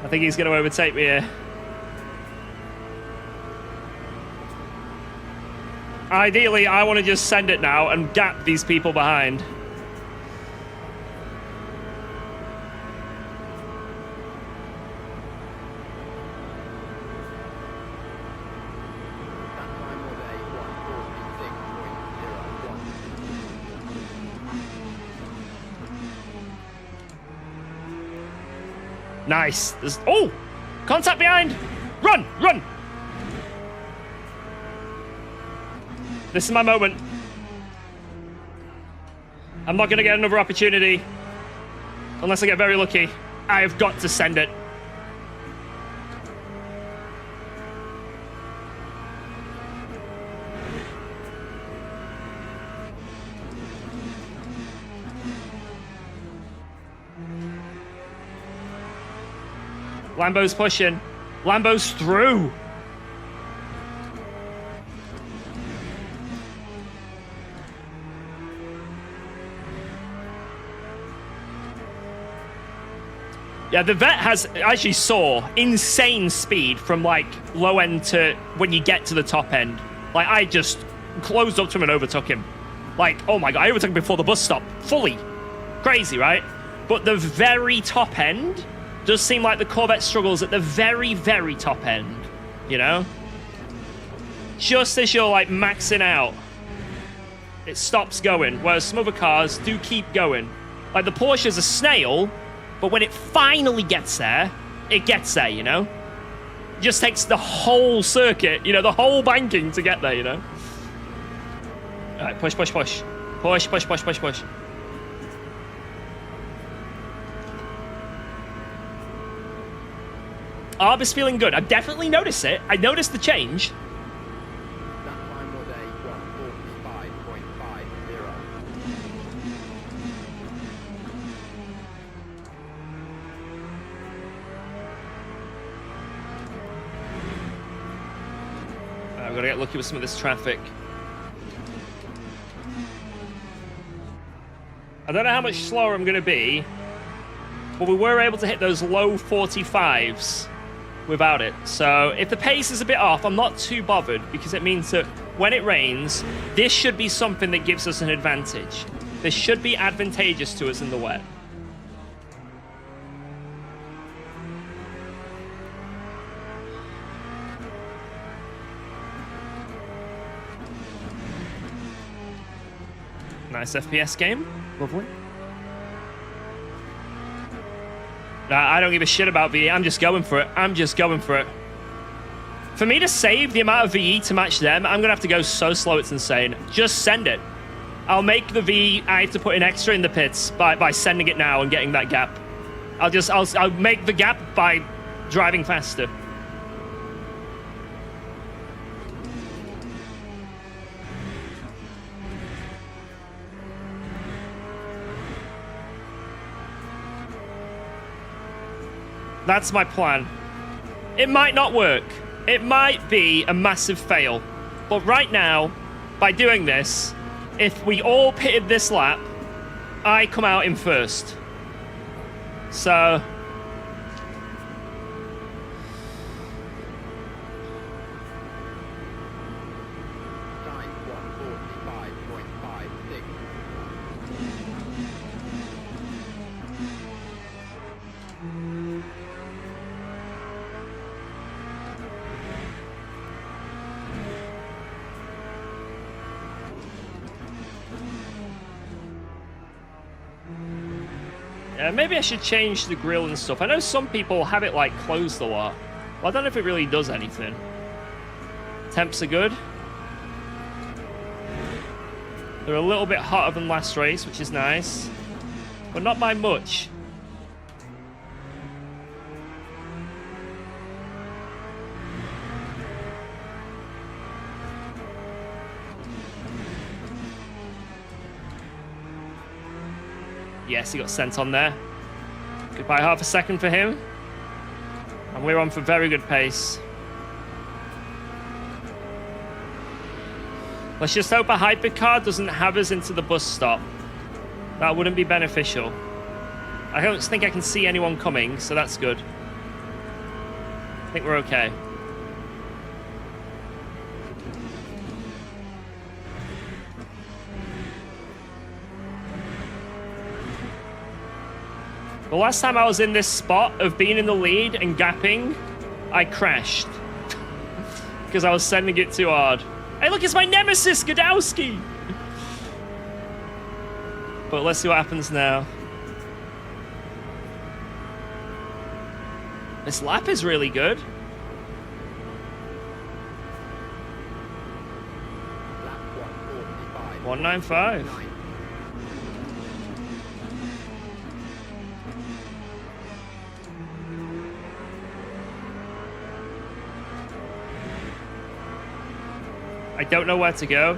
I think he's going to overtake me here. Ideally, I want to just send it now and gap these people behind. Nice. Oh! Contact behind! Run! Run! This is my moment. I'm not going to get another opportunity. Unless I get very lucky. I have got to send it. Lambo's pushing. Lambo's through. Yeah, the vet has, as you saw, insane speed from like low end to when you get to the top end. Like I just closed up to him and overtook him. Like, oh my god, I overtook him before the bus stop. Fully. Crazy, right? But the very top end does seem like the Corvette struggles at the very, very top end, you know? Just as you're, like, maxing out, it stops going, whereas some other cars do keep going. Like, the Porsche's a snail, but when it finally gets there, it gets there, you know? It just takes the whole circuit, you know, the whole banking to get there, you know? All right, push, push, push. Push, push, push, push, push. Arb is feeling good. I definitely noticed it. I noticed the change. That time was a 145.50. I've got to get lucky with some of this traffic. I don't know how much slower I'm going to be, but we were able to hit those low 45s without it. So if the pace is a bit off, I'm not too bothered because it means that when it rains, this should be something that gives us an advantage. This should be advantageous to us in the wet. Nice FPS game. Lovely. I don't give a shit about VE. I'm just going for it. I'm just going for it. For me to save the amount of VE to match them, I'm going to have to go so slow it's insane. Just send it. I'll make the VE I have to put in extra in the pits by sending it now and getting that gap. I'll make the gap by driving faster. That's my plan. It might not work. It might be a massive fail. But right now, by doing this, if we all pitted this lap, I come out in first. So... Time 145.56. Yeah, maybe I should change the grill and stuff. I know some people have it like closed a lot. Well, I don't know if it really does anything. Temps are good. They're a little bit hotter than last race, which is nice. But not by much. Yes, he got sent on there. Goodbye, half a second for him. And we're on for very good pace. Let's just hope a hypercar doesn't have us into the bus stop. That wouldn't be beneficial. I don't think I can see anyone coming, so that's good. I think we're okay. The last time I was in this spot of being in the lead and gapping, I crashed. Because I was sending it too hard. Hey, look, it's my nemesis, Godowski! But let's see what happens now. This lap is really good. Lap 145. 195. I don't know where to go.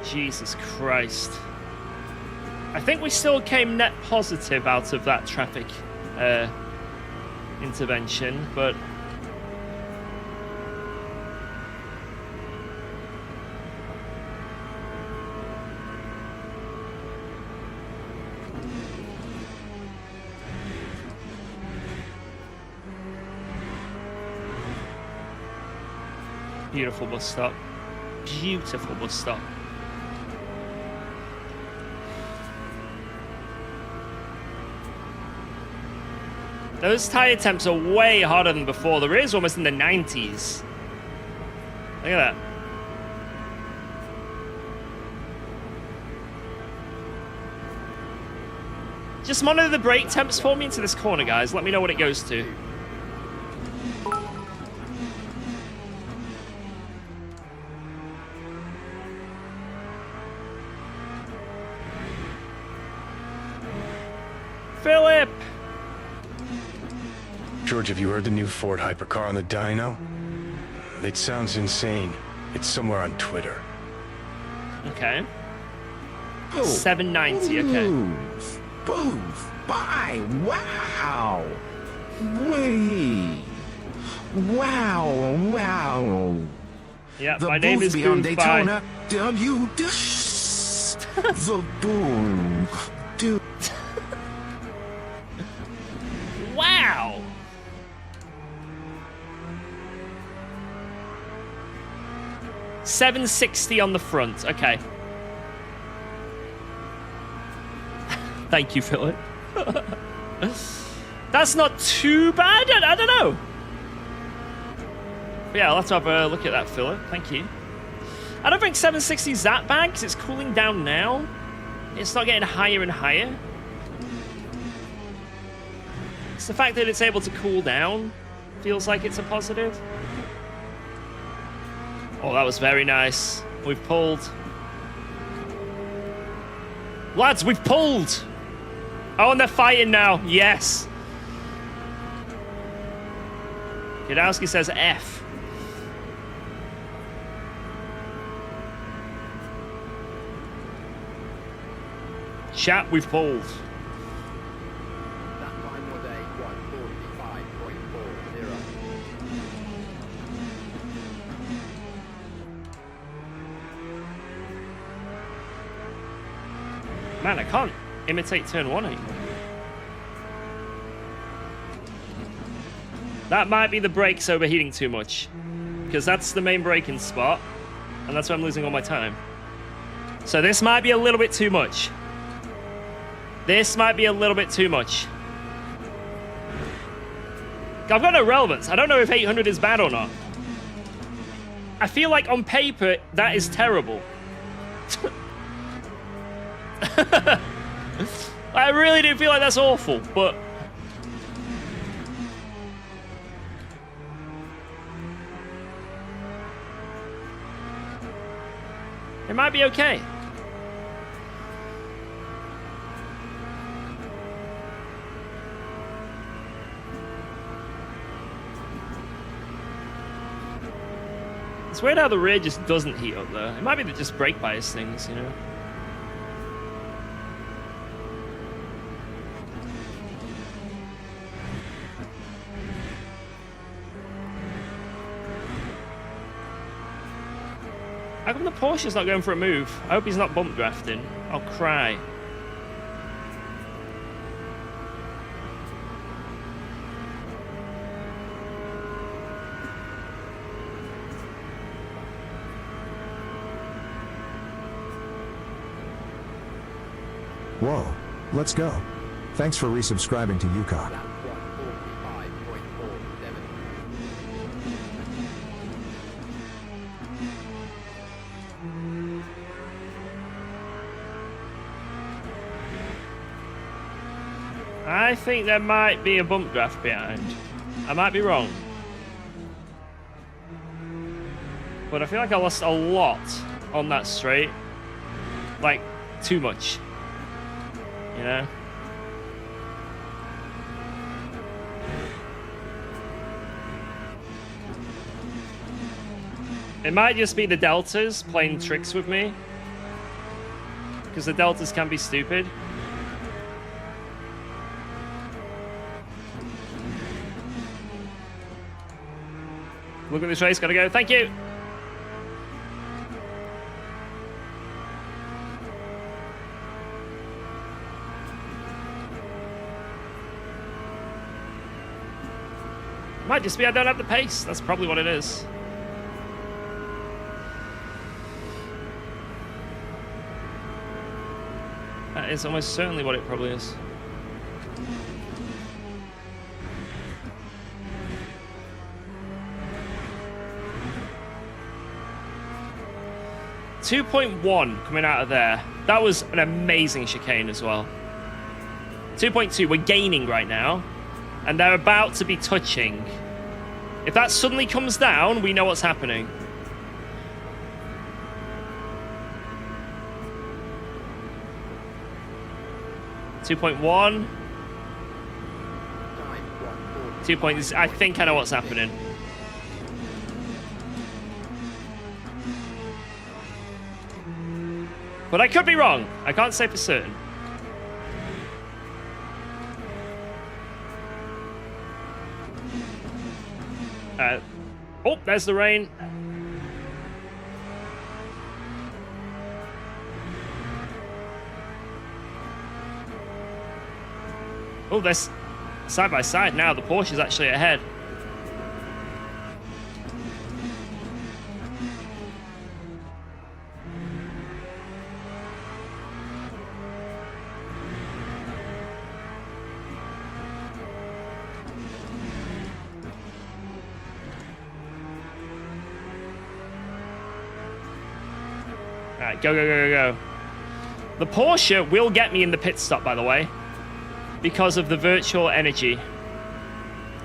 Jesus Christ. I think we still came net positive out of that traffic intervention, but beautiful bus stop. Beautiful bus stop. Those tire temps are way harder than before. The rear's almost in the 90s. Look at that. Just monitor the brake temps for me into this corner, guys. Let me know what it goes to. Philip! George, have you heard the new Ford hypercar on the dyno? It sounds insane. It's somewhere on Twitter. Okay. 790, okay. Boof. Bye. Wow. Wee. Wow. Yeah, The my name booth is beyond Booth. Daytona. Bye. The booth. Dude. Wow! $760 on the front. Okay. Thank you, Philip. That's not too bad. I don't know. But yeah, I'll have to have a look at that, Philip. Thank you. I don't think 760 is that bad because it's cooling down now. It's not getting higher and higher. It's the fact that it's able to cool down feels like it's a positive. Oh, that was very nice. We've pulled. Lads, we've pulled! Oh, and they're fighting now. Yes. Godowski says F. Chat, we've pulled. That time or day 145.40. Man, I can't imitate turn one anymore. That might be the brakes overheating too much. Because that's the main braking spot. And that's where I'm losing all my time. So this might be a little bit too much. This might be a little bit too much. I've got no relevance. I don't know if 800 is bad or not. I feel like on paper, that is terrible. I really do feel like that's awful, but... It might be okay. It's weird how the rear just doesn't heat up though. It might be just brake bias things, you know? How come the Porsche's not going for a move? I hope he's not bump drafting. I'll cry. Whoa, let's go. Thanks for resubscribing to UKOG. Lap 1:45.47. I think there might be a bump draft behind. I might be wrong. But I feel like I lost a lot on that straight. Like, too much. You know? It might just be the deltas playing tricks with me. Because the deltas can be stupid. Look at this race, gotta go. Thank you. Might just be I don't have the pace. That's probably what it is. That is almost certainly what it probably is. .1 coming out of there. That was an amazing chicane as well. 2.2, we're gaining right now. And they're about to be touching. If that suddenly comes down, we know what's happening. .1. 2 points. I think I know what's happening. But I could be wrong. I can't say for certain. Oh, there's the rain. Oh, they're side by side now. The Porsche is actually ahead. Alright, go, go, go, go, go. The Porsche will get me in the pit stop, by the way, because of the virtual energy.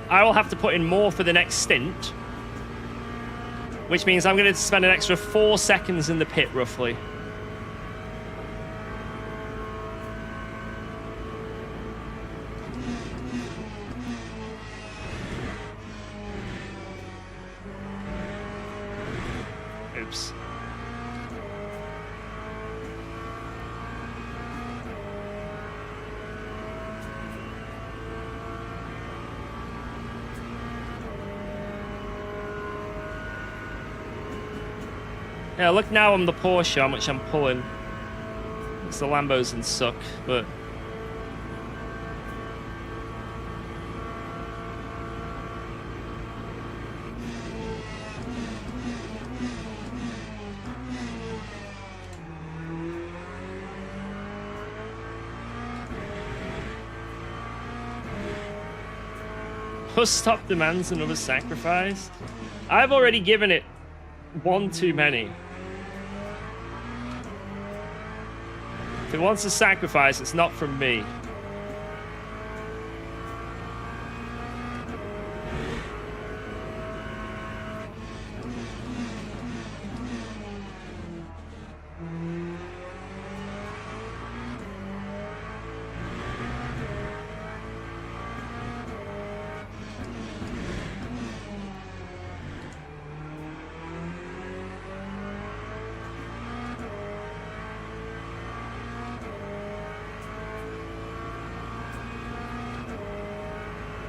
I will have to put in more for the next stint, which means I'm going to spend an extra 4 seconds in the pit, roughly. Oops. Yeah, look now on the Porsche how much I'm pulling. It's the Lambos and suck, but... Bus stop demands another sacrifice. I've already given it one too many. If it wants a sacrifice, it's not from me.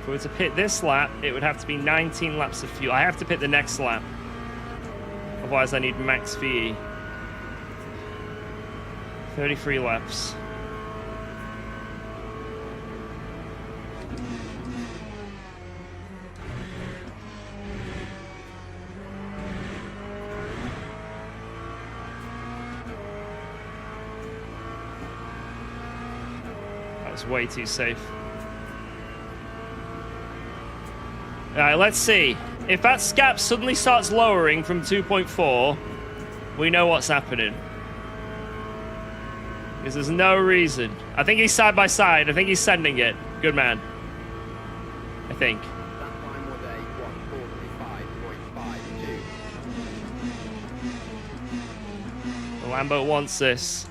If we were to pit this lap, it would have to be 19 laps of fuel. I have to pit the next lap. Otherwise, I need max VE. 33 laps. That was way too safe. Alright, let's see. If that gap suddenly starts lowering from 2.4, we know what's happening. Because there's no reason. I think he's side by side. I think he's sending it. Good man. I think. That time was a 1:45.52. The Lambo wants this.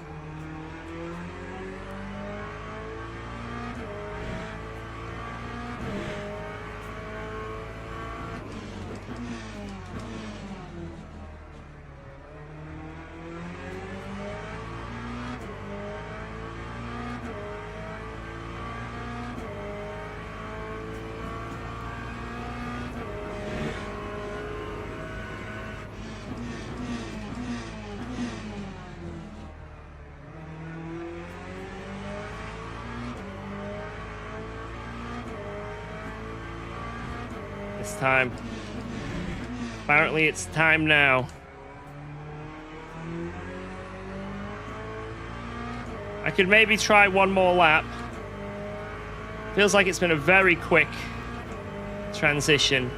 It's time. Apparently it's time now. I could maybe try one more lap. Feels like it's been a very quick transition.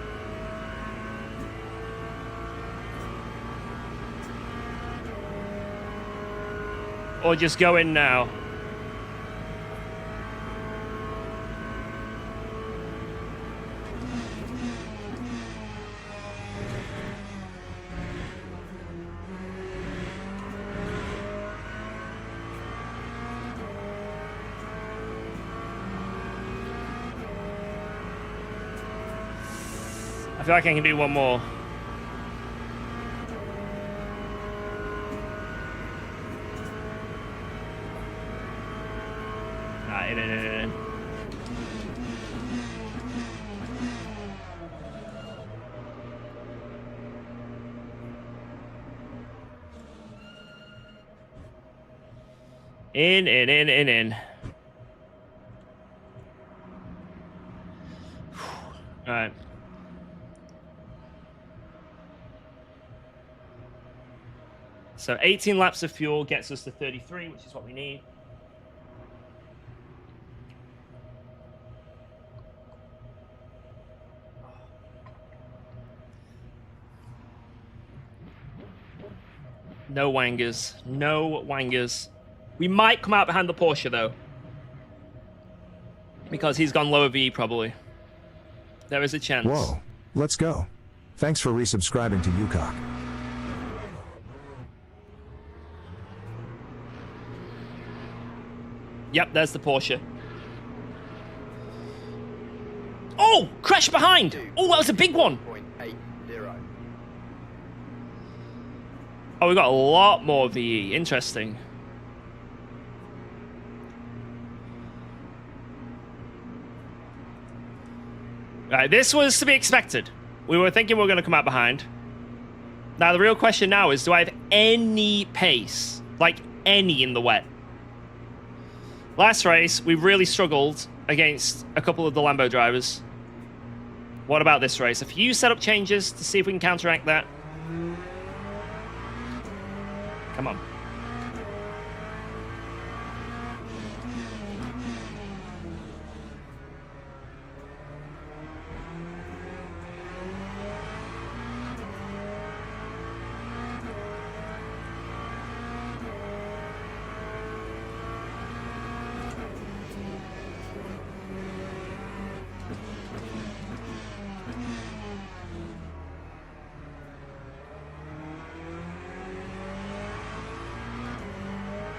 Or just go in now. I feel like I can do one more. In. In. All right. So 18 laps of fuel gets us to 33, which is what we need. No wangers. No wangers. We might come out behind the Porsche, though. Because he's gone lower VE, probably. There is a chance. Whoa, let's go. Thanks for resubscribing to UKOG. Yep, there's the Porsche. Oh! Crash behind! Oh, that was a big one! 0.80. Oh, we got a lot more VE. Interesting. Right, this was to be expected. We were thinking we were going to come out behind. Now, the real question now is, do I have any pace? Like, any in the wet? Last race, we really struggled against a couple of the Lambo drivers. What about this race? A few setup changes to see if we can counteract that. Come on.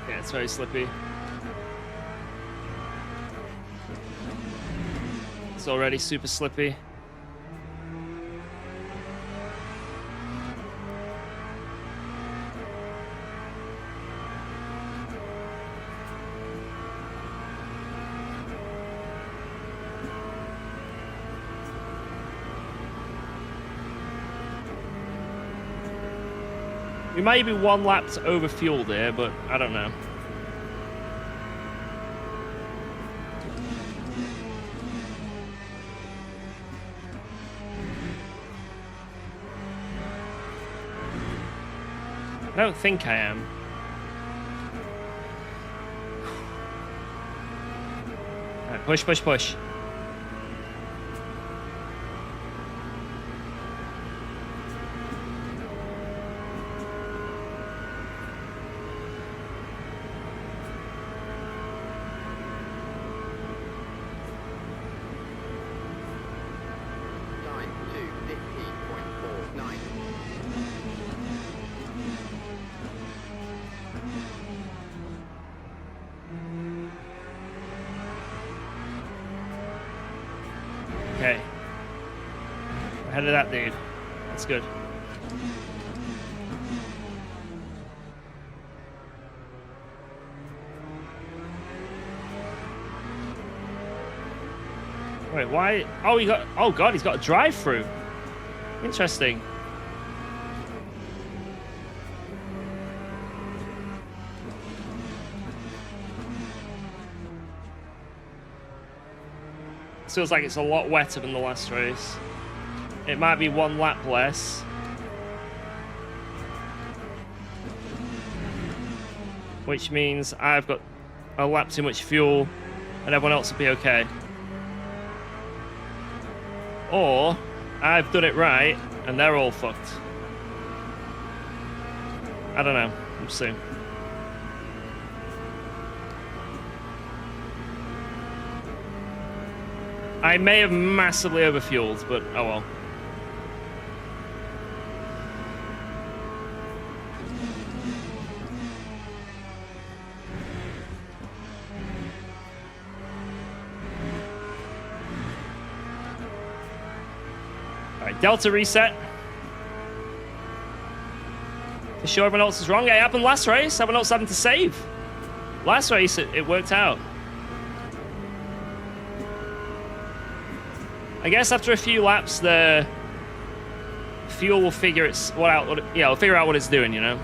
Yeah, it's very slippy. It's already super slippy. We might be 1 lap overfueled here, but I don't know. I don't think I am. Alright, push, push, push. Time 2:50.49. Okay. Ahead of that dude. That's good. Wait, why? Oh, he got. Oh God, he's got a drive-through. Interesting. Feels like it's a lot wetter than the last race. It might be 1 lap less. Which means I've got a lap too much fuel and everyone else will be okay. Or I've done it right and they're all fucked. I don't know. We'll see. I may have massively overfueled, but oh well. Alright, Delta reset. For sure everyone else is wrong. It happened last race. Everyone else having to save. Last race, it worked out. I guess after a few laps, the fuel will figure it'll figure out what it's doing, you know.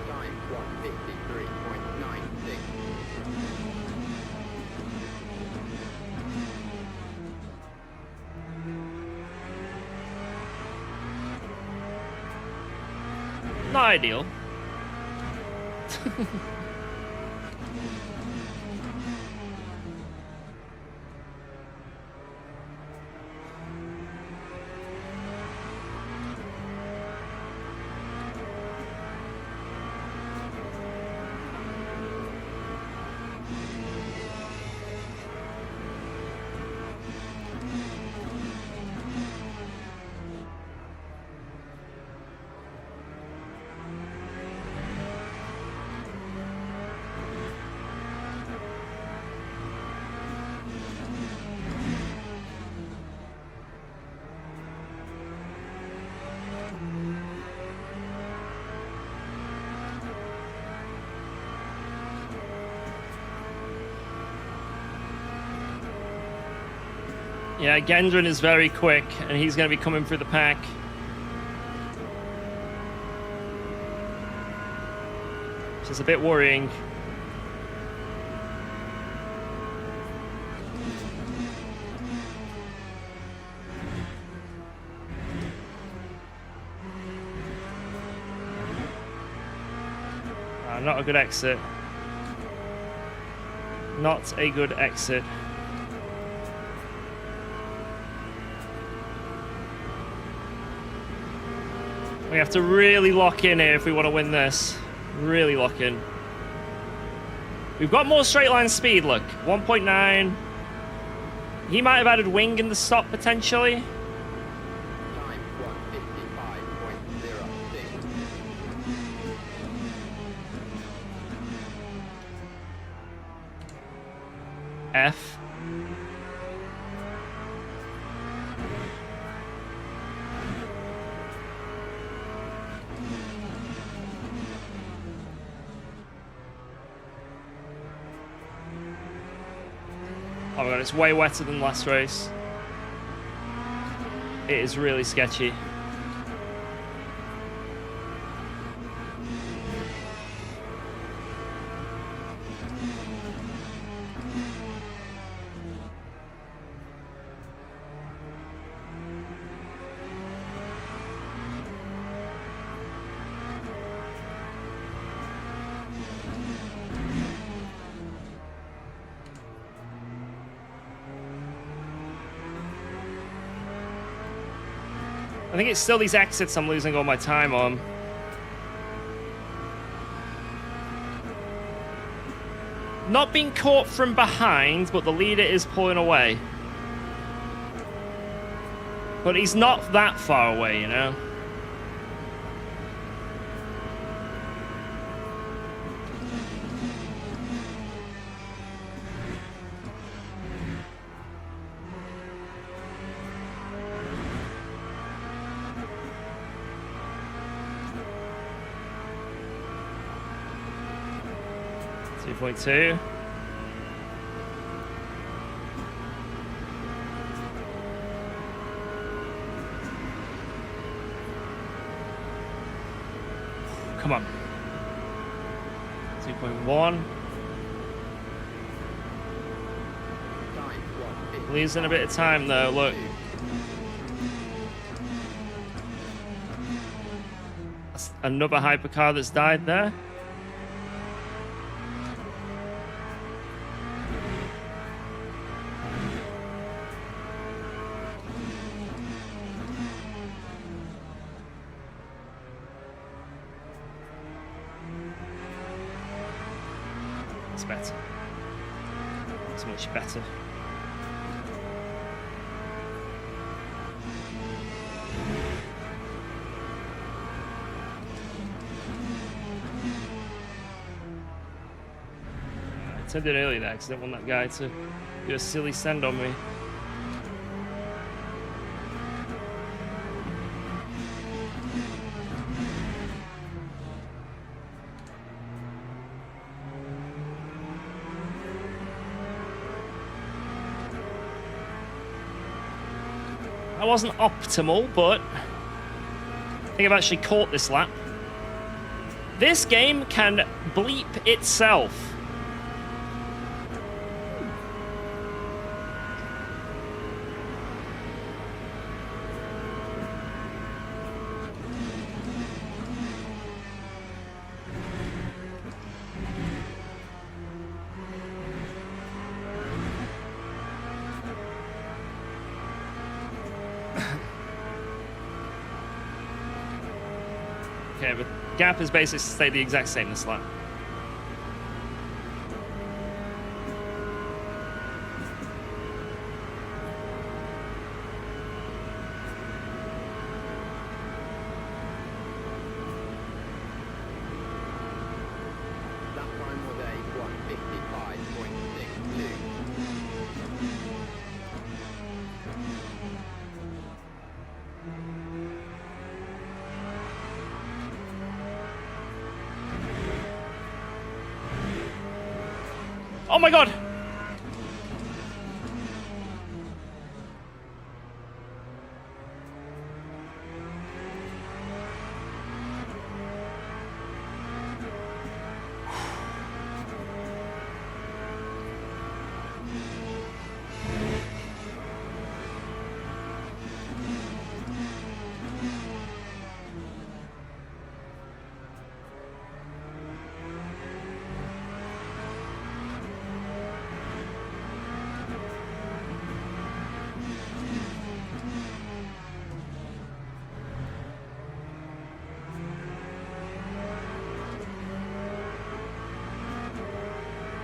Time 1:53.96. Not ideal. Yeah, Gendron is very quick, and he's going to be coming through the pack. Which is a bit worrying. Not a good exit. Not a good exit. We have to really lock in here if we want to win this. Really lock in. We've got more straight line speed, look. 1.9. He might have added wing in the stop potentially. Time 1:55.06. F. Oh my god, it's way wetter than last race. It is really sketchy. I think it's still these exits I'm losing all my time on. Not being caught from behind, but the leader is pulling away. But he's not that far away, you know? .2. Come on. 2.1. Losing a bit of time though, look. That's another hypercar that's died there. It's better. It's much better. I turned it early there because I didn't want that guy to do a silly send on me. That wasn't optimal, but I think I've actually caught this lap. This game can bleep itself. Okay, but gap has basically stayed the exact same this lap. That time was a 1:55.62. Oh my god!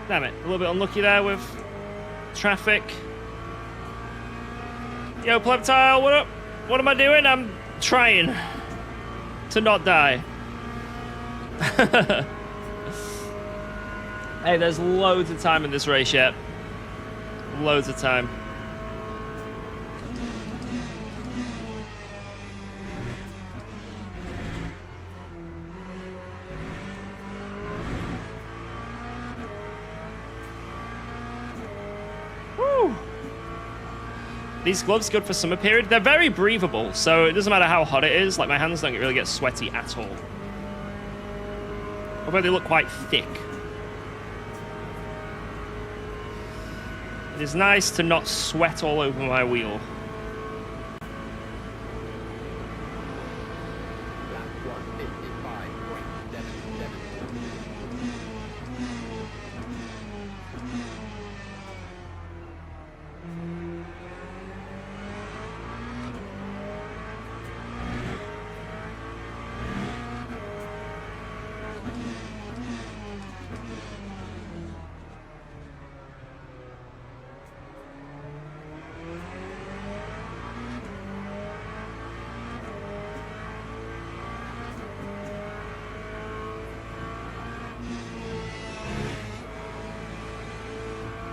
Damn it, a little bit unlucky there with traffic. Yo, Plebtile, what up? What am I doing? I'm trying to not die. Hey, there's loads of time in this race yet. Loads of time. These gloves are good for summer period. They're very breathable, so it doesn't matter how hot it is. Like, my hands don't really get sweaty at all. Although they look quite thick. It is nice to not sweat all over my wheel. That's 1:55.77.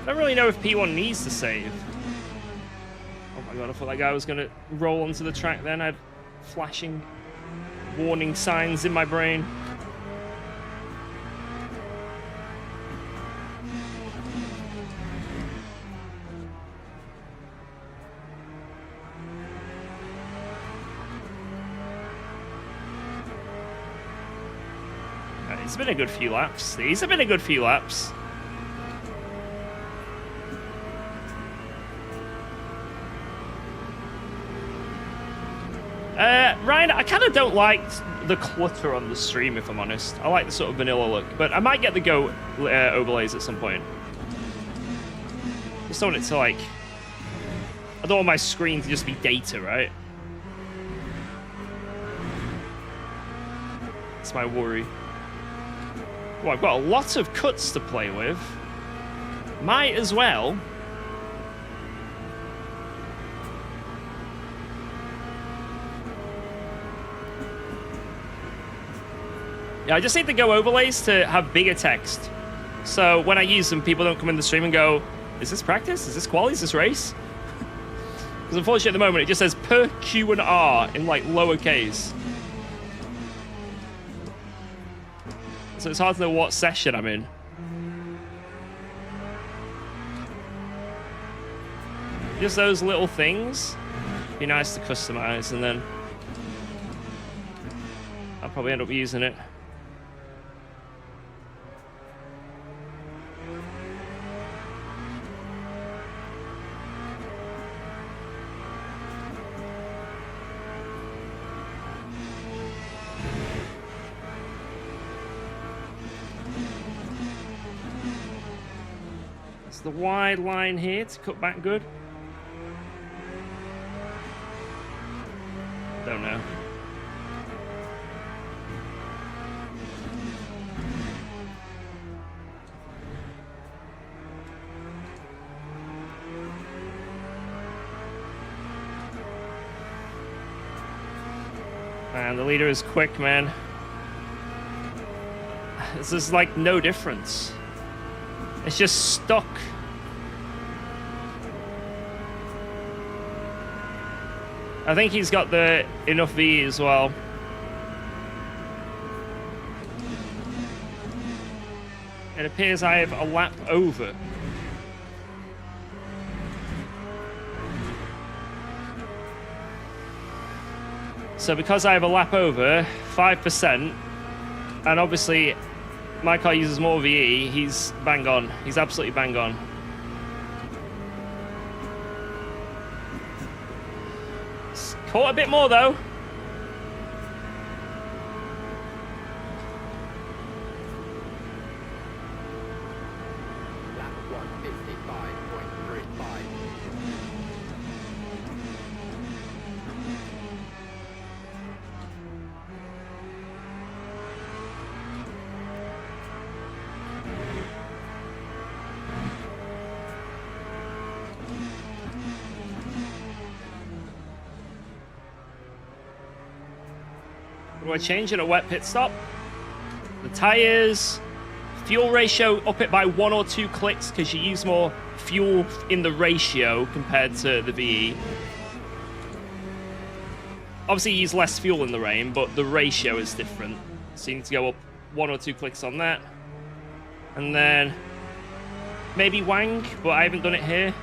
don't really know if P1 needs to save. Oh my god, I thought that guy was going to roll onto the track then. I had flashing warning signs in my brain. It's been a good few laps. These have been a good few laps. Ryan, I kind of don't like the clutter on the stream, if I'm honest. I like the sort of vanilla look, but I might get the Go overlays at some point. Just don't want it to, like... I don't want my screen to just be data, right? That's my worry. Well, I've got a lot of cuts to play with. Might as well. Yeah, I just need the Go overlays to have bigger text. So when I use them, people don't come in the stream and go, is this practice? Is this quali? Is this race? Because unfortunately at the moment it just says per Q and R in like lowercase. So it's hard to know what session I'm in. Just those little things. Be nice to customize, and then I'll probably end up using it. The wide line here to cut back good. Don't know. Man, the leader is quick, man. This is like no difference. It's just stuck. I think he's got the enough V as well. It appears I have a lap over. So because I have a lap over, 5%, and obviously my car uses more VE, he's bang on. He's absolutely bang on. It's caught a bit more though. Lap 155.35. Do I change it a wet pit stop? The tires, fuel ratio, up it by 1 or 2 clicks because you use more fuel in the ratio compared to the VE. Obviously you use less fuel in the rain, but the ratio is different. So you need to go up 1 or 2 clicks on that. And then maybe Wang, but I haven't done it here.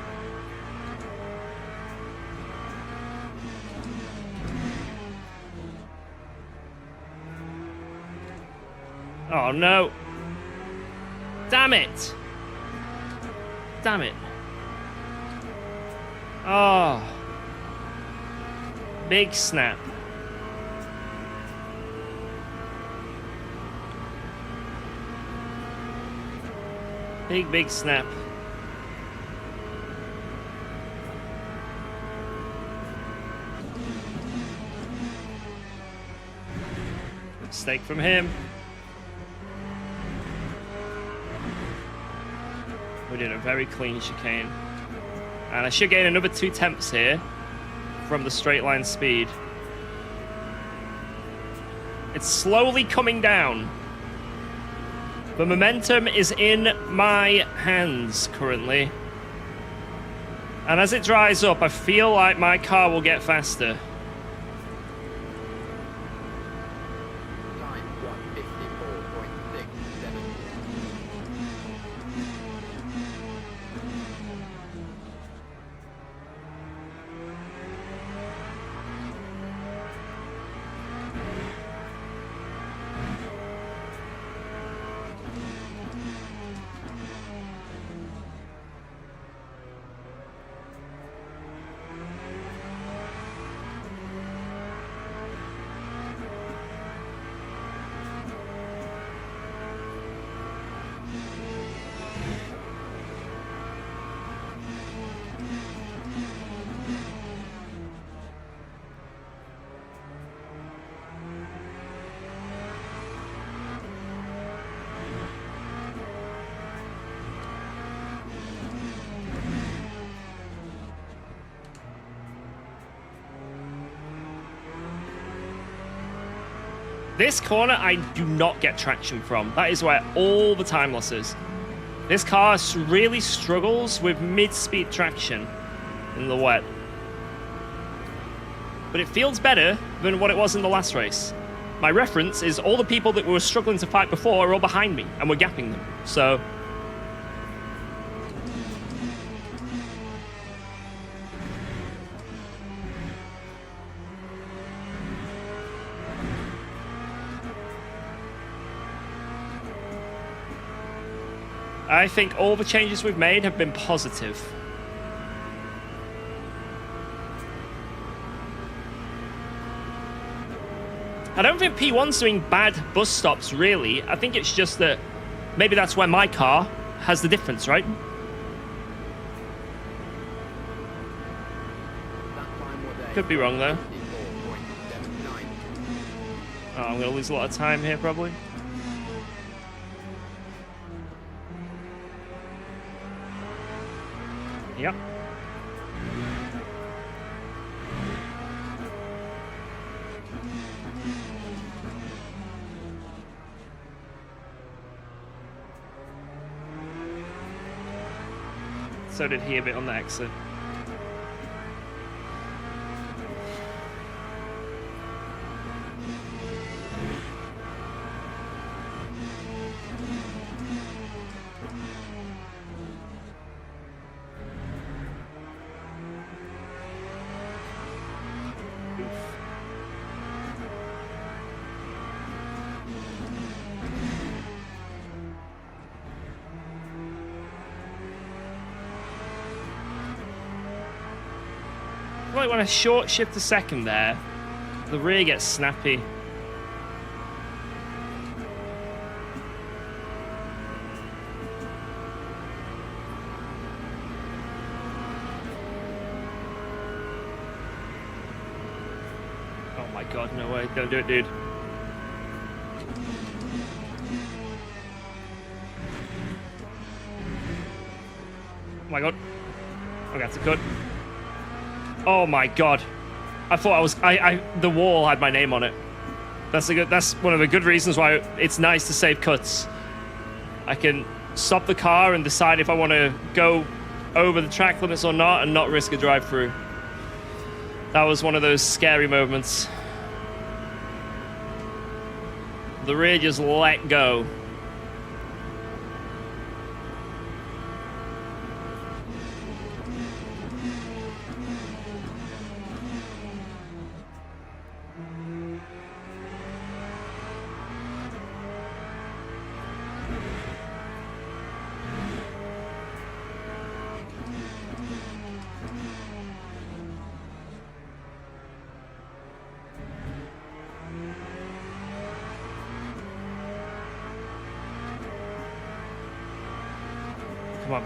Oh no. Damn it. Damn it. Oh. Big snap. Big snap. Mistake from him. We did a very clean chicane. And I should gain another 2 tenths here from the straight line speed. It's slowly coming down. The momentum is in my hands currently. And as it dries up, I feel like my car will get faster. Time 154.67. This corner, I do not get traction from. That is where all the time loss is. This car really struggles with mid-speed traction in the wet. But it feels better than what it was in the last race. My reference is all the people that were struggling to fight before are all behind me, and we're gapping them. So... I think all the changes we've made have been positive. I don't think P1's doing bad bus stops, really. I think it's just that maybe that's where my car has the difference, right? That time was a Could be wrong, though. 54.79. Oh, I'm going to lose a lot of time here, probably. Yep. So did he a bit on the exit. Like when I short shift a second there, the rear gets snappy. Oh my god, no way. Don't do it, dude. Oh my god. Okay, that's a cut. Oh my god. I thought I was the wall had my name on it. That's one of the good reasons why it's nice to save cuts. I can stop the car and decide if I want to go over the track limits or not and not risk a drive through. That was one of those scary moments. The rear just let go. Come on.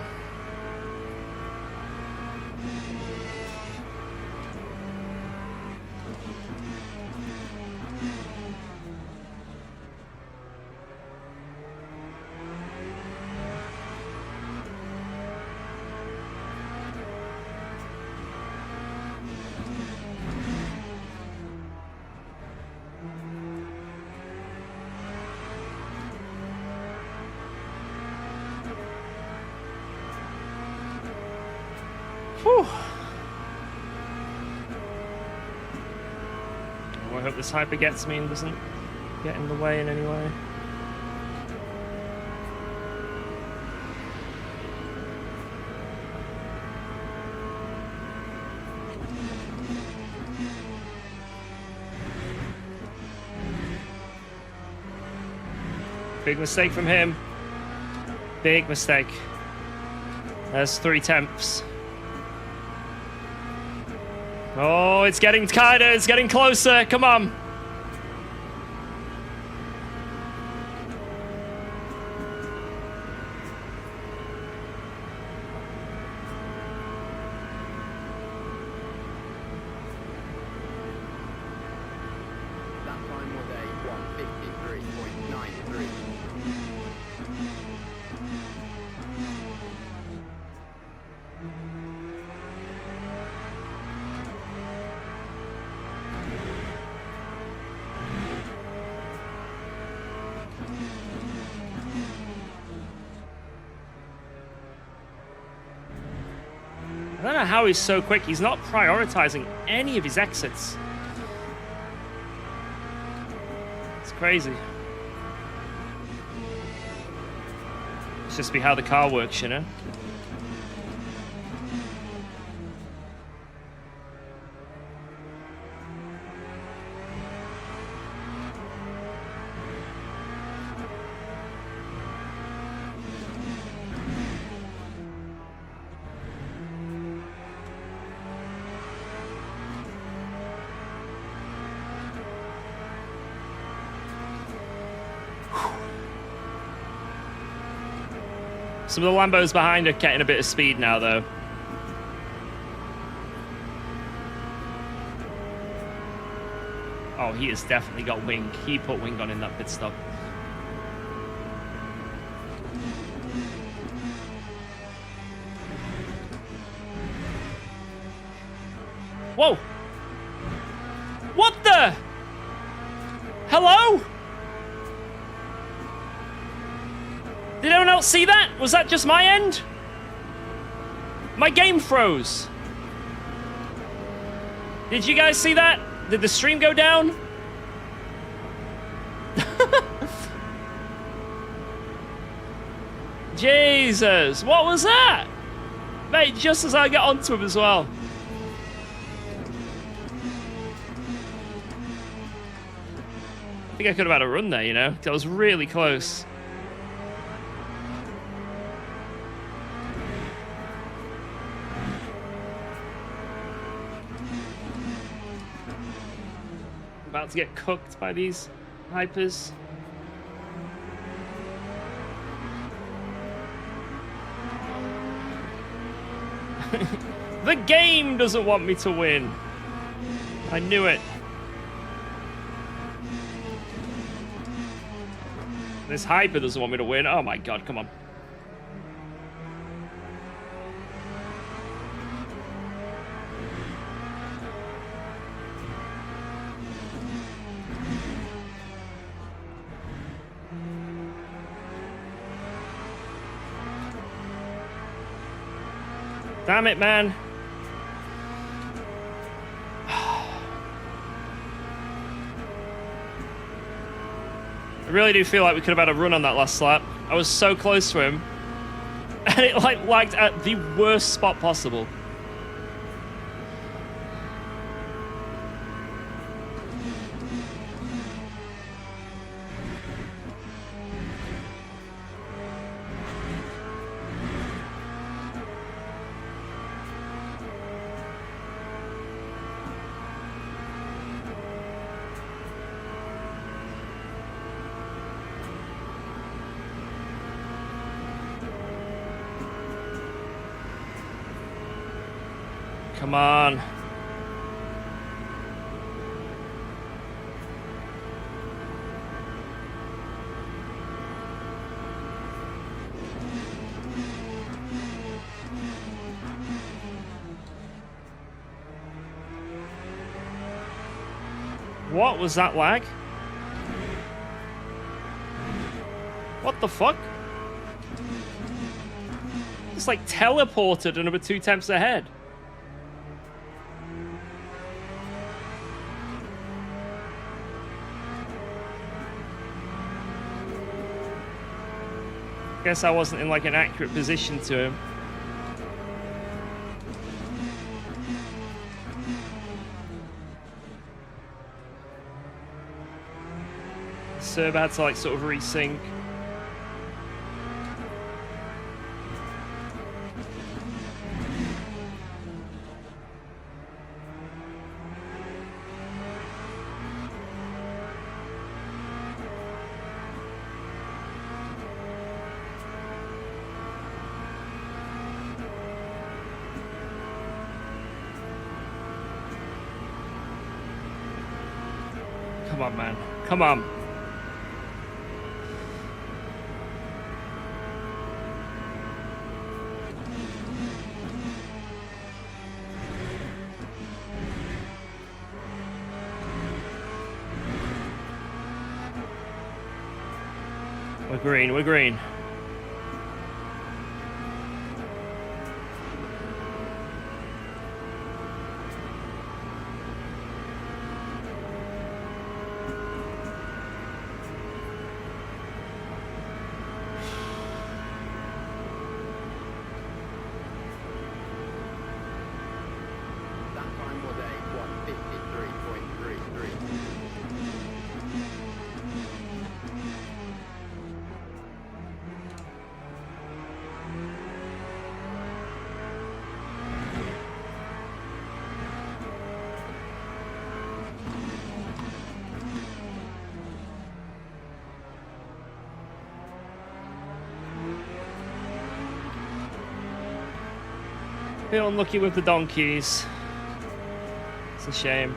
Whew. Oh, I hope this hyper gets me and doesn't get in the way in any way. Big mistake from him. Big mistake. There's 3/10. Oh, it's getting tighter. It's getting closer. Come on. That time was a 1:53.93. I don't know how he's so quick. He's not prioritizing any of his exits. It's crazy. It's just be how the car works, you know? Some of the Lambos behind are getting a bit of speed now, though. Oh, he has definitely got wing. He put wing on in that pit stop. Whoa! What the? Hello? Did anyone else see that? Was that just my end? My game froze. Did you guys see that? Did the stream go down? Jesus, what was that? Mate, just as I get onto him as well. I think I could have had a run there, you know? That was really close. About to get cooked by these hypers. The game doesn't want me to win. I knew it. This hyper doesn't want me to win. Oh my god, come on. Damn it, man. I really do feel like we could have had a run on that last lap. I was so close to him. And it like lagged at the worst spot possible. Come on. What was that lag? What the fuck? It's like teleported another 2 temps ahead. Guess I wasn't in like an accurate position to him. Serb had to like sort of resync. Come on, man. Come on. We're green, we're green. That time was a 1:53.33. Bit unlucky with the donkeys. It's a shame.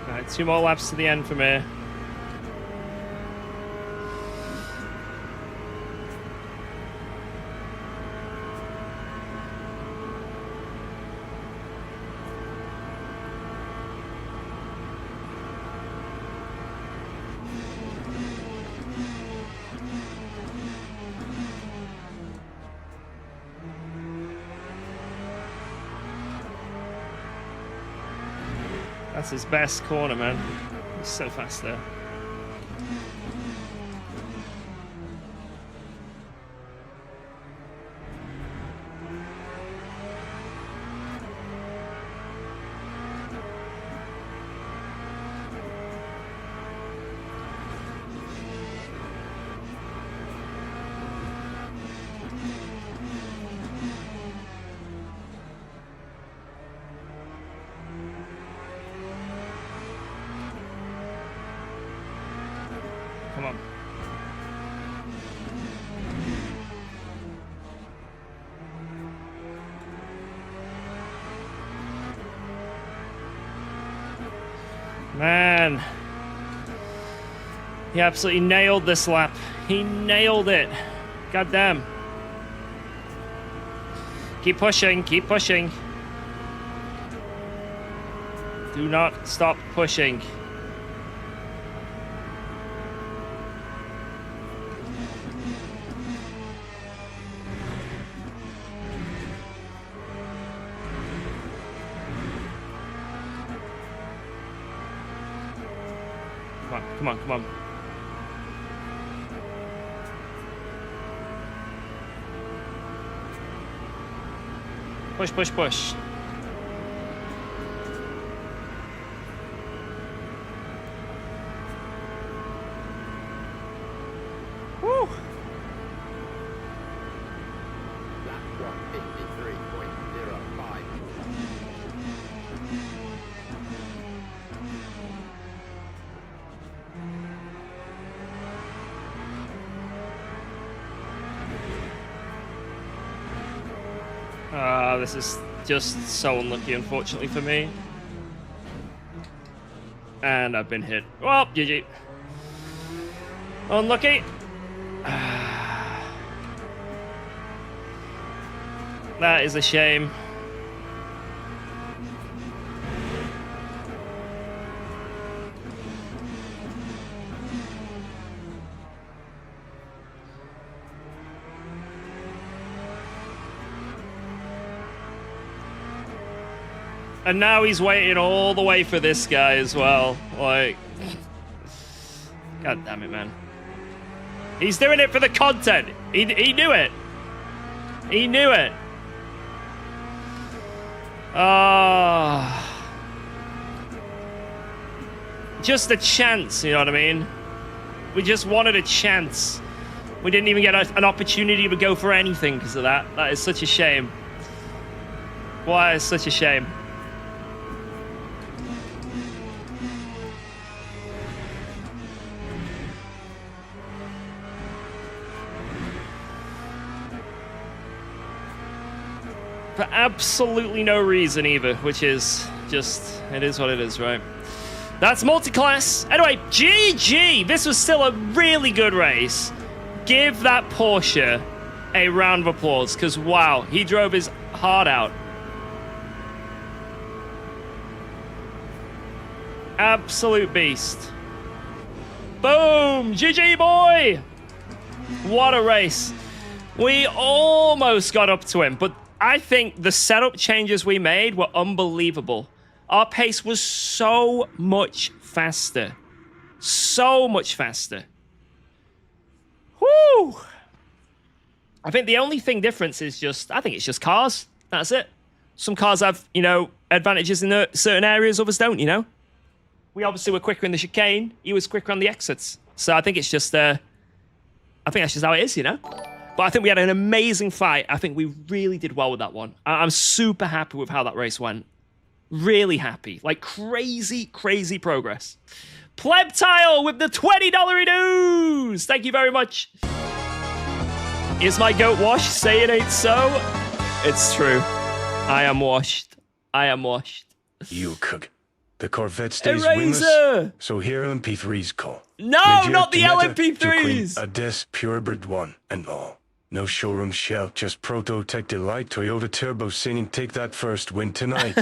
Right, 2 more laps to the end from here. That's his best corner, man. He's so fast there. Come on. Man. He absolutely nailed this lap. He nailed it. God damn. Keep pushing, keep pushing. Do not stop pushing. Come on, come on, come on. Push, push, push. Oh, this is just so unlucky, unfortunately, for me. And I've been hit. Well, GG. Unlucky. That is a shame. And now he's waiting all the way for this guy as well. Like, God damn it, man. He's doing it for the content. He knew it. He knew it. Just a chance, you know what I mean? We just wanted a chance. We didn't even get an opportunity to go for anything because of that. That is such a shame. Why is such a shame? For absolutely no reason either, which is just, it is what it is, right? That's multi-class. Anyway, GG! This was still a really good race. Give that Porsche a round of applause, because wow, he drove his heart out. Absolute beast. Boom! GG, boy! What a race. We almost got up to him, but I think the setup changes we made were unbelievable. Our pace was so much faster. So much faster. Woo! I think the only thing difference is just, I think it's just cars. That's it. Some cars have, you know, advantages in certain areas, others don't, you know? We obviously were quicker in the chicane. He was quicker on the exits. So I think it's just, I think that's just how it is, you know? But I think we had an amazing fight. I think we really did well with that one. I'm super happy with how that race went. Really happy. Like, crazy, crazy progress. Plebtile with the $20 dues! Thank you very much. Is my goat washed? Say it ain't so. It's true. I am washed. I am washed. UKOG. The Corvette stays Eraser! winless, so here LMP3's call. No, not the LMP3s! Ades purebred one and all. No showroom shout, just proto-tech delight. Toyota Turbo singing, take that first win tonight.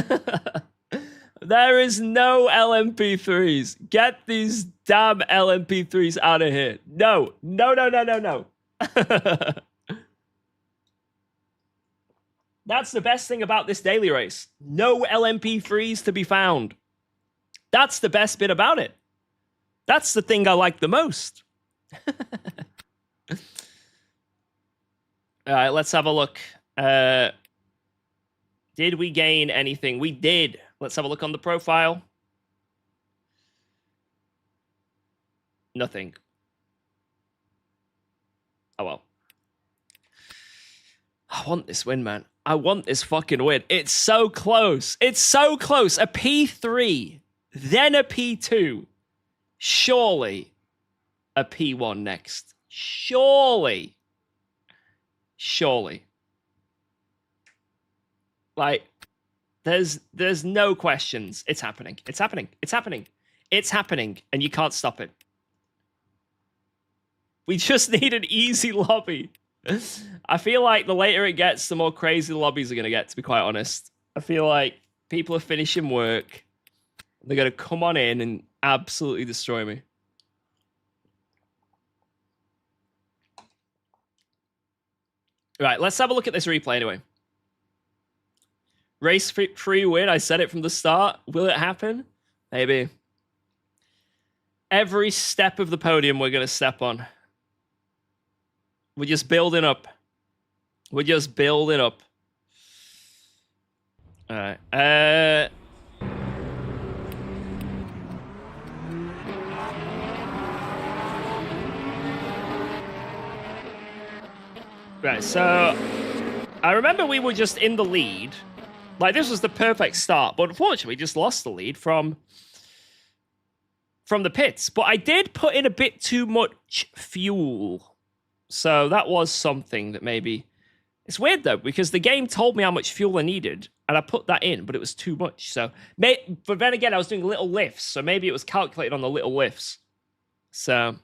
There is no LMP3s. Get these damn LMP3s out of here. No, no, no, no, no, no. That's the best thing about this daily race. No LMP3s to be found. That's the best bit about it. That's the thing I like the most. All right, let's have a look. Did we gain anything? We did. Let's have a look on the profile. Nothing. Oh, well. I want this win, man. I want this fucking win. It's so close. It's so close. A P3, then a P2. Surely a P1 next. Surely. Surely. Like, there's no questions. It's happening. It's happening. It's happening. It's happening, and you can't stop it. We just need an easy lobby. I feel like the later it gets, the more crazy the lobbies are going to get, to be quite honest. I feel like people are finishing work. They're going to come on in and absolutely destroy me. Right, let's have a look at this replay anyway. Race free win. I said it from the start. Will it happen? Maybe. Every step of the podium we're going to step on. We're just building up. We're just building up. All right. Right, so I remember we were just in the lead. Like, this was the perfect start, but unfortunately, we just lost the lead from the pits. But I did put in a bit too much fuel. So that was something that maybe It's weird though, because the game told me how much fuel I needed, and I put that in, but it was too much. So, but then again, I was doing little lifts, so maybe it was calculated on the little lifts. So,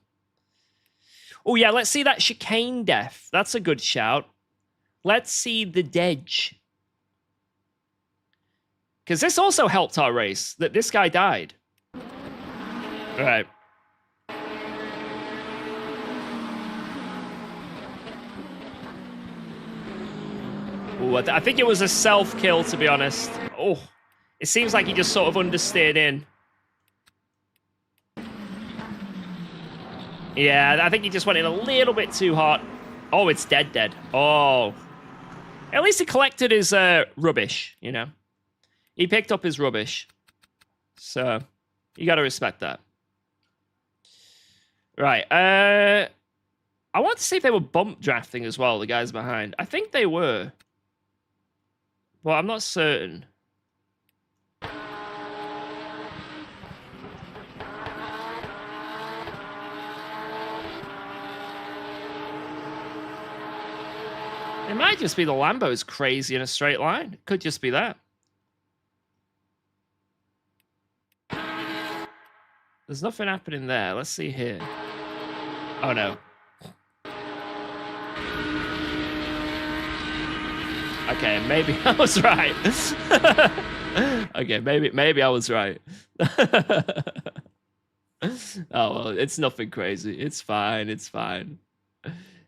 oh yeah, let's see that chicane death. That's a good shout. Let's see the Dedge. Because this also helped our race, that this guy died. All right. Ooh, I think it was a self-kill, to be honest. Oh, it seems like he just sort of understeered in. Yeah, I think he just went in a little bit too hot. Oh, it's dead. Oh. At least he collected his rubbish, you know. He picked up his rubbish. So, you got to respect that. Right. I want to see if they were bump drafting as well, the guys behind. I think they were. Well, I'm not certain. They might just be the Lambo's crazy in a straight line. It could just be that. There's nothing happening there. Let's see here. Oh, no. Okay, maybe I was right. Okay, maybe I was right. Oh, well, it's nothing crazy. It's fine. It's fine.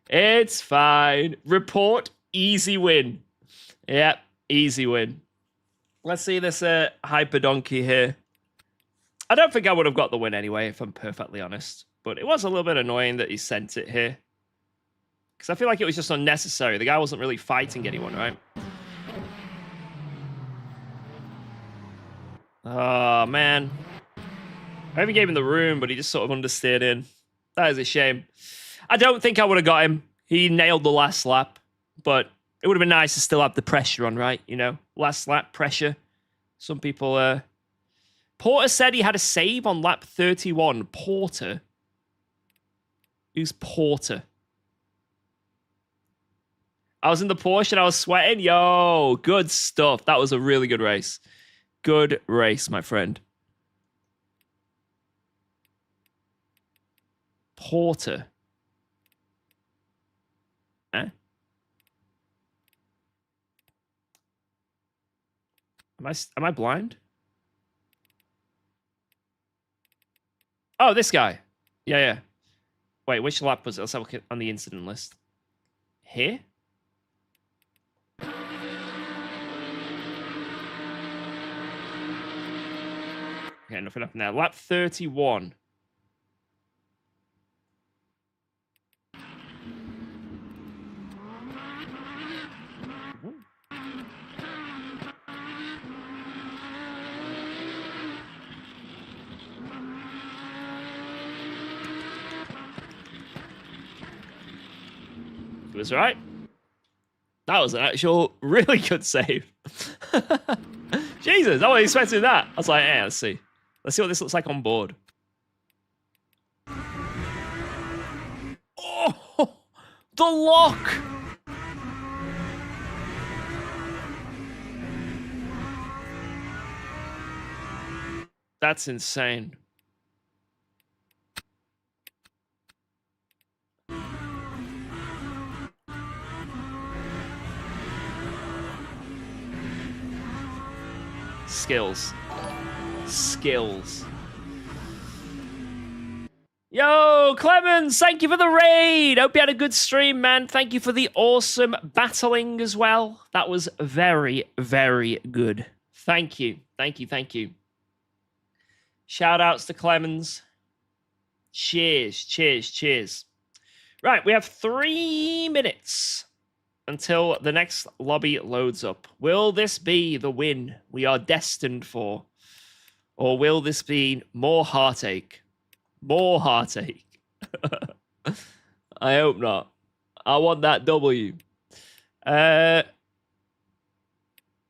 It's fine. Report, easy win. Yep, easy win. Let's see this Hyper Donkey here. I don't think I would have got the win anyway, if I'm perfectly honest. But it was a little bit annoying that he sent it here. Because I feel like it was just unnecessary. The guy wasn't really fighting anyone, right? Oh, man. I even gave him the room, but he just sort of understeered in. That is a shame. I don't think I would have got him. He nailed the last lap. But it would have been nice to still have the pressure on, right? You know, last lap pressure. Some people... Porter said he had a save on lap 31. Porter? Who's Porter? I was in the Porsche and I was sweating. Yo, good stuff. That was a really good race. Good race, my friend. Porter. Eh? Am I blind? Oh, this guy. Yeah. Wait, which lap was it? Let's have a look on the incident list. Here? Okay, nothing up now. Lap 31. It was right. That was an actual really good save. Jesus, I wasn't expecting that. I was like, yeah, let's see. Let's see what this looks like on board. Oh, the lock. That's insane. Skills. Yo, Clemens, thank you for the raid. Hope you had a good stream, man. Thank you for the awesome battling as well. That was very, very good. Thank you. Shout outs to Clemens. Cheers. Right, we have 3 minutes until the next lobby loads up. Will this be the win we are destined for? Or will this be more heartache? More heartache. I hope not. I want that W. Are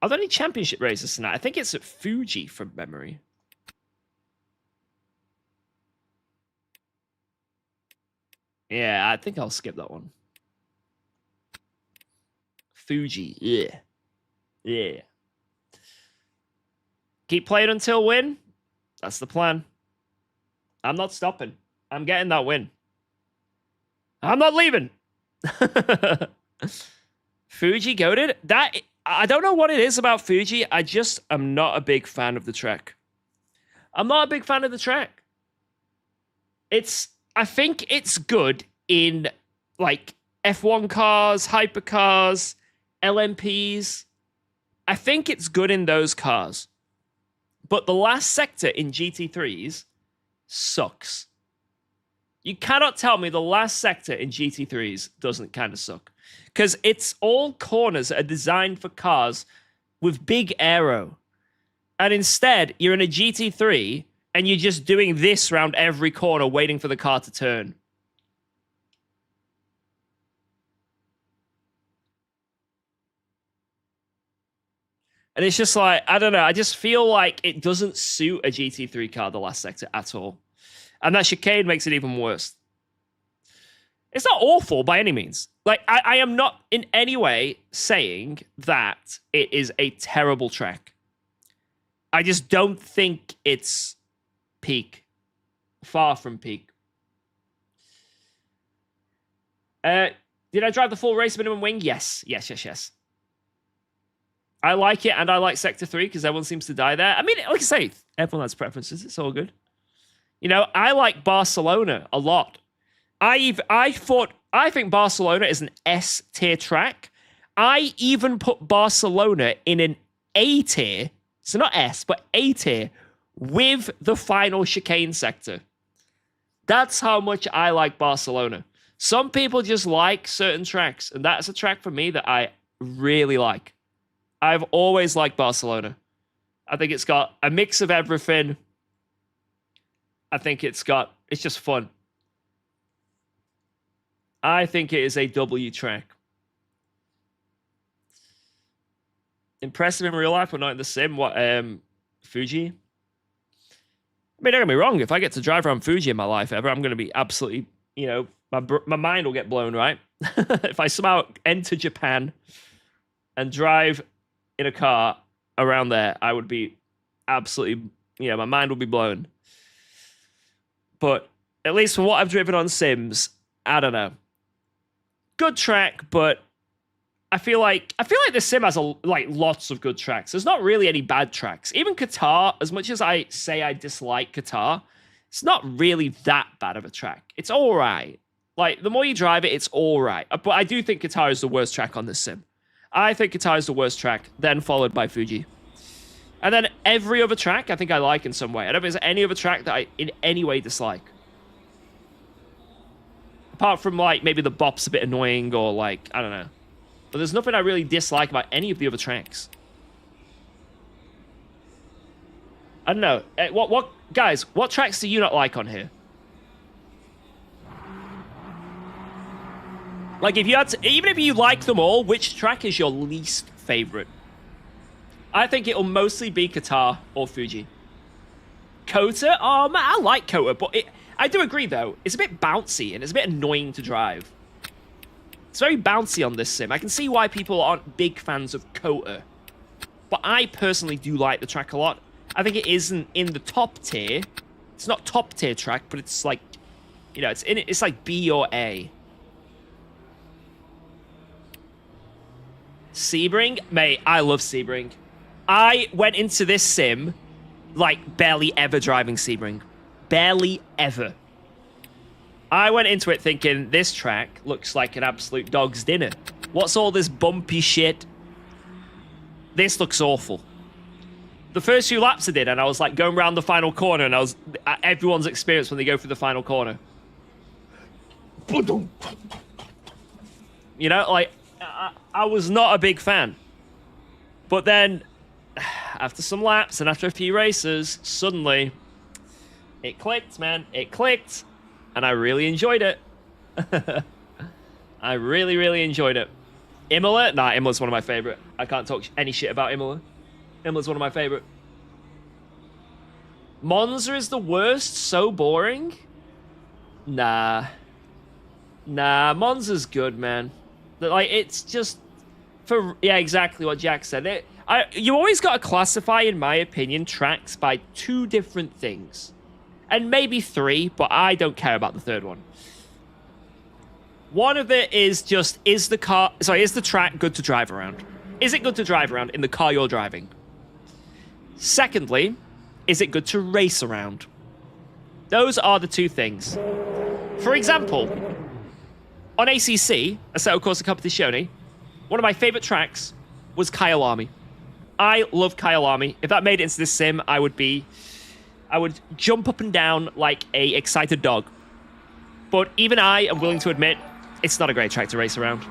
there any championship races tonight? I think it's at Fuji from memory. Yeah, I think I'll skip that one. Fuji. Yeah. Yeah. Keep playing until win. That's the plan. I'm not stopping. I'm getting that win. I'm not leaving. Fuji goated. That I don't know what it is about Fuji. I just am not a big fan of the track. I'm not a big fan of the track. I think it's good in like F1 cars, hypercars, LMPs. I think it's good in those cars. But the last sector in GT3s sucks. You cannot tell me the last sector in GT3s doesn't kind of suck. Because it's all corners that are designed for cars with big aero. And instead, you're in a GT3 and you're just doing this around every corner waiting for the car to turn. And it's just like, I don't know, I just feel like it doesn't suit a GT3 car, the last sector, at all. And that chicane makes it even worse. It's not awful by any means. Like, I am not in any way saying that it is a terrible track. I just don't think it's peak. Far from peak. Did I drive the full race minimum wing? Yes. Yes. I like it, and I like Sector 3 because everyone seems to die there. I mean, like I say, everyone has preferences. It's all good. You know, I like Barcelona a lot. I think Barcelona is an S tier track. I even put Barcelona in an A tier, so not S, but A tier, with the final chicane sector. That's how much I like Barcelona. Some people just like certain tracks, and that's a track for me that I really like. I've always liked Barcelona. I think it's got a mix of everything. I think it's just fun. I think it is a W track. Impressive in real life, but not in the sim. What, Fuji? I mean, don't get me wrong. If I get to drive around Fuji in my life ever, I'm going to be absolutely, you know, my mind will get blown, right? If I somehow enter Japan and drive in a car around there, I would be absolutely, you know, my mind would be blown. But at least from what I've driven on sims, I don't know. Good track, but I feel like the sim has lots of good tracks. There's not really any bad tracks. Even Qatar, as much as I say I dislike Qatar, it's not really that bad of a track. It's all right. Like, the more you drive it, it's all right. But I do think Qatar is the worst track on this sim. I think Qatar is the worst track, then followed by Fuji. And then every other track I think I like in some way. I don't think there's any other track that I in any way dislike. Apart from, like, maybe the bop's a bit annoying or, like, I don't know. But there's nothing I really dislike about any of the other tracks. I don't know. Guys, what tracks do you not like on here? Like, if you had to, even if you like them all, which track is your least favorite? I think it'll mostly be Qatar or Fuji. Kota? Oh, man, I like Kota, but I do agree, though. It's a bit bouncy, and it's a bit annoying to drive. It's very bouncy on this sim. I can see why people aren't big fans of Kota. But I personally do like the track a lot. I think it isn't in the top tier. It's not top tier track, but it's like, you know, it's like B or A. Sebring? Mate, I love Sebring. I went into this sim, like, barely ever driving Sebring. Barely ever. I went into it thinking, this track looks like an absolute dog's dinner. What's all this bumpy shit? This looks awful. The first few laps I did, and I was, like, going around the final corner, and I was... everyone's experience when they go through the final corner. You know, like... I was not a big fan. But then, after some laps and after a few races, suddenly, it clicked, man. It clicked. And I really enjoyed it. I really, really enjoyed it. Imola? Nah, Imola's one of my favorite. I can't talk any shit about Imola. Imola's one of my favorite. Monza is the worst? So boring? Nah. Nah, Monza's good, man. Like, it's just... Yeah, exactly what Jack said. You always got to classify, in my opinion, tracks by 2 different things. And maybe 3, but I don't care about the 3rd one. One of it is just, is the track good to drive around? Is it good to drive around in the car you're driving? Secondly, is it good to race around? Those are the 2 things. For example, on ACC, Assetto Corsa Competizione, one of my favorite tracks was Kyalami. I love Kyalami. If that made it into this sim, I would jump up and down like a excited dog. But even I am willing to admit, it's not a great track to race around.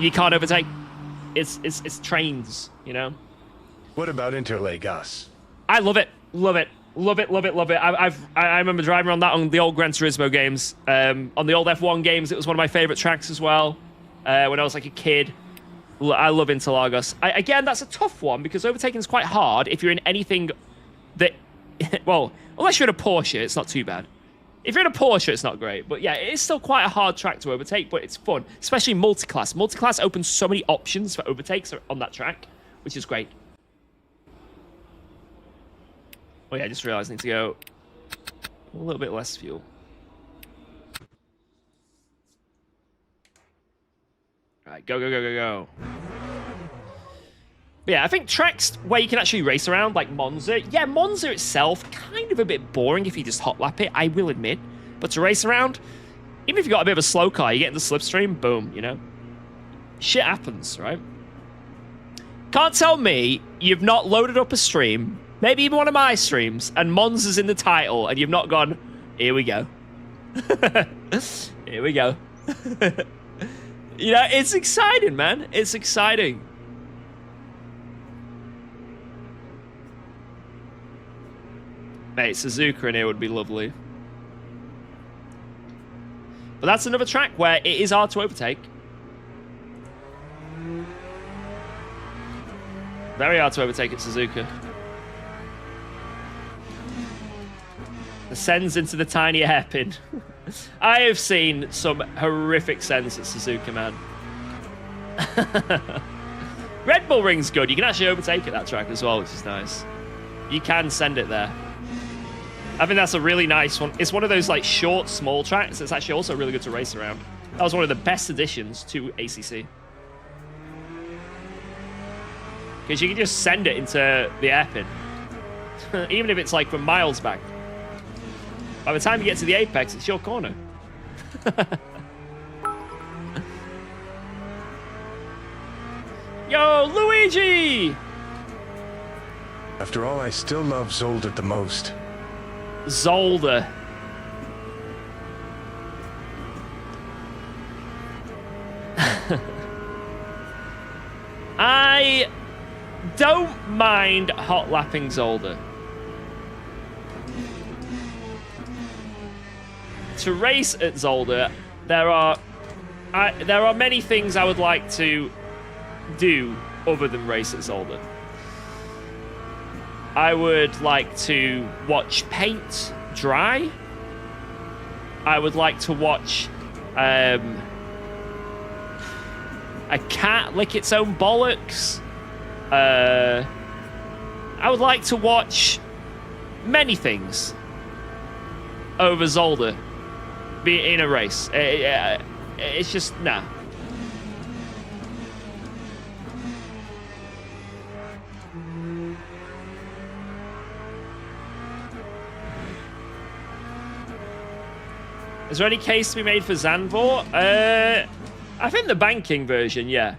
You can't overtake. It's trains, you know? What about Interlagos? I love it. Love it. Love it, love it, love it. I remember driving around that on the old Gran Turismo games. On the old F1 games, it was one of my favorite tracks as well. When I was like a kid. I love Interlagos. Again, that's a tough one because overtaking is quite hard if you're in anything that... Well, unless you're in a Porsche, it's not too bad. If you're in a Porsche, it's not great. But yeah, it is still quite a hard track to overtake, but it's fun. Especially multiclass. Multiclass opens so many options for overtakes on that track, which is great. Oh yeah, I just realized I need to go a little bit less fuel. Alright, go, go, go, go, go. But yeah, I think tracks where you can actually race around, like Monza. Yeah, Monza itself, kind of a bit boring if you just hot lap it, I will admit. But to race around, even if you've got a bit of a slow car, you get in the slipstream, boom, you know? Shit happens, right? Can't tell me you've not loaded up a stream, maybe even one of my streams, and Monza's in the title, and you've not gone, here we go. Here we go. You know, it's exciting, man. It's exciting. Mate, Suzuka in here would be lovely. But that's another track where it is hard to overtake. Very hard to overtake at Suzuka. Ascends into the tiny hairpin. I have seen some horrific sends at Suzuka, man. Red Bull Ring's good. You can actually overtake at that track as well, which is nice. You can send it there. I think that's a really nice one. It's one of those like short, small tracks. It's actually also really good to race around. That was one of the best additions to ACC. Because you can just send it into the hairpin. Even if it's like from miles back. By the time you get to the apex, it's your corner. Yo, Luigi! After all, I still love Zolder the most. Zolder. I don't mind hot lapping Zolder. To race at Zolder, there are many things I would like to do other than race at Zolder. I would like to watch paint dry. I would like to watch a cat lick its own bollocks. I would like to watch many things over Zolder be in a race. It's just, nah. Is there any case to be made for Zandvoort? I think the banking version, yeah.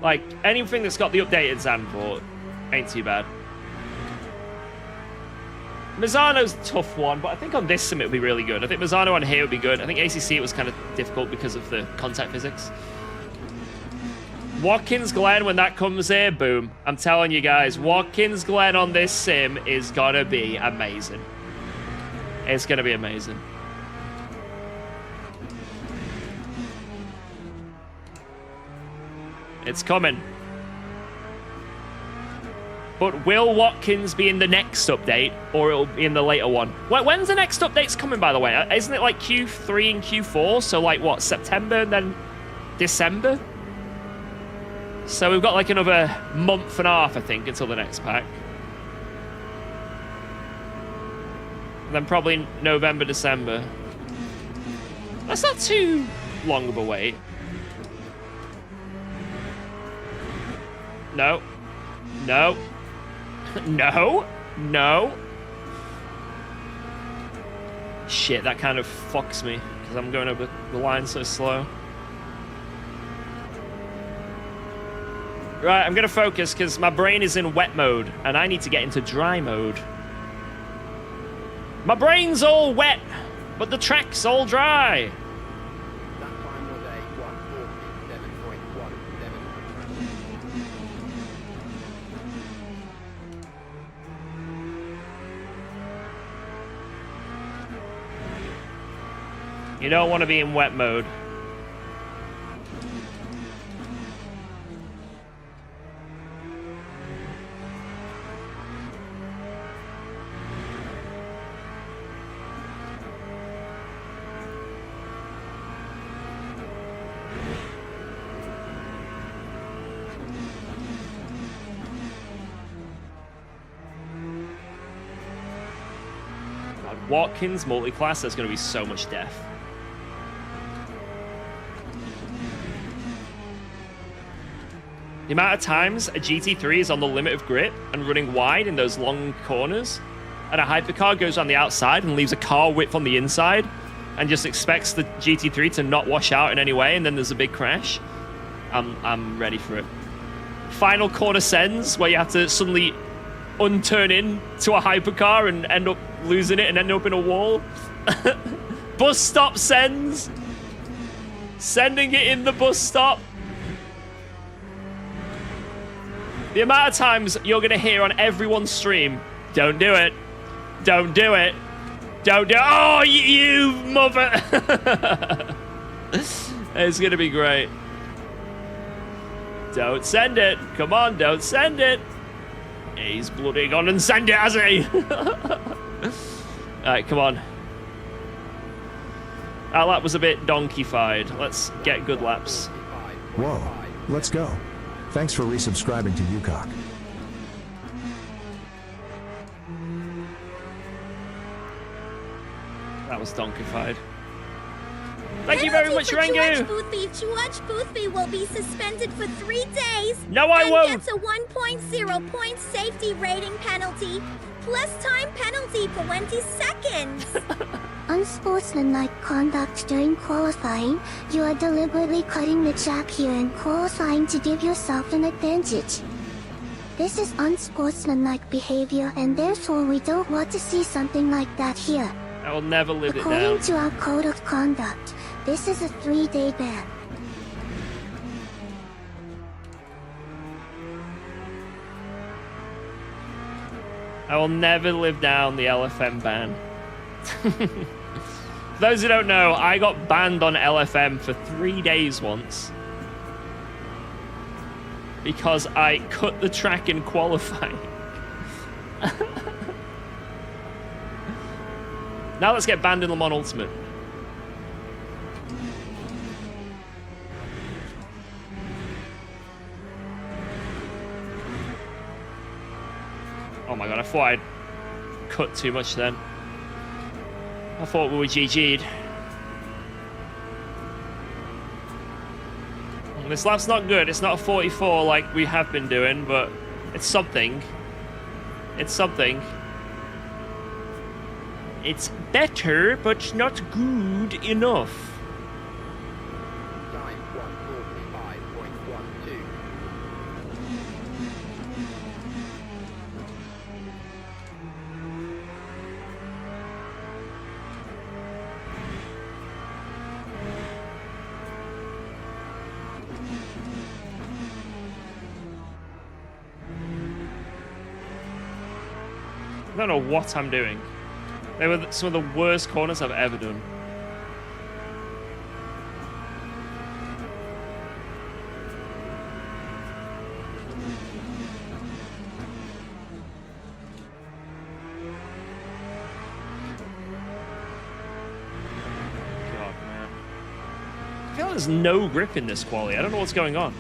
Like, anything that's got the updated Zandvoort ain't too bad. Mazzano's a tough one, but I think on this sim it would be really good. I think Mazzano on here would be good. I think ACC it was kind of difficult because of the contact physics. Watkins Glen, when that comes here, boom. I'm telling you guys, Watkins Glen on this sim is gonna be amazing. It's gonna be amazing. It's coming. But will Watkins be in the next update, or it'll be in the later one? When's the next update's coming, by the way? Isn't it like Q3 and Q4? So like what, September and then December? So we've got like another month and a half, I think, until the next pack. And then probably November, December. That's not too long of a wait. No. No. No. No. Shit, that kind of fucks me because I'm going over the line so slow. Right, I'm going to focus because my brain is in wet mode and I need to get into dry mode. My brain's all wet, but the track's all dry. That time was a 1:47.17. You don't want to be in wet mode. Watkins multi-class, there's going to be so much death. The amount of times a GT3 is on the limit of grip and running wide in those long corners, and a hypercar goes on the outside and leaves a car width on the inside and just expects the GT3 to not wash out in any way, and then there's a big crash. I'm ready for it. Final corner sends where you have to suddenly unturn in to a hypercar and end up losing it and end up in a wall. Bus stop sends. Sending it in the bus stop. The amount of times you're going to hear on everyone's stream, don't do it. Don't do it. Don't do it. Oh, you mother. It's going to be great. Don't send it. Come on, don't send it. He's bloody gone and send it, hasn't he? Alright, come on. That lap was a bit donkey-fied. Let's get good laps. Whoa, let's go. Thanks for resubscribing to UKOG. That was donkey-fied. Thank you very much, Rangu. George Boothby will be suspended for 3 days. No, I won't. And gets a 1.0 point safety rating penalty, plus time penalty for 20 seconds. Unsportsmanlike conduct during qualifying. You are deliberately cutting the track here in qualifying to give yourself an advantage. This is unsportsmanlike behavior, and therefore we don't want to see something like that here. I will never live it down. According to our code of conduct, this is a 3-day ban. I will never live down the LFM ban. For those who don't know, I got banned on LFM for 3 days once. Because I cut the track in qualifying. Now let's get banned in Le Mans Ultimate. Oh my god, I thought I'd cut too much then. I thought we were GG'd. This lap's not good. It's not a 44 like we have been doing, but it's something. It's something. It's better, but not good enough. Time 1:45.12. I don't know what I'm doing. They were some of the worst corners I've ever done. God, man. I feel like there's no grip in this quali. I don't know what's going on.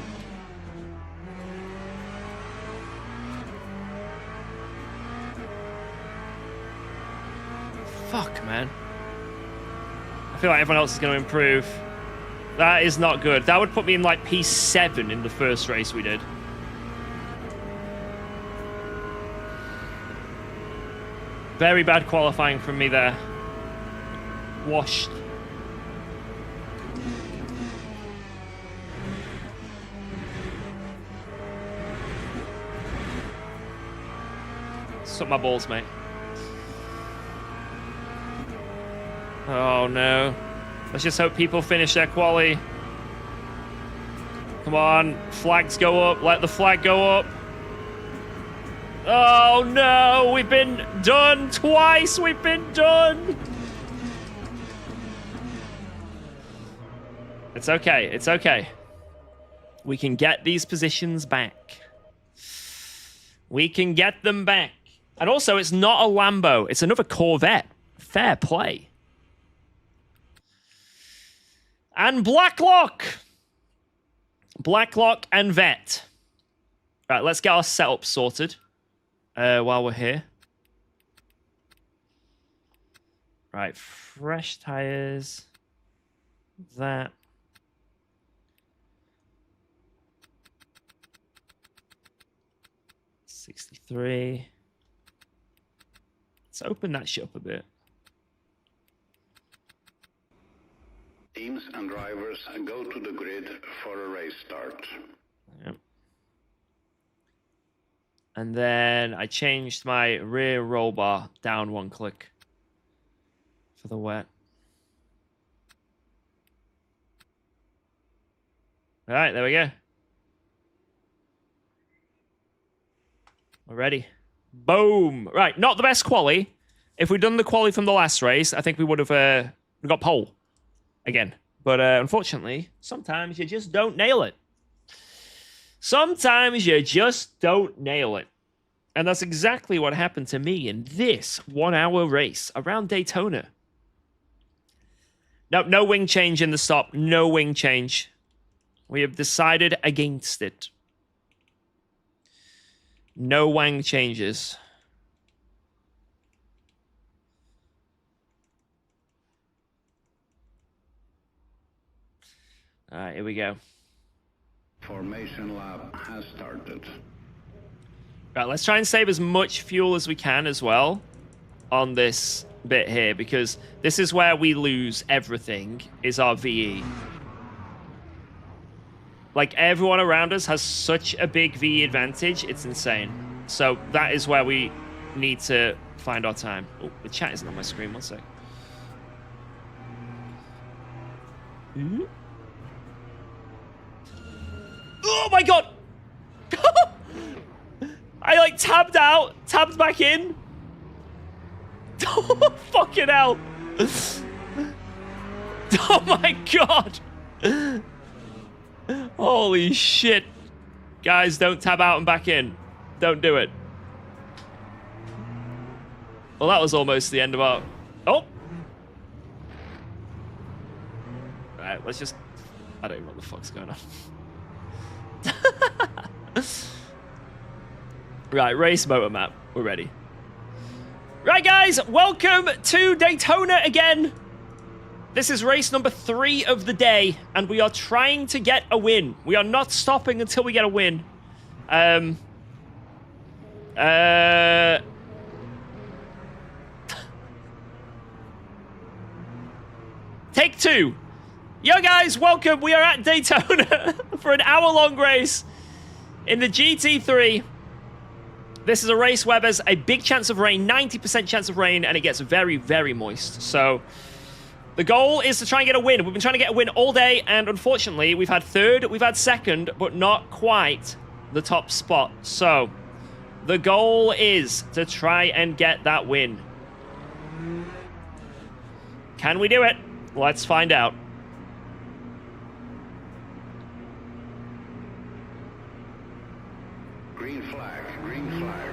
feel like everyone else is going to improve. That is not good. That would put me in like P7 in the first race we did. Very bad qualifying from me there. Washed. Suck my balls, mate. Oh no. Let's just hope people finish their quali. Come on, flags go up. Let the flag go up. Oh no, we've been done twice. We've been done. It's okay. It's okay. We can get these positions back. We can get them back. And also, it's not a Lambo. It's another Corvette. Fair play. And Blacklock. Blacklock and Vet. Right, let's get our setup sorted while we're here. Right, fresh tires. That. $63. Let's open that shit up a bit. Teams and drivers go to the grid for a race start. Yep. And then I changed my rear roll bar down one click for the wet. All right, there we go. We're ready. Boom. Right, not the best quali. If we'd done the quali from the last race, I think we would have got pole again. But unfortunately, sometimes you just don't nail it. Sometimes you just don't nail it. And that's exactly what happened to me in this 1 hour race around Daytona. Nope, no wing change in the stop. No wing change. We have decided against it. No wang changes. All right, here we go. Formation lap has started. Right, let's try and save as much fuel as we can as well on this bit here, because this is where we lose everything, is our VE. Like, everyone around us has such a big VE advantage, it's insane. So that is where we need to find our time. Oh, the chat isn't on my screen, 1 sec. Oh my god! I like tabbed out, tabbed back in. Oh, fucking hell. Oh my god. Holy shit. Guys, don't tab out and back in. Don't do it. Well, that was almost the end of our... Oh! Alright, let's just... I don't even know what the fuck's going on. Right, race motor map. We're ready. Right, guys, welcome to Daytona again. This is race number 3 of the day, and we are trying to get a win. We are not stopping until we get a win. Take 2. Yo, guys, welcome. We are at Daytona for an hour-long race in the GT3. This is a race where there's a big chance of rain, 90% chance of rain, and it gets very, very moist. So the goal is to try and get a win. We've been trying to get a win all day, and unfortunately, we've had 3rd, we've had 2nd, but not quite the top spot. So the goal is to try and get that win. Can we do it? Let's find out. Green flag, green flag.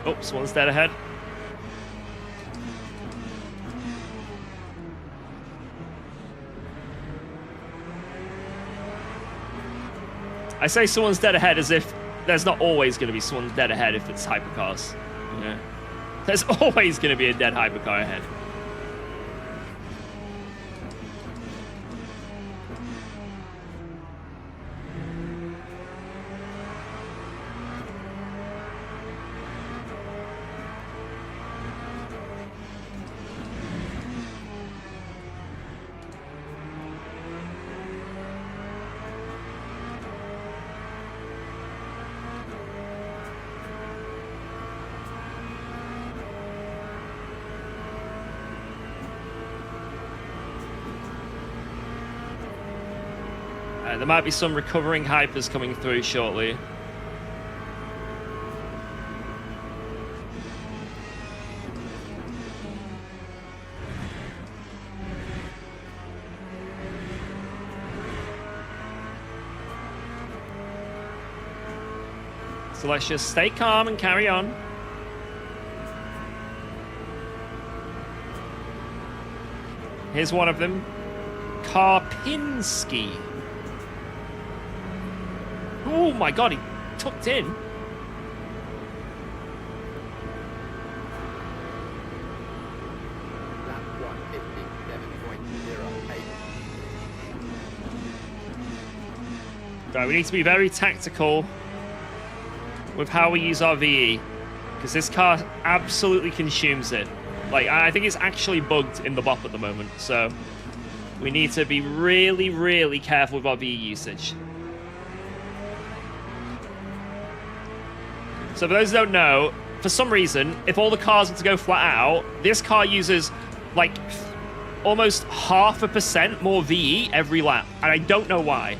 Oh, someone's dead ahead. I say someone's dead ahead as if there's not always going to be someone dead ahead if it's hypercars. Yeah. There's always going to be a dead hypercar ahead. There might be some recovering hypers coming through shortly. So let's just stay calm and carry on. Here's one of them. Karpinski. Oh my god, he tucked in. Lap 157.08. Right, we need to be very tactical with how we use our VE, because this car absolutely consumes it. Like, I think it's actually bugged in the bop at the moment, so we need to be really, really careful with our VE usage. So for those who don't know, for some reason, if all the cars were to go flat out, this car uses like almost 0.5% more VE every lap, and I don't know why.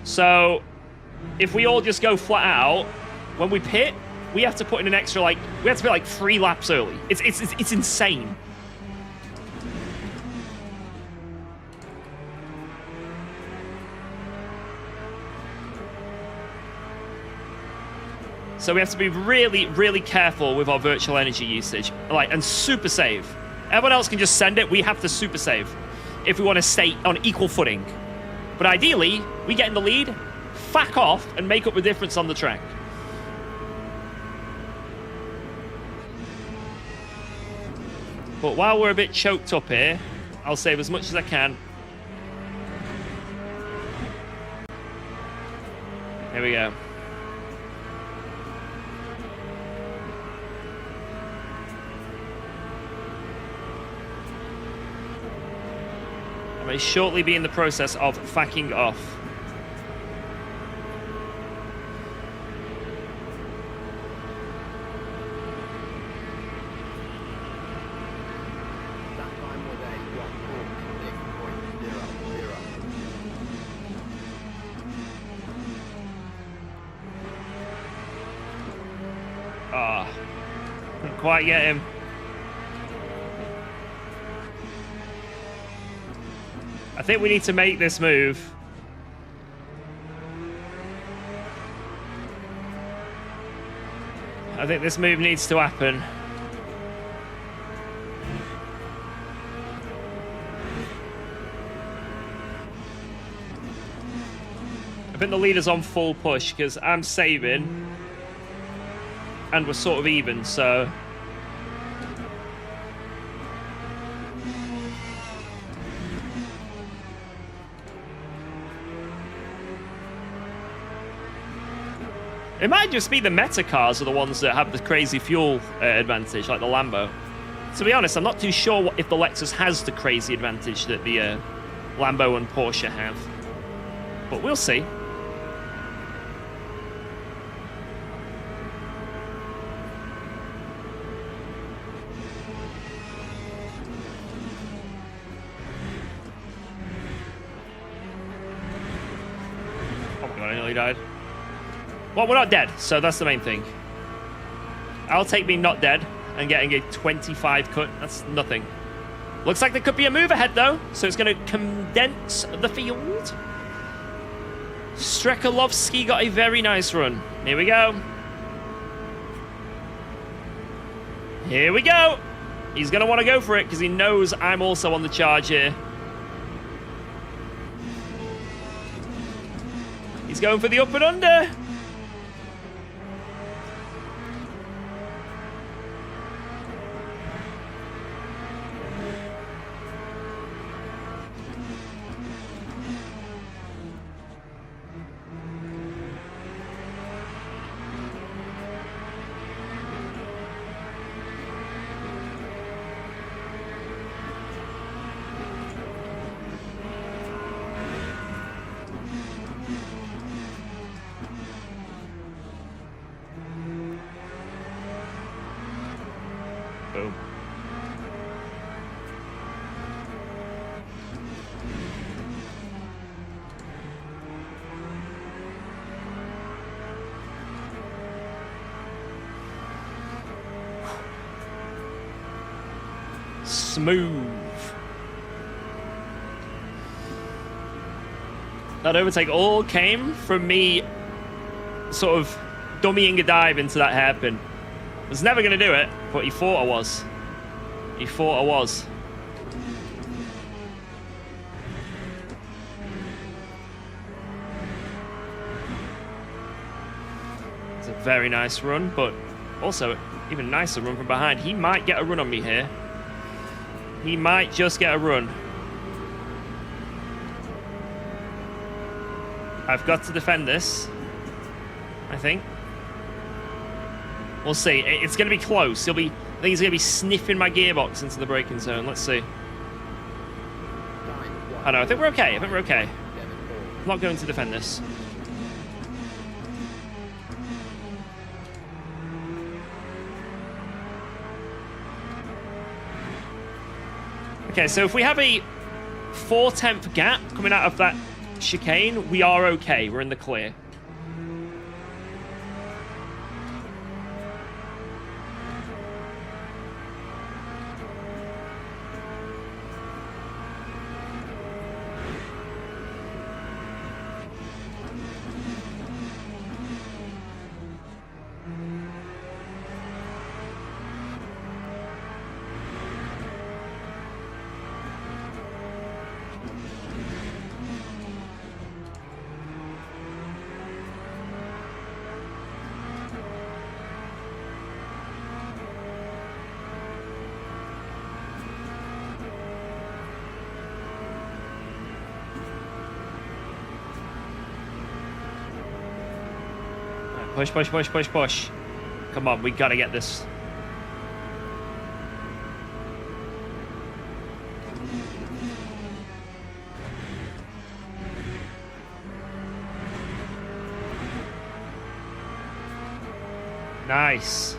So if we all just go flat out, when we pit, we have to put in an extra, like, we have to pit like 3 laps early. It's insane. So we have to be really, really careful with our virtual energy usage, like, and super save. Everyone else can just send it. We have to super save if we want to stay on equal footing. But ideally, we get in the lead, fuck off, and make up the difference on the track. But while we're a bit choked up here, I'll save as much as I can. Here we go. I may shortly be in the process of fucking off. That time was a 146.00. Ah, couldn't quite get him. I think we need to make this move. I think this move needs to happen. I think the leader's on full push because I'm saving and we're sort of even, so it might just be the meta cars are the ones that have the crazy fuel advantage, like the Lambo. To be honest, I'm not too sure if the Lexus has the crazy advantage that the Lambo and Porsche have. But we'll see. Oh my god, I nearly died. Well, we're not dead, so that's the main thing. I'll take being not dead and getting a 25 cut. That's nothing. Looks like there could be a move ahead, though, so it's going to condense the field. Strekalovsky got a very nice run. Here we go. Here we go. He's going to want to go for it because he knows I'm also on the charge here. He's going for the up and under. Boom. Smooth. That overtake all came from me sort of dummying a dive into that hairpin. I was never going to do it, but he thought I was. He thought I was. It's a very nice run, but also even nicer run from behind. He might get a run on me here. He might just get a run. I've got to defend this, I think. We'll see. It's going to be close. I think he's going to be sniffing my gearbox into the braking zone. Let's see. I know. I think we're okay. I'm not going to defend this. Okay, so if we have a 4/10 gap coming out of that chicane, we are okay. We're in the clear. Push, push, push, push, push. Come on, we gotta get this. Nice.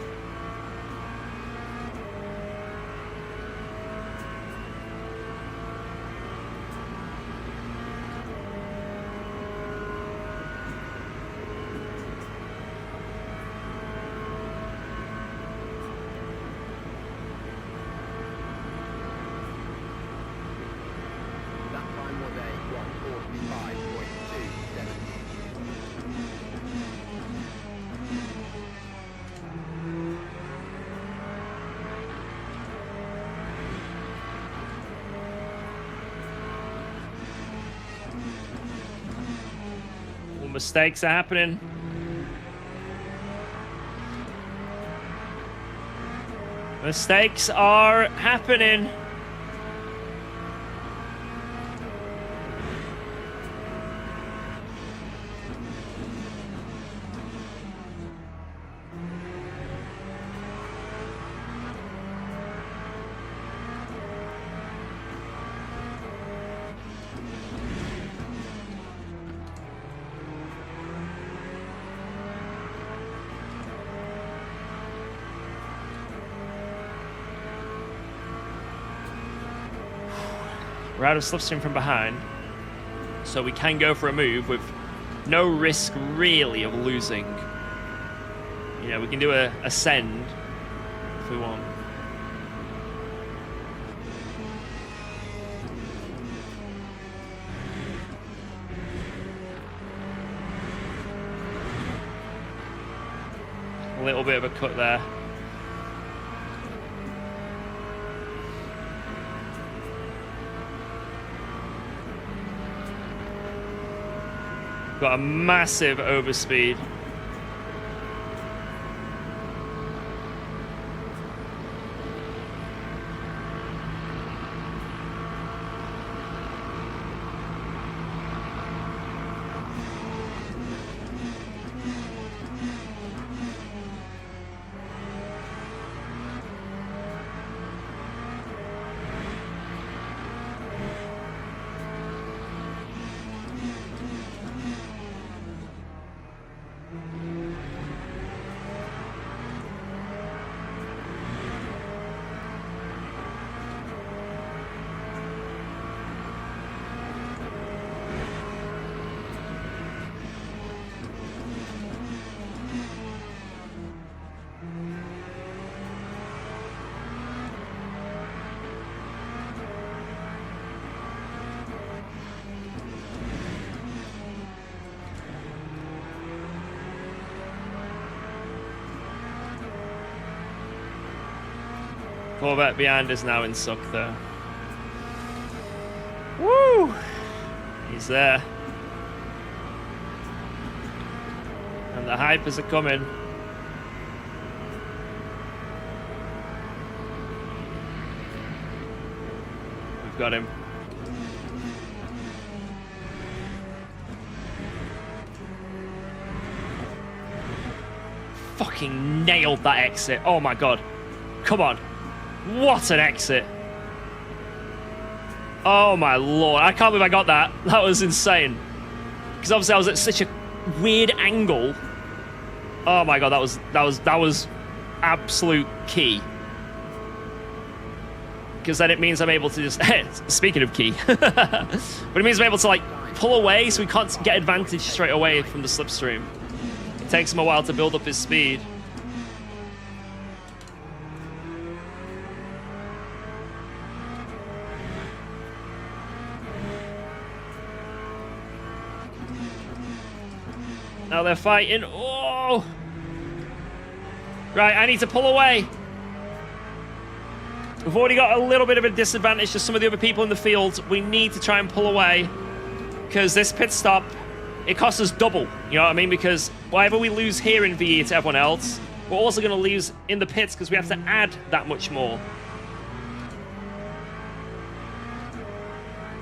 Mistakes are happening. Mistakes are happening. We're out of slipstream from behind, so we can go for a move with no risk really of losing. You know, we can do a send if we want. A little bit of a cut there. Got a massive overspeed. Corvette behind us now in suck though. Woo! He's there. And the hypers are coming. We've got him. Fucking nailed that exit. Oh my god. Come on. What an exit. Oh my lord. I can't believe I got that. That was insane. Because obviously I was at such a weird angle. Oh my god, that was absolute key. Because then it means I'm able to just speaking of key. But it means I'm able to like pull away so we can't get advantage straight away from the slipstream. It takes him a while to build up his speed. Now they're fighting. Oh! Right, I need to pull away. We've already got a little bit of a disadvantage to some of the other people in the field. We need to try and pull away. Because this pit stop, it costs us double. You know what I mean? Because whatever we lose here in VE to everyone else, we're also going to lose in the pits because we have to add that much more.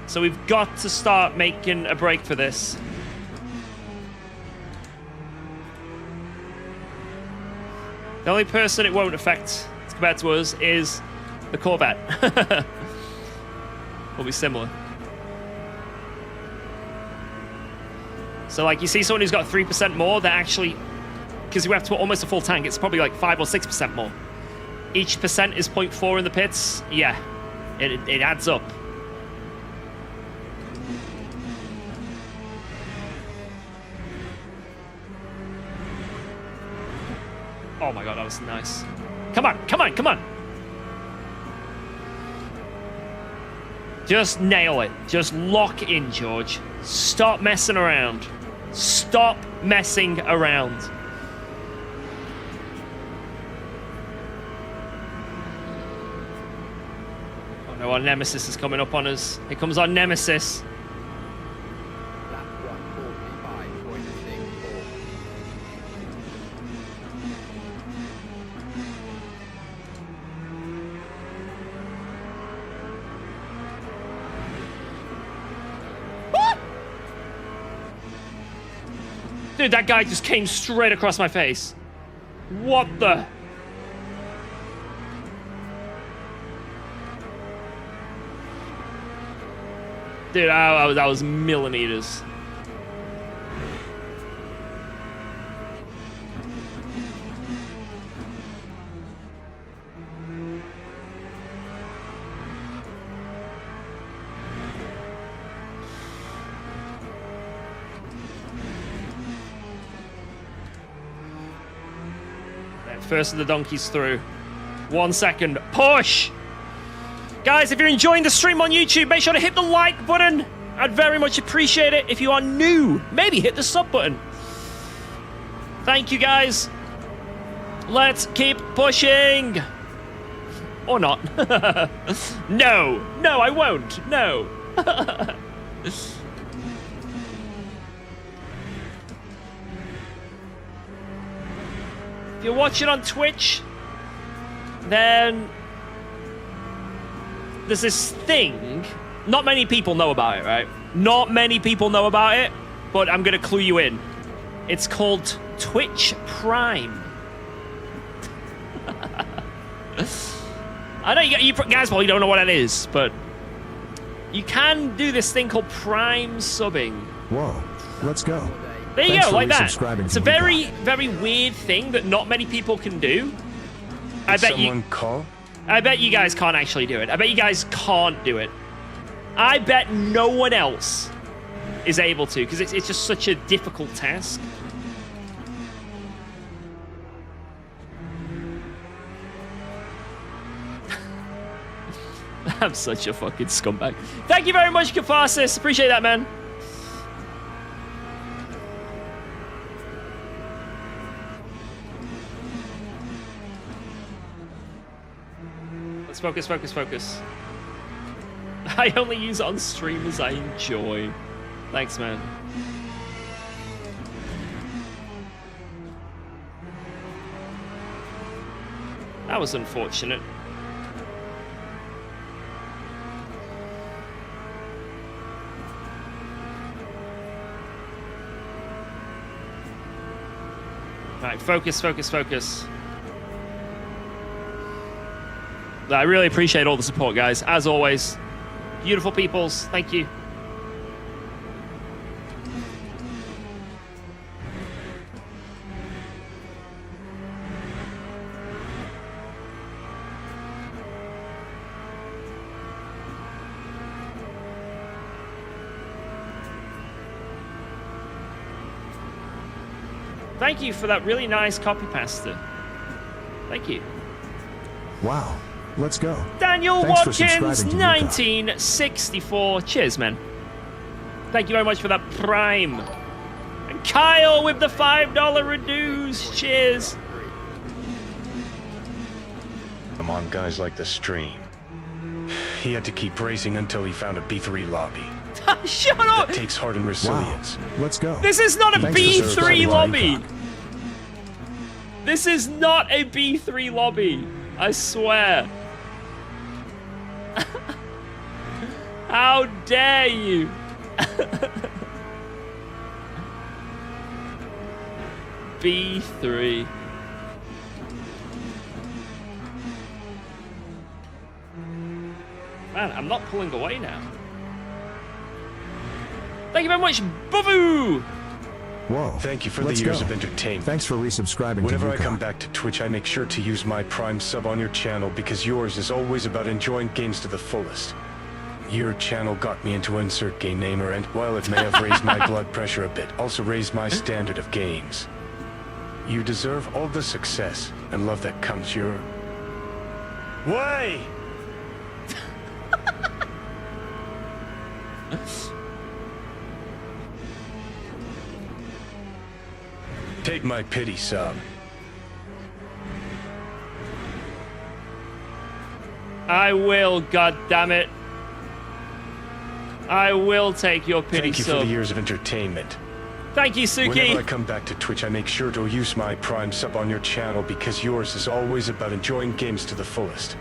So we've got to start making a break for this. The only person it won't affect compared to us is the Corvette. Will be similar. So like you see someone who's got 3% more, they're actually, because you have to put almost a full tank, it's probably like 5 or 6% more. Each percent is 0.4 in the pits. Yeah, it adds up. Oh my god, that was nice. Come on, come on, come on. Just nail it. Just lock in, George. Stop messing around. Stop messing around. Oh no, our nemesis is coming up on us. Here comes our nemesis. Dude, that guy just came straight across my face. What the? Dude, that was millimeters. First of the donkeys through. 1 second. Push! Guys, if you're enjoying the stream on YouTube, make sure to hit the like button. I'd very much appreciate it. If you are new, maybe hit the sub button. Thank you, guys. Let's keep pushing. Or not. No. No, I won't. No. If you're watching on Twitch, then there's this thing. Not many people know about it, right? Not many people know about it, but I'm going to clue you in. It's called Twitch Prime. I know you guys probably don't know what that is, but you can do this thing called Prime subbing. Whoa, let's go. There you Thanks go, for like that. resubscribing It's to a very, very weird thing that not many people can do. I bet someone call? I bet you guys can't actually do it. I bet you guys can't do it. I bet no one else is able to, because it's just such a difficult task. I'm such a fucking scumbag. Thank you very much, Catharsis. Appreciate that, man. Let's focus, focus, focus. I only use it on streamers I enjoy. Thanks, man. That was unfortunate. Alright, focus, focus, focus. I really appreciate all the support, guys. As always, beautiful peoples. Thank you. Thank you for that really nice copy pasta. Thank you. Wow. Let's go. Daniel Thanks for Watkins, subscribing to 1964. Cheers, man. Thank you very much for that Prime. And Kyle with the $5 reduce. Cheers. Come on, guys like the stream. He had to keep racing until he found a B3 lobby. Shut up! That takes heart and resilience. Wow. Let's go. This is not a Thanks for B3 subscribing, lobby. UKOG. This is not a B3 lobby. I swear. How dare you? B3. Man, I'm not pulling away now. Thank you very much, Boo! Whoa. Thank you for Let's the years go. of entertainment. Thanks for resubscribing Whenever to I UKOG. come back to Twitch, I make sure to use my Prime sub on your channel because yours is always about enjoying games to the fullest. Your channel got me into insert game namer, and while it may have raised my blood pressure a bit, also raised my standard of games. You deserve all the success and love that comes your way. Take my pity sub. I will, goddammit. I will take your pity Thank you sub. for the years of entertainment. Thank you, Suki. Whenever I come back to Twitch, I make sure to use my Prime sub on your channel because yours is always about enjoying games to the fullest.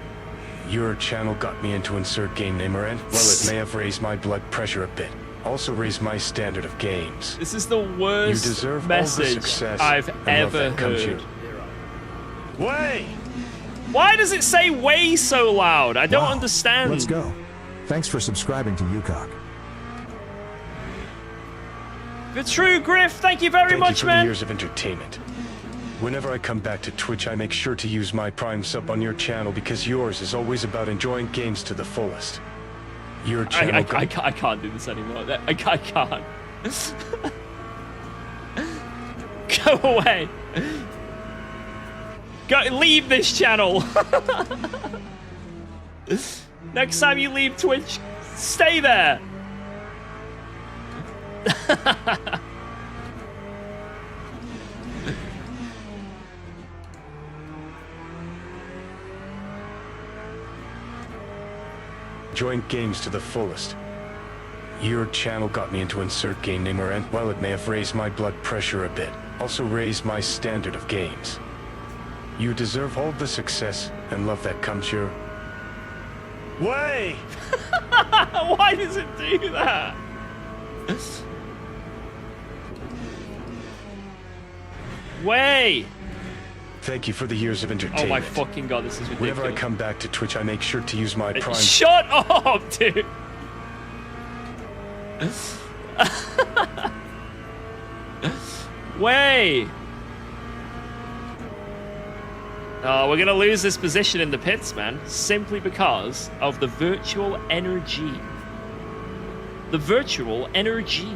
Your channel got me into insert game namer, and while it may have raised my blood pressure a bit, also raised my standard of games. This is the worst You deserve all the message success I've and love ever that comes heard. your way. Why does it say way so loud? I don't Wow. understand. Let's go. Thanks for subscribing to UKOG. The True Griff, thank you very Thank much, you for man. the years of entertainment. Whenever I come back to Twitch, I make sure to use my Prime sub on your channel because yours is always about enjoying games to the fullest. Your channel I can't do this anymore. I can't. Go away. Go, leave this channel. Next time you leave Twitch, stay there. enjoying games to the fullest. Your channel got me into insert game namer, and while it may have raised my blood pressure a bit, also raised my standard of games. You deserve all the success and love that comes your way. Why does it do that? Way. Thank you for the years of entertainment. Oh my fucking god, this is ridiculous. Whenever I come back to Twitch, I make sure to use my Prime. Shut up, dude. Way. Oh, we're gonna lose this position in the pits, man, simply because of the virtual energy. The virtual energy.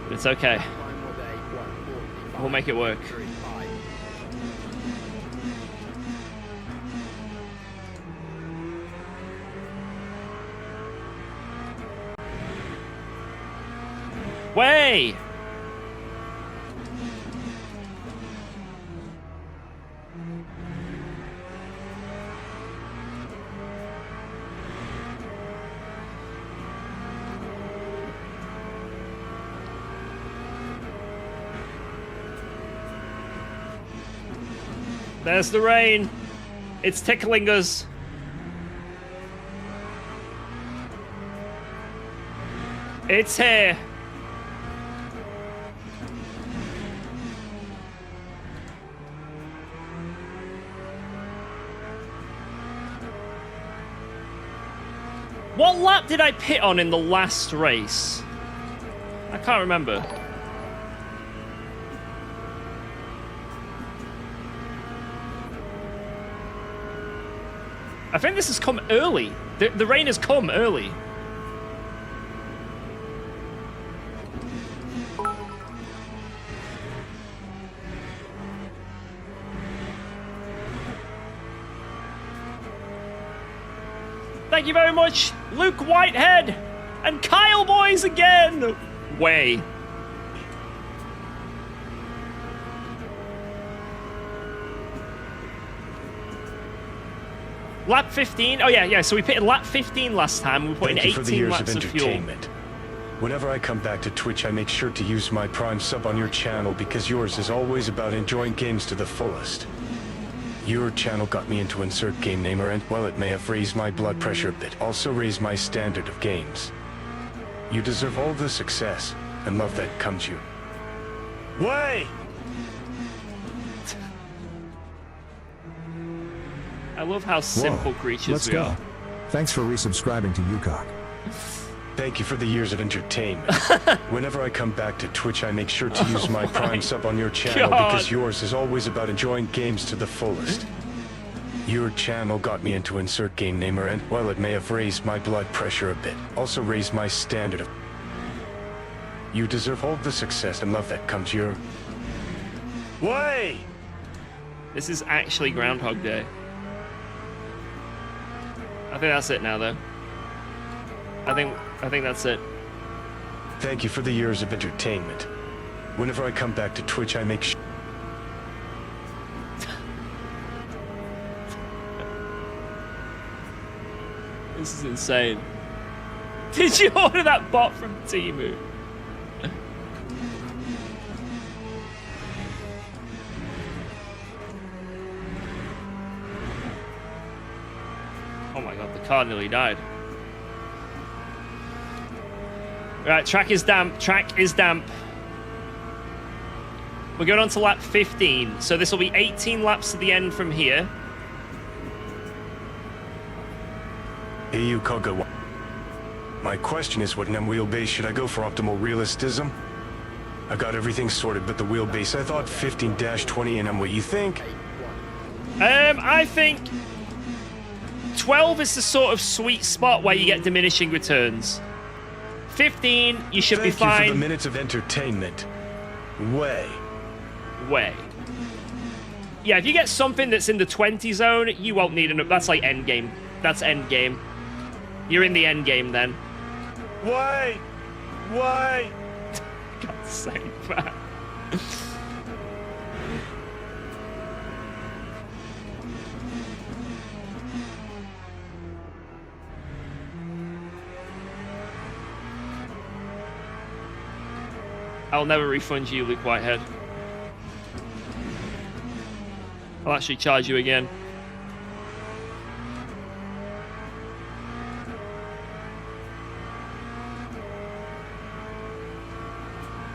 But it's okay. We'll make it work. Way! There's the rain. It's tickling us. It's here. What lap did I pit on in the last race? I can't remember. I think this has come early. The rain has come early. Thank you very much, Luke Whitehead and Kyle Boys again. Way. Lap 15. Oh yeah. So we pitted lap 15 last time. We put in 18 laps of fuel. Whenever I come back to Twitch, I make sure to use my Prime sub on your channel because yours is always about enjoying games to the fullest. Your channel got me into insert game namer, and while it may have raised my blood pressure a bit, also raised my standard of games. You deserve all the success and love that comes your way. I love how simple creatures Let's we go. are. Thanks for resubscribing to UKOG. Thank you for the years of entertainment. Whenever I come back to Twitch, I make sure to use my Prime sub on your channel because yours is always about enjoying games to the fullest. Your channel got me into insert game namer, and while it may have raised my blood pressure a bit, also raised my standard of... You deserve all the success and love that comes your way. This is actually Groundhog Day. I think that's it now, though. I think that's it. Thank you for the years of entertainment. Whenever I come back to Twitch, I make sure... This is insane. Did you order that bot from Temu? Oh my god, the car nearly died. Right, track is damp. Track is damp. We're going on to lap 15. So this will be 18 laps to the end from here. Hey, UKOG. My question is, what NEM wheelbase should I go for optimal realistism? I got everything sorted, but the wheelbase, I thought 15-20 NM. What you think? I think 12 is the sort of sweet spot where you get diminishing returns. 15, you should be fine. Thank you for the minutes of entertainment. Way. Yeah, if you get something that's in the 20 zone, you won't need enough. That's like end game. That's end game. You're in the end game then. Why? God's sake, man. I'll never refund you, Luke Whitehead. I'll actually charge you again.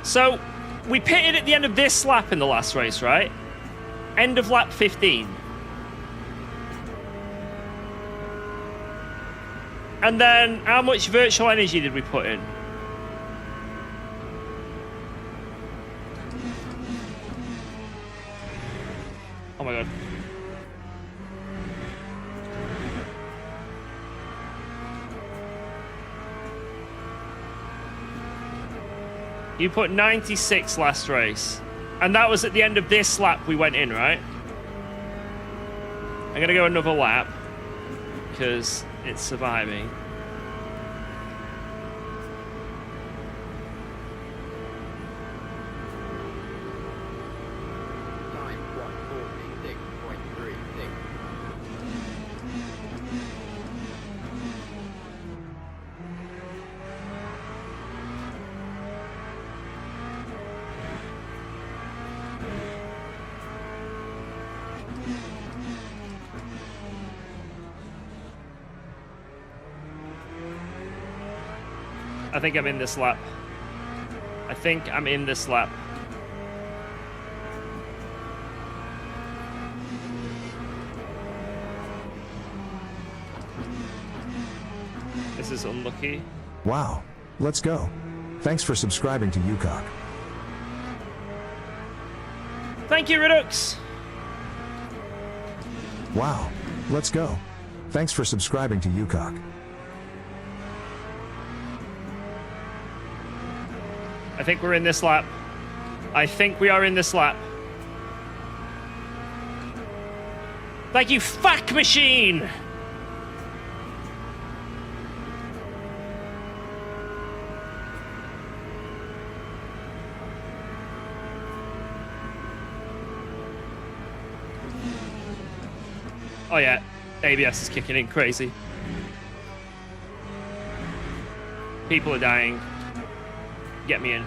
So, we pitted at the end of this lap in the last race, right? End of lap 15. And then, how much virtual energy did we put in? Oh my god. You put 96 last race. And that was at the end of this lap we went in, right? I'm gonna go another lap. Because it's surviving. Time 146.36. I think I'm in this lap. I think I'm in this lap. This is unlucky. Wow. Let's go. Thanks for subscribing to UKOG. Thank you, Redux. Wow. Let's go. Thanks for subscribing to UKOG. I think we're in this lap. I think we are in this lap. Thank you, fuck machine! Oh yeah, ABS is kicking in crazy. People are dying. Get me in.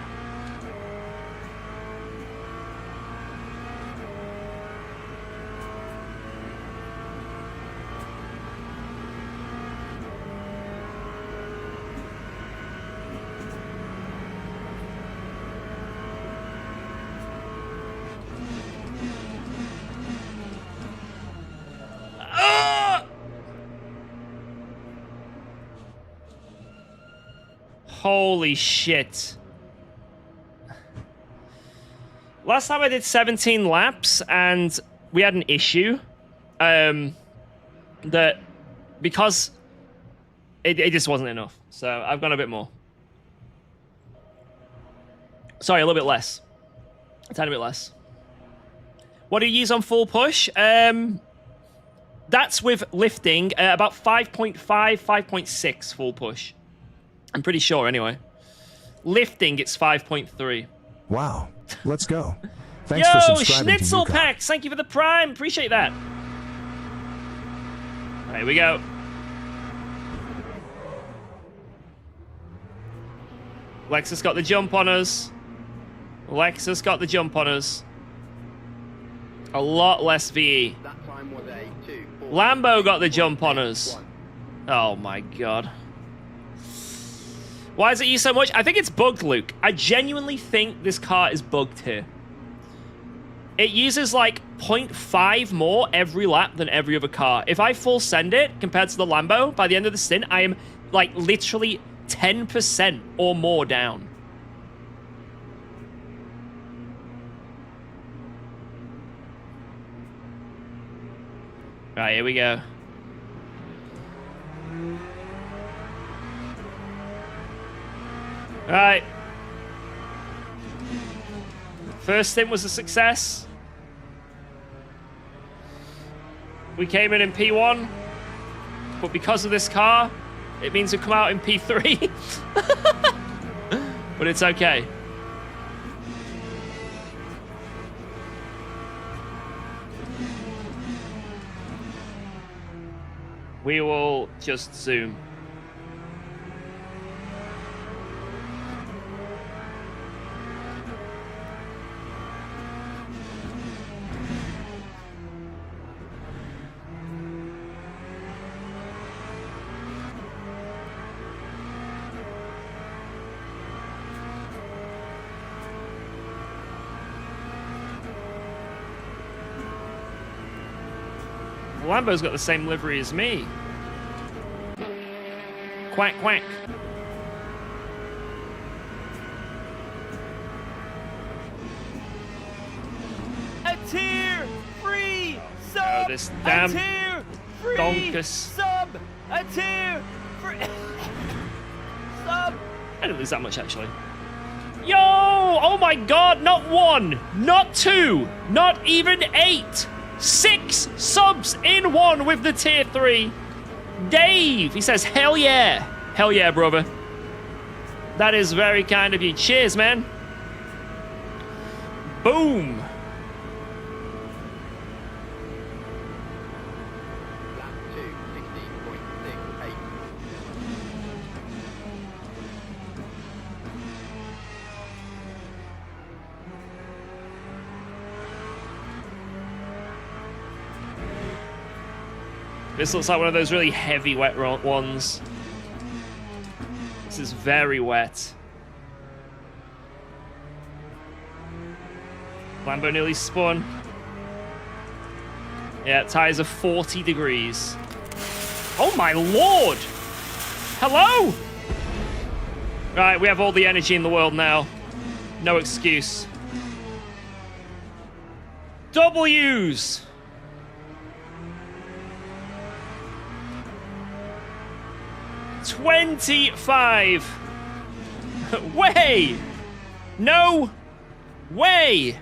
Holy shit. Last time I did 17 laps and we had an issue that because it just wasn't enough. So I've gone a bit more. Sorry, a little bit less. A tiny bit less. What do you use on full push? That's with lifting about 5.5, 5.6 full push. I'm pretty sure anyway. Lifting, it's 5.3. Wow. Let's go. Thanks for subscribing Schnitzel to UKOG. Packs, thank you for the Prime. Appreciate that. Here we go. Lexus got the jump on us. Lexus got the jump on us. A lot less VE. That time was a 2:40. Lambo got the jump on us. Oh my god. Why does it use so much? I think it's bugged, Luke. I genuinely think this car is bugged here. It uses like 0.5 more every lap than every other car. If I full send it compared to the Lambo, by the end of the stint, I am like literally 10% or more down. Right, here we go. Right. First stint was a success. We came in P1, but because of this car, it means we come out in P3. But it's okay. We will just zoom. Lambo's got the same livery as me. Quack, quack. A tier 3 sub. This damn a tier 3 donkus. sub. A tier 3 sub. I didn't lose that much, actually. Yo! Oh my god, not 1, not 2, not even 8. 6 subs in 1 with the tier 3. Dave, he says, hell yeah. Hell yeah, brother. That is very kind of you. Cheers, man. Boom. Lap 2, 16.68. This looks like one of those really heavy wet ones. This is very wet. Lambo nearly spun. Yeah, tires are 40 degrees. Oh my lord! Hello? Right, we have all the energy in the world now. No excuse. W's! $25. Way! No way!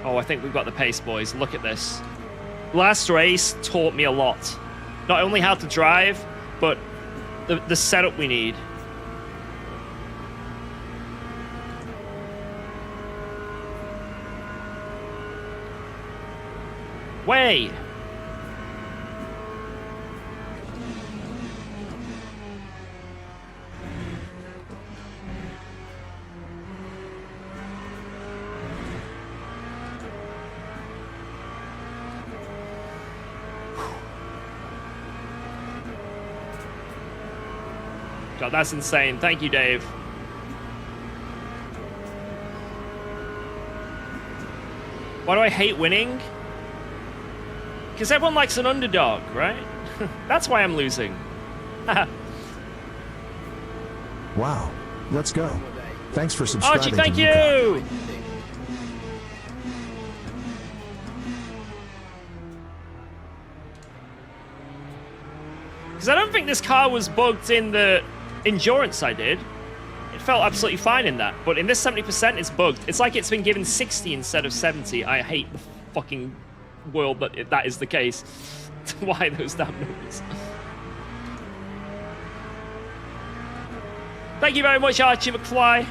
Oh, I think we've got the pace, boys. Look at this. Last race taught me a lot. Not only how to drive, but the setup we need. Way! God, that's insane. Thank you, Dave. Why do I hate winning? Because everyone likes an underdog, right? That's why I'm losing. Wow. Let's go. Thanks for subscribing. Archie, thank to you! Because I don't think this car was bugged in the endurance I did. It felt absolutely fine in that. But in this 70%, it's bugged. It's like it's been given 60 instead of 70. I hate the fucking world that that is the case. Why those damn numbers? Thank you very much, Archie McFly.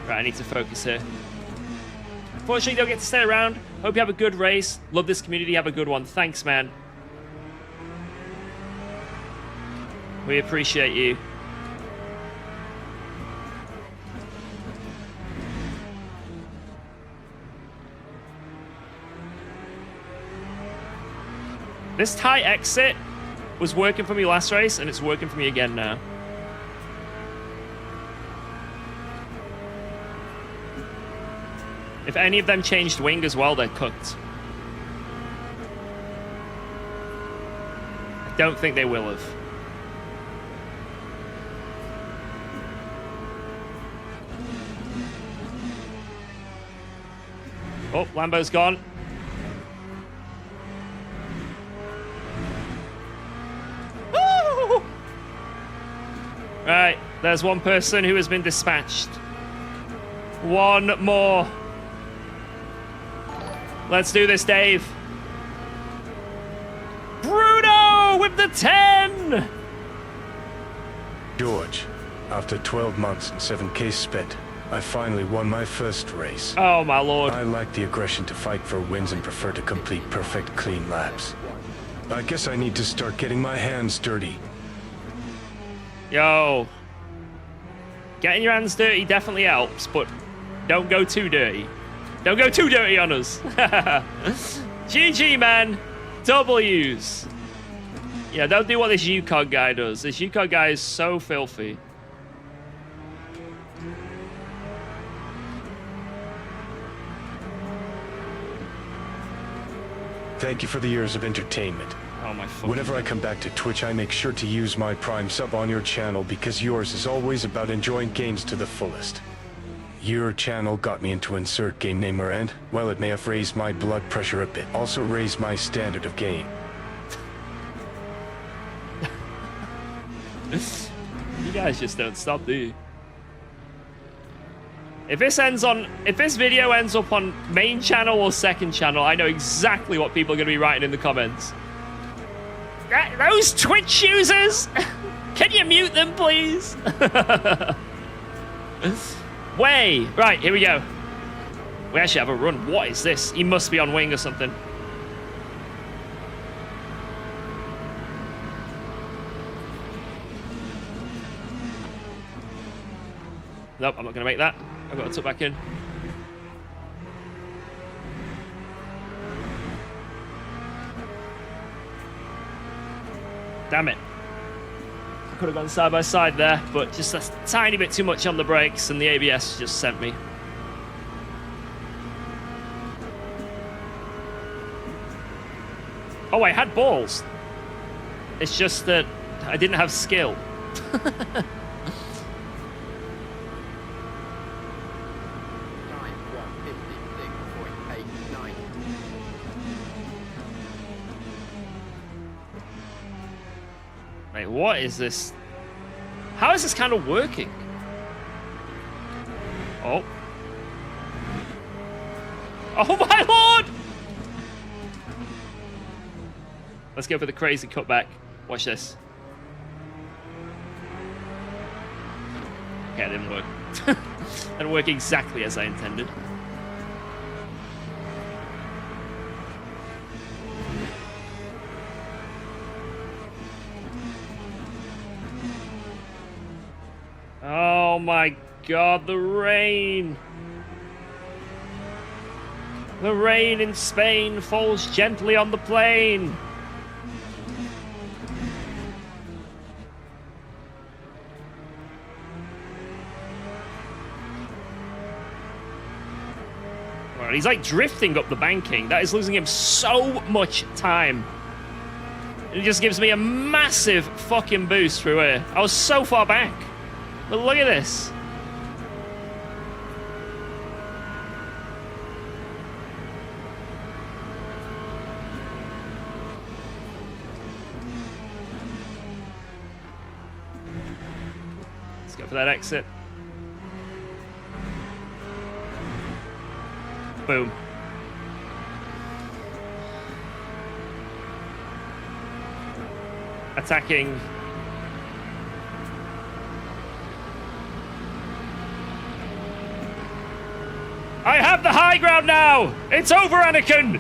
Right, I need to focus here. Unfortunately, you don't get to stay around. Hope you have a good race. Love this community. Have a good one. Thanks, man. We appreciate you. This tight exit was working for me last race, and it's working for me again now. If any of them changed wing as well, they're cooked. I don't think they will have. Oh, Lambo's gone. Woo! Right, there's one person who has been dispatched. One more. Let's do this, Dave. Bruno with the 10! George, after 12 months and 7K spent, I finally won my first race. Oh, my lord. I lack the aggression to fight for wins and prefer to complete perfect, clean laps. I guess I need to start getting my hands dirty. Yo. Getting your hands dirty definitely helps, but don't go too dirty. Don't go too dirty on us. GG, man. W's. Yeah, don't do what this UKOG guy does. This UKOG guy is so filthy. thank you for the years of entertainment. Oh my fucking Whenever I come back to Twitch, I make sure to use my Prime sub on your channel because yours is always about enjoying games to the fullest. Your channel got me into insert game namer and, while it may have raised my blood pressure a bit, also raised my standard of game. You guys just don't stop, do you? If this video ends up on main channel or second channel, I know exactly what people are going to be writing in the comments. Those Twitch users! Can you mute them, please? Way! Right, here we go. We actually have a run. What is this? He must be on wing or something. Nope, I'm not going to make that. I've got to tuck back in. Damn it. I could have gone side by side there, but just a tiny bit too much on the brakes and the ABS just sent me. Oh, I had balls. It's just that I didn't have skill. Wait, what is this? How is this kind of working? Oh. Oh my lord! Let's go for the crazy cutback. Watch this. Okay, it didn't work. It didn't work exactly as I intended. Oh my god, the rain! The rain in Spain falls gently on the plain. Well, he's like drifting up the banking. That is losing him so much time. It just gives me a massive fucking boost through here. I was so far back. But look at this. Let's go for that exit. Boom. Attacking. I have the high ground now! It's over, Anakin!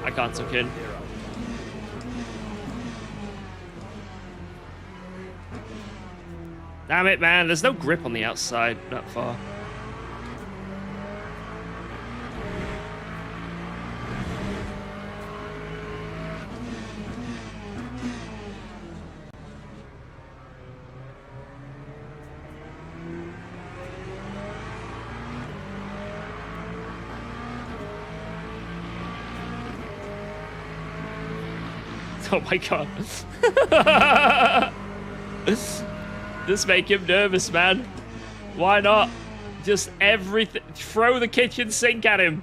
I can't tuck in. Damn it, man. There's no grip on the outside that far. Oh my god. Just make him nervous, man. Why not? Just everything. Throw the kitchen sink at him.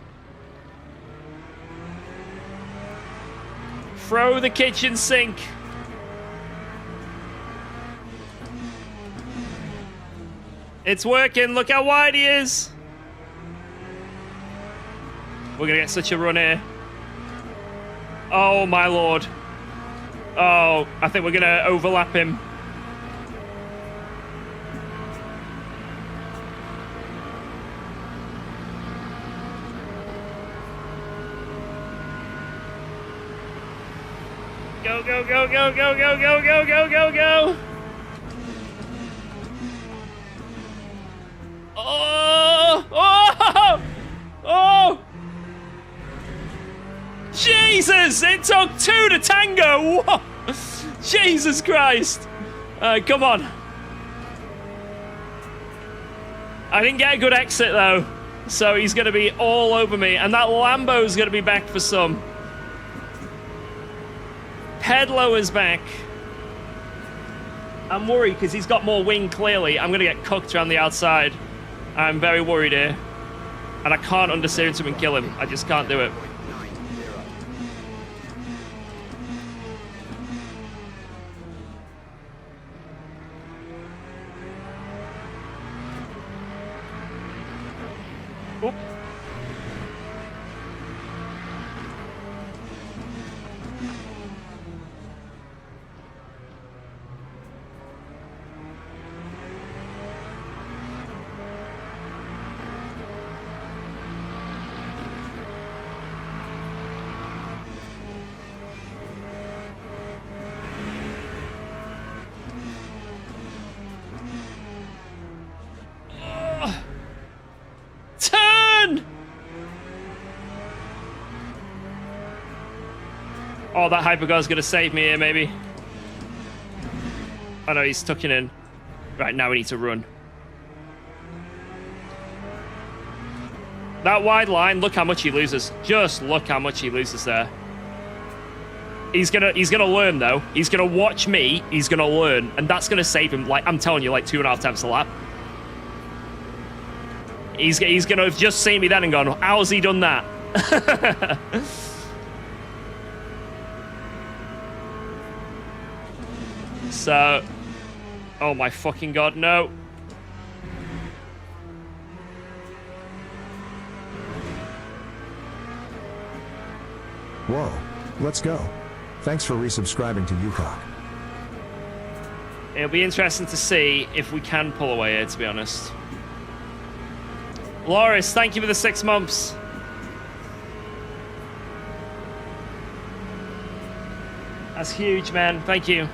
Throw the kitchen sink. It's working. Look how wide he is. We're gonna get such a run here. Oh my lord. Oh, I think we're gonna overlap him. Go, go, go, go, go, go, go, go, go, go, go. Oh! Oh! Oh! Jesus! It took two to tango! Whoa. Jesus Christ! Come on. I didn't get a good exit, though. So he's going to be all over me. And that Lambo's going to be back for some. Pedlo is back. I'm worried because he's got more wing, clearly. I'm going to get cooked around the outside. I'm very worried here. And I can't understeer into him and kill him. I just can't do it. Oop. Turn! Oh, that hypercar's gonna save me here, maybe. Oh no, he's tucking in. Right, now we need to run. That wide line, look how much he loses. Just look how much he loses there. He's gonna learn though. He's gonna watch me, he's gonna learn, and that's gonna save him, like, I'm telling you, like 2.5 times a lap. He's gonna have just seen me then and gone, how's he done that? So, oh my fucking god, no. Whoa, let's go. Thanks for resubscribing to UKOG. It'll be interesting to see if we can pull away here, to be honest. Loris, thank you for the 6 months. That's huge, man. Thank you.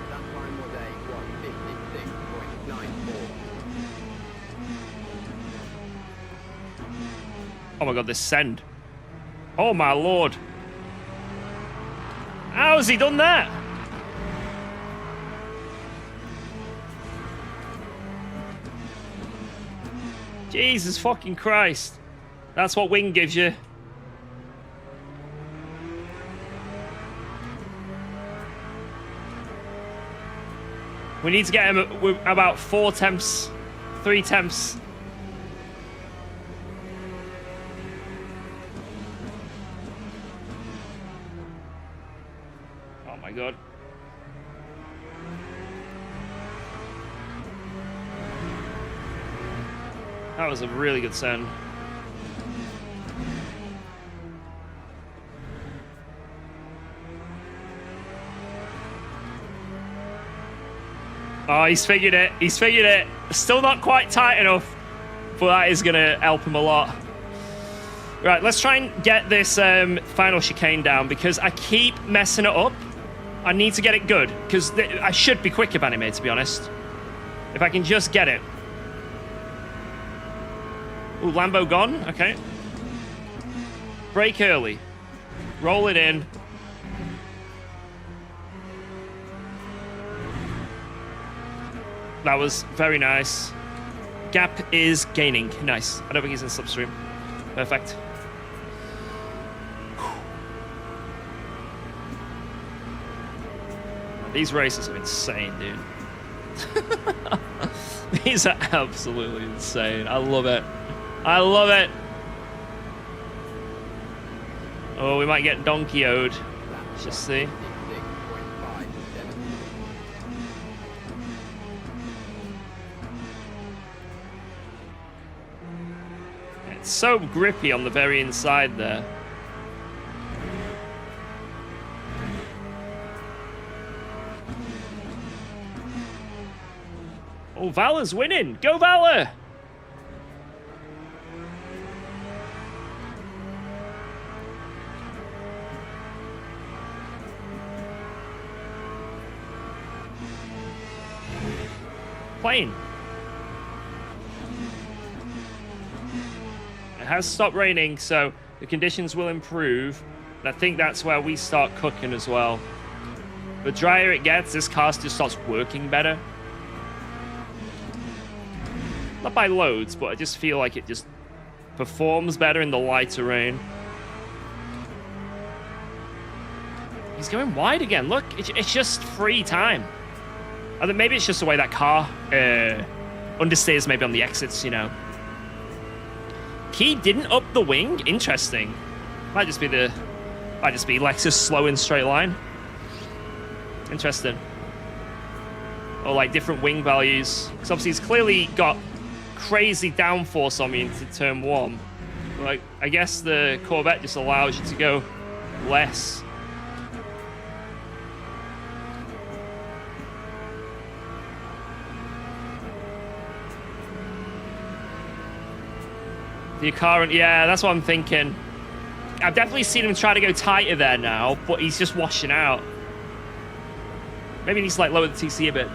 That time was a 156.94. Oh my god, this send. Oh my lord. How has he done that? Jesus fucking Christ. That's what wing gives you. We need to get him with about 4 temps. 3 temps. Oh my god. That was a really good send. Oh, he's figured it. He's figured it. Still not quite tight enough, but that is going to help him a lot. Right, let's try and get this final chicane down because I keep messing it up. I need to get it good because I should be quicker than him here, to be honest. If I can just get it. Ooh, Lambo gone. Okay. Brake early. Roll it in. That was very nice. Gap is gaining. Nice. I don't think he's in slipstream. Perfect. These races are insane, dude. These are absolutely insane. I love it. I love it. Oh, we might get donkey-o'd. Let's just see. It's so grippy on the very inside there. Oh, Valor's winning. Go, Valor! Plane. It has stopped raining, so the conditions will improve. And I think that's where we start cooking as well. The drier it gets, this car just starts working better. Not by loads, but I just feel like it just performs better in the lighter rain. He's going wide again. Look, it's just free time. I think maybe it's just the way that car understeers maybe on the exits, you know. Key didn't up the wing. Interesting. Might just be Lexus slow in straight line. Interesting. Or like different wing values. Because obviously he's clearly got crazy downforce on me into turn 1. Like, I guess the Corvette just allows you to go less. The current, yeah, that's what I'm thinking. I've definitely seen him try to go tighter there now, but he's just washing out. Maybe he needs to like lower the TC a bit.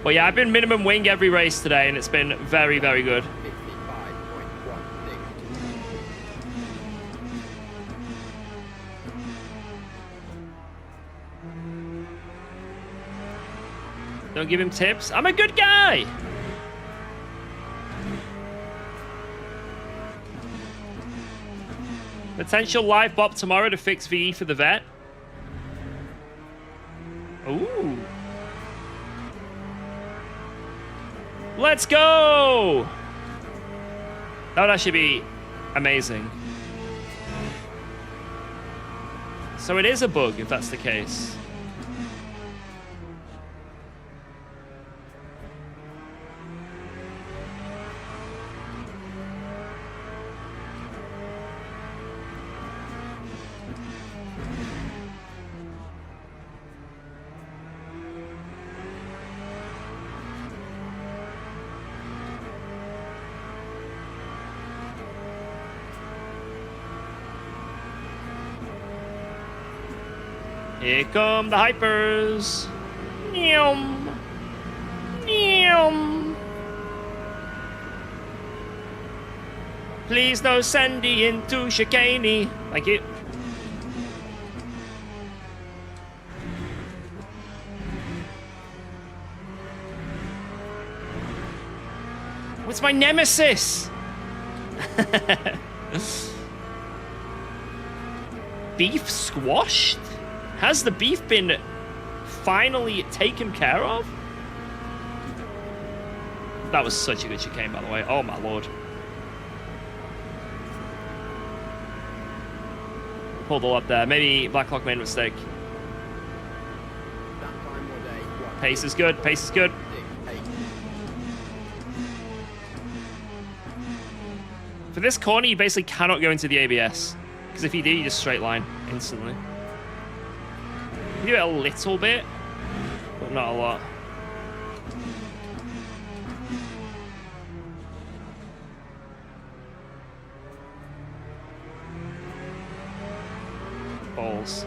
But yeah, I've been minimum wing every race today, and it's been very, very good. 55.16. Don't give him tips. I'm a good guy. Potential live bop tomorrow to fix VE for the vet. Ooh. Let's go! That would actually be amazing. So it is a bug, if that's the case. Here come the hypers. Neum. Neum. Please no Sandy into chicane. Thank you. What's my nemesis? Beef squashed? Has the beef been finally taken care of? That was such a good chicane, by the way. Oh my lord. Pulled all up there. Maybe Blacklock made a mistake. Pace is good. Pace is good. For this corner, you basically cannot go into the ABS. Because if you do, you just straight line instantly. You do it a little bit, but not a lot. Balls.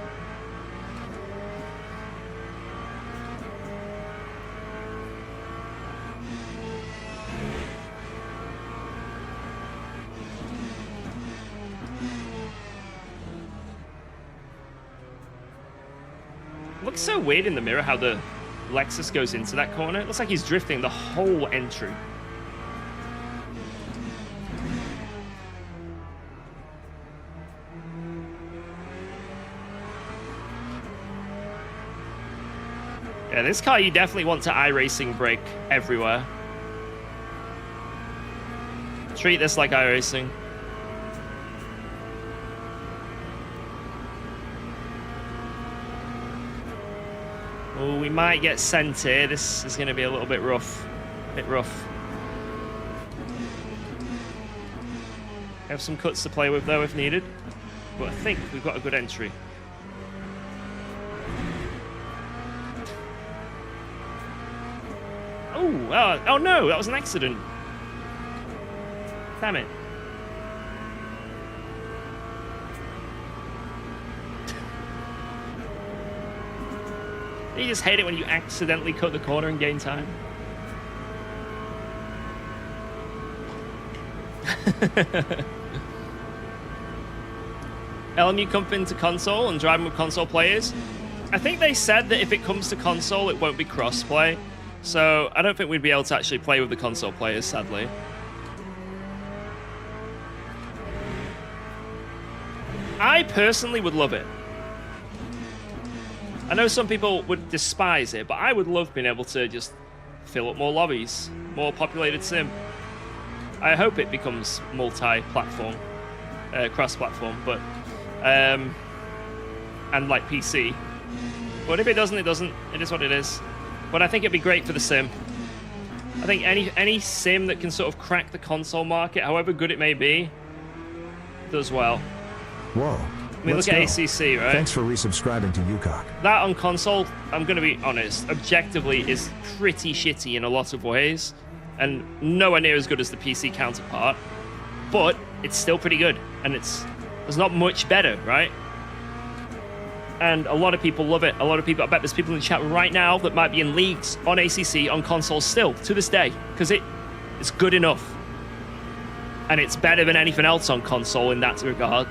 Looks so weird in the mirror how the Lexus goes into that corner. It looks like he's drifting the whole entry. Yeah, this car you definitely want to iRacing brake everywhere. Treat this like iRacing. Oh, we might get sent here. This is going to be a little bit rough. Have some cuts to play with, though, if needed. But I think we've got a good entry. Oh no, that was an accident. Damn it. You just hate it when you accidentally cut the corner and gain time. LMU coming to console and driving with console players. I think they said that if it comes to console, it won't be cross-play. So I don't think we'd be able to actually play with the console players, sadly. I personally would love it. I know some people would despise it, but I would love being able to just fill up more lobbies, more populated sim. I hope it becomes multi-platform, cross-platform, but and like PC. But if it doesn't, it doesn't. It is what it is. But I think it'd be great for the sim. I think any sim that can sort of crack the console market, however good it may be, does well. Whoa. I mean, look at ACC, right? Thanks for resubscribing to UKOG. That on console, I'm going to be honest, objectively is pretty shitty in a lot of ways. And nowhere near as good as the PC counterpart. But it's still pretty good. And there's not much better, right? And a lot of people love it. A lot of people, I bet there's people in the chat right now that might be in leagues on ACC, on console still, to this day. Because it's good enough. And it's better than anything else on console in that regard.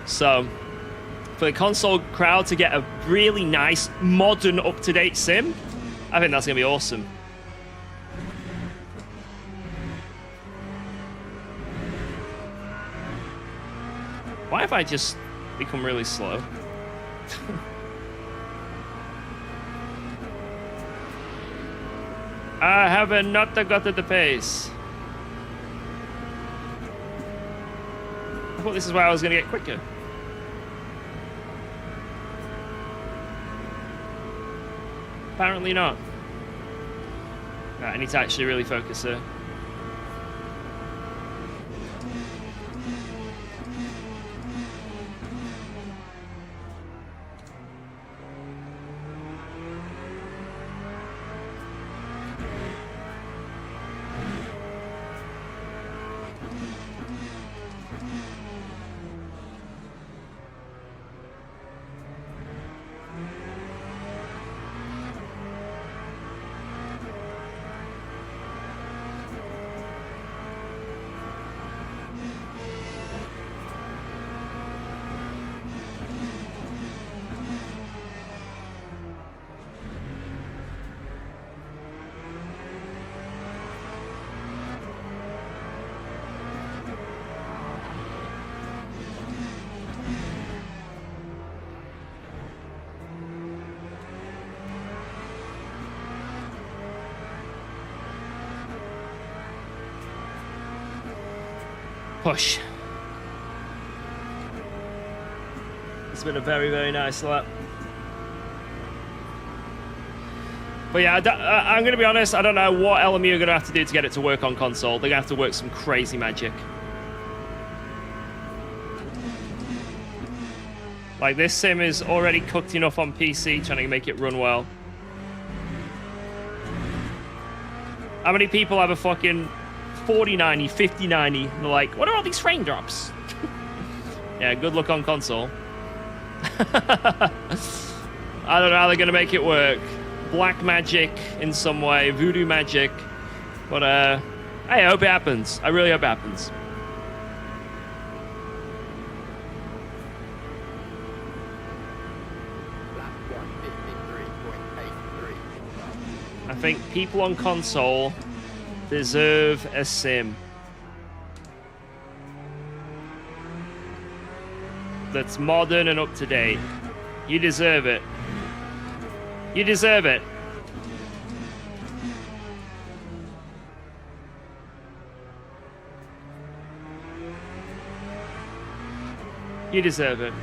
So, for the console crowd to get a really nice, modern, up-to-date sim, I think that's going to be awesome. Why have I just become really slow? I have not got the pace. I thought this is where I was going to get quicker. Apparently not. Right, I need to actually really focus here. Push. It's been a very, very nice lap. But yeah, I'm going to be honest, I don't know what LMU are going to have to do to get it to work on console. They're going to have to work some crazy magic. Like, this sim is already cooked enough on PC, trying to make it run well. How many people have a fucking 4090, 5090, and they're like, what are all these frame drops? Yeah, good luck on console. I don't know how they're gonna make it work. Black magic in some way, voodoo magic. But hey, I hope it happens. I really hope it happens. I think people on console deserve a sim that's modern and up to date. You deserve it. You deserve it. You deserve it.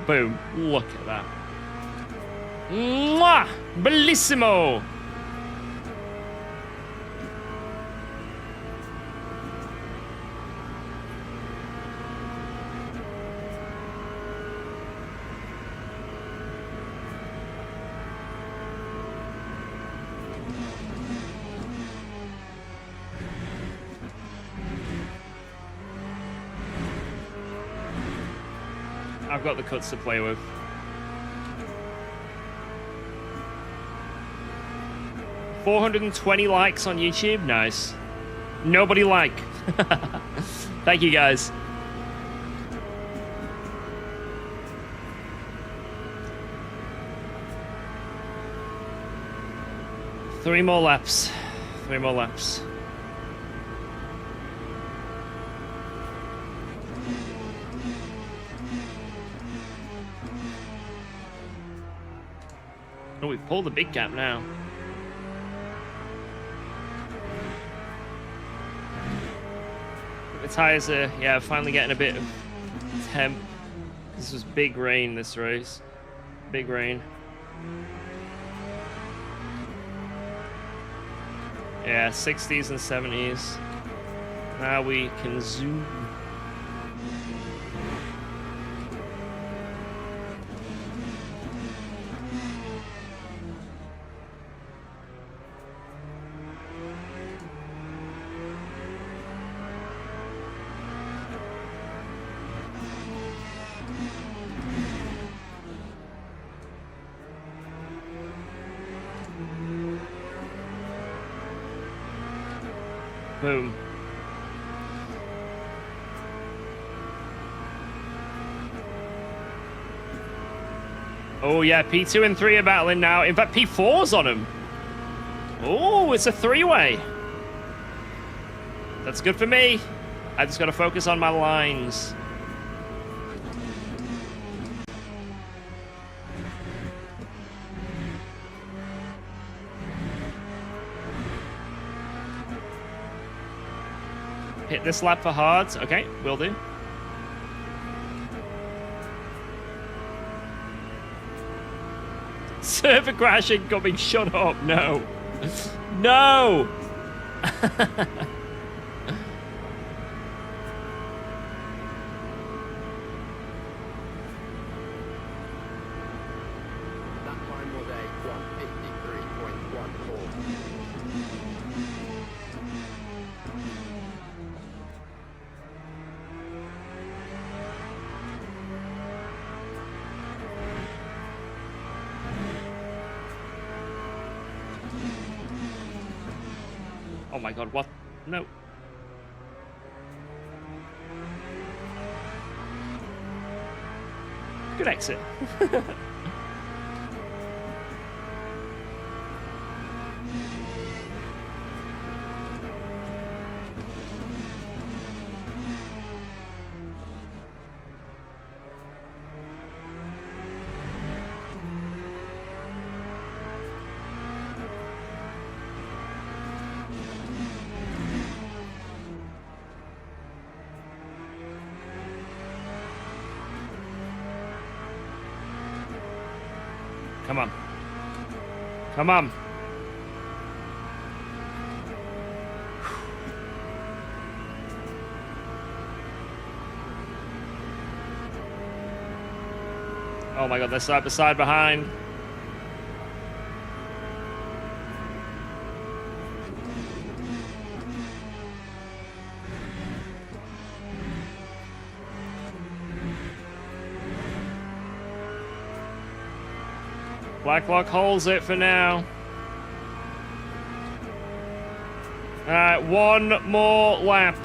Boom. Look at that. Mwah! Bellissimo! I've got the cuts to play with. $420 likes on YouTube. Nice. Nobody like. Thank you, guys. Three more laps. 3 more laps. Oh, we've pulled the big gap now. The tires are, yeah, finally getting a bit of temp. This was big rain this race. Big rain. Yeah, 60s and 70s. Now we can zoom. Boom. Oh yeah, P2 and 3 are battling now. In fact, P4's on him. Oh, it's a 3-way. That's good for me. I just got to focus on my lines. Hit this lap for hards. Okay, will do. Server crashing, got me shut up. No. No! That time was a 153.14. Oh my god, what? No. Good exit. Come on. Come on. Oh my god, they're side by side behind. Blacklock holds it for now. Alright, one more lap.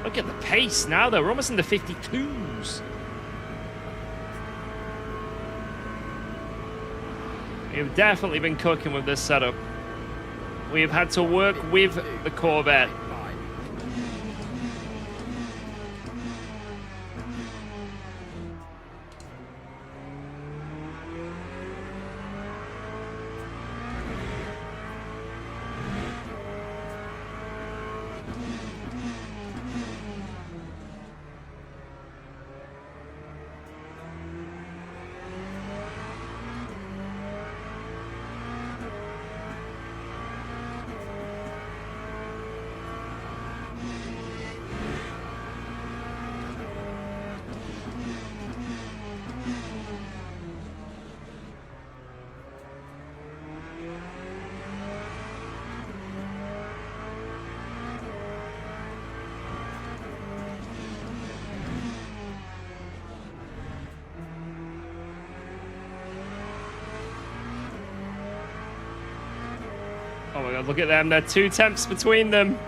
Look at the pace now, though. We're almost in the 52s. We've definitely been cooking with this setup. We've had to work with the Corvette. Oh my god, look at them. There are 2 temps between them.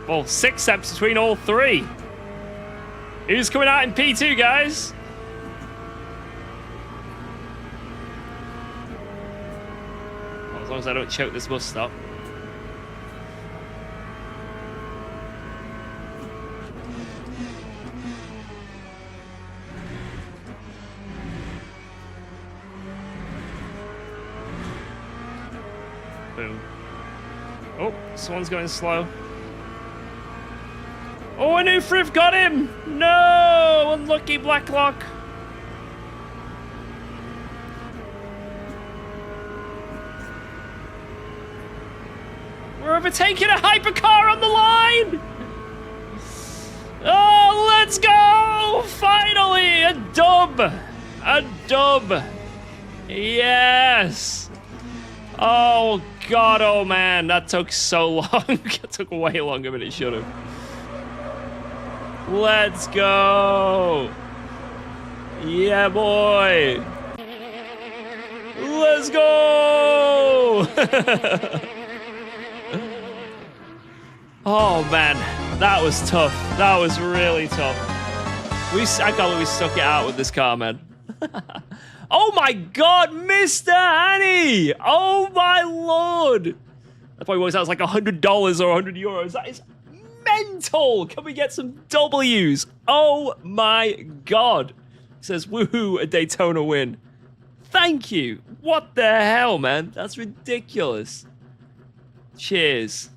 Well, 6 temps between all 3. Who's coming out in P2, guys? Well, as long as I don't choke this bus stop. Boom. Oh, someone's going slow. Oh, a new Friv got him! No! Unlucky Blacklock. We're overtaking a hypercar on the line! Oh, let's go! Finally! A dub! A dub! Yes! Oh, God, oh, man. That took so long. It took way longer than it should have. Let's go! Yeah, boy! Let's go! Oh, man. That was tough. That was really tough. I can't believe we stuck it out with this car, man. Oh, my God, Mr. Annie! Oh, my Lord! That probably works out as like $100 or €100. That is mental! Can we get some W's? Oh my god. It says, woohoo, a Daytona win. Thank you. What the hell, man? That's ridiculous. Cheers.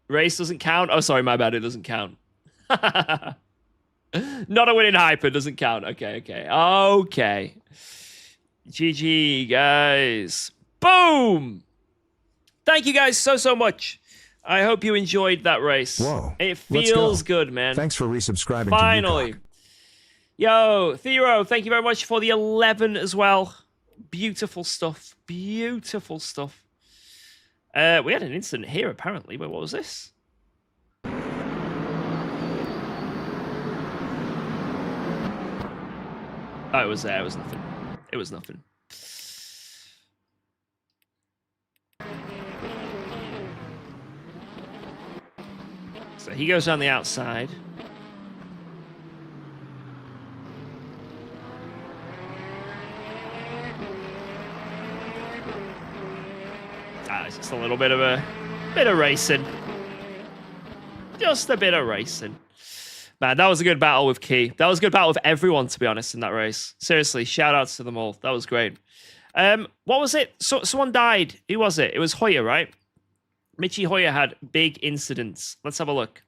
Race doesn't count? Oh, sorry, my bad. It doesn't count. Not a win in hyper doesn't count. Okay. Okay. GG, guys. Boom! Thank you guys so much. I hope you enjoyed that race. Whoa. It feels good, man. Thanks for resubscribing Finally. to UKOG. Yo, Thero, thank you very much for the 11 as well. Beautiful stuff. Beautiful stuff. We had an incident here, apparently. Wait, what was this? Oh, it was there. It was nothing. It was nothing. So he goes on the outside. It's just a little bit of racing. Just a bit of racing. Man, that was a good battle with Key. That was a good battle with everyone, to be honest, in that race. Seriously, shout outs to them all. That was great. What was it? Someone died. Who was it? It was Hoyer, right? Mitchie Hoyer had big incidents. Let's have a look.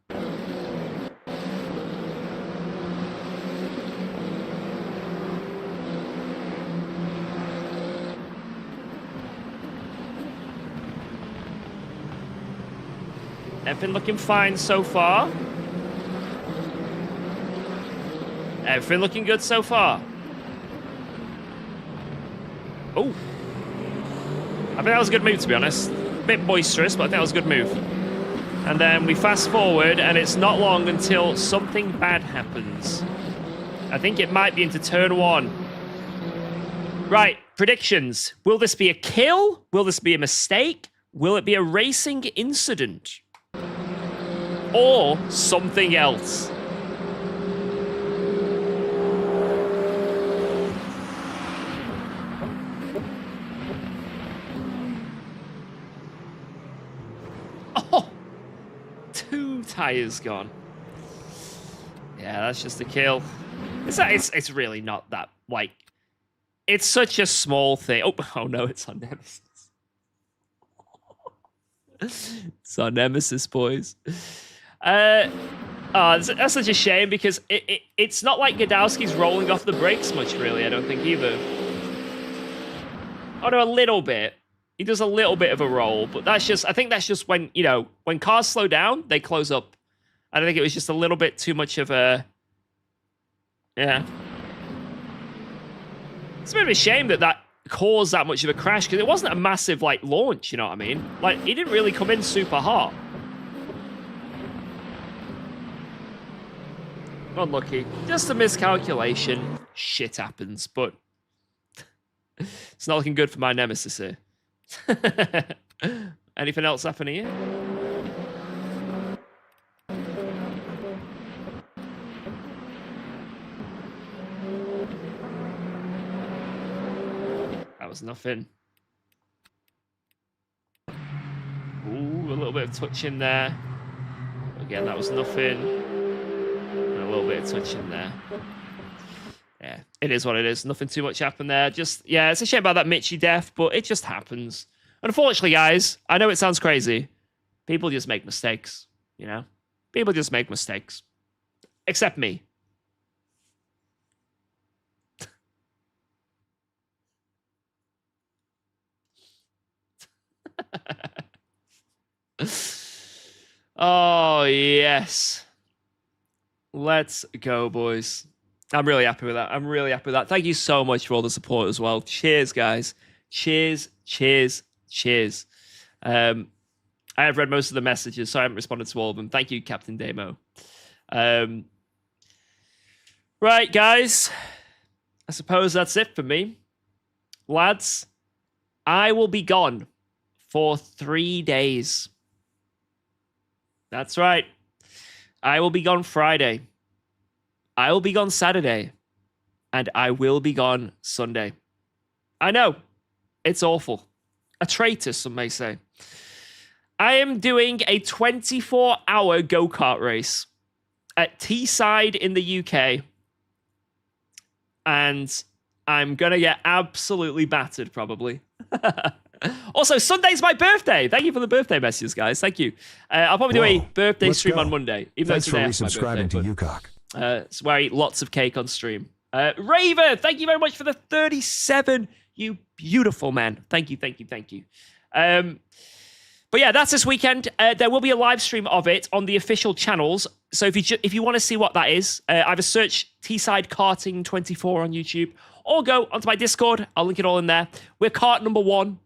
Everything looking fine so far. Everything looking good so far. Oh. I think that was a good move, to be honest. A bit boisterous, but I think that was a good move. And then we fast forward, and it's not long until something bad happens. I think it might be into turn 1. Right, predictions. Will this be a kill? Will this be a mistake? Will it be a racing incident? Or something else? Oh! 2 tires gone. Yeah, that's just a kill. It's really not that, like... It's such a small thing. Oh no, it's on Nemesis. It's on Nemesis, boys. That's such a shame because it's not like Godowski's rolling off the brakes much, really, I don't think, either. Oh, no, a little bit. He does a little bit of a roll, but I think that's just when, you know, when cars slow down, they close up. I think it was just a little bit too much of a... Yeah. It's a bit of a shame that caused that much of a crash, because it wasn't a massive, like, launch, you know what I mean? Like, he didn't really come in super hot. Unlucky. Just a miscalculation. Shit happens, but it's not looking good for my Nemesis here. Anything else happening here? That was nothing. Ooh, a little bit of touch in there. Again, that was nothing. And a little bit of touch in there. Yeah, it is what it is. Nothing too much happened there. Just, yeah, it's a shame about that Mitchie death, but it just happens. Unfortunately, guys, I know it sounds crazy. People just make mistakes, you know? People just make mistakes. Except me. Oh, yes. Let's go, boys. I'm really happy with that. I'm really happy with that. Thank you so much for all the support as well. Cheers, guys. Cheers, cheers, cheers. I have read most of the messages, so I haven't responded to all of them. Thank you, Captain Damo. Right, guys. I suppose that's it for me. Lads, I will be gone for 3 days. That's right. I will be gone Friday. I will be gone Saturday. And I will be gone Sunday. I know. It's awful. A traitor, some may say. I am doing a 24-hour go-kart race at Teesside in the UK. And I'm going to get absolutely battered, probably. Also, Sunday's my birthday. Thank you for the birthday messages, guys. Thank you. I'll probably do a birthday stream on Monday. Even Thanks though for it's resubscribing to UKOG. it's where I eat lots of cake on stream. Raver, thank you very much for the 37. You beautiful man. Thank you, thank you, thank you. But yeah, that's this weekend. There will be a live stream of it on the official channels. So if you want to see what that is, either search Teesside Karting 24 on YouTube or go onto my Discord. I'll link it all in there. We're kart number 1.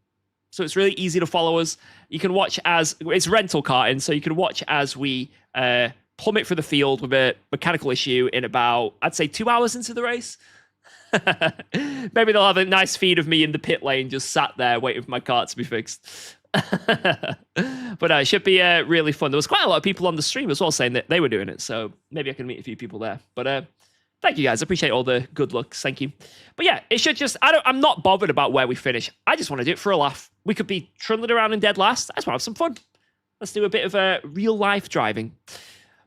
So it's really easy to follow us. You can watch as it's rental karting, so you can watch as we plummet through the field with a mechanical issue in about, I'd say, 2 hours into the race. Maybe they'll have a nice feed of me in the pit lane, just sat there waiting for my kart to be fixed. But it should be really fun. There was quite a lot of people on the stream as well saying that they were doing it, so maybe I can meet a few people there. But thank you guys. I appreciate all the good looks. Thank you. But yeah, it should just, I'm not bothered about where we finish. I just want to do it for a laugh. We could be trundling around in dead last. I just want to have some fun. Let's do a bit of real life driving.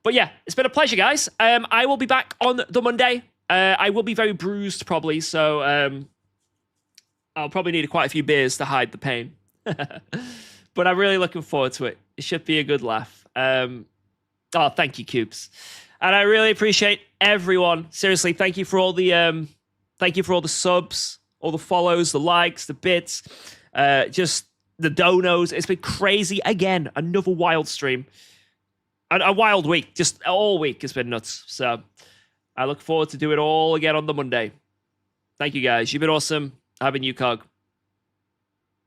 But yeah, it's been a pleasure, guys. I will be back on the Monday. I will be very bruised probably, so I'll probably need quite a few beers to hide the pain. But I'm really looking forward to it. It should be a good laugh. Oh, thank you, Coops. And I really appreciate everyone. Seriously, thank you for all the subs, all the follows, the likes, the bits, just the donos. It's been crazy again. Another wild stream. A wild week. Just all week has been nuts. So I look forward to do it all again on the Monday. Thank you, guys. You've been awesome. I've been UKOG.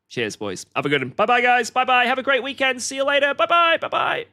Cheers, boys. Have a good one. Bye-bye, guys. Bye-bye. Have a great weekend. See you later. Bye-bye. Bye-bye.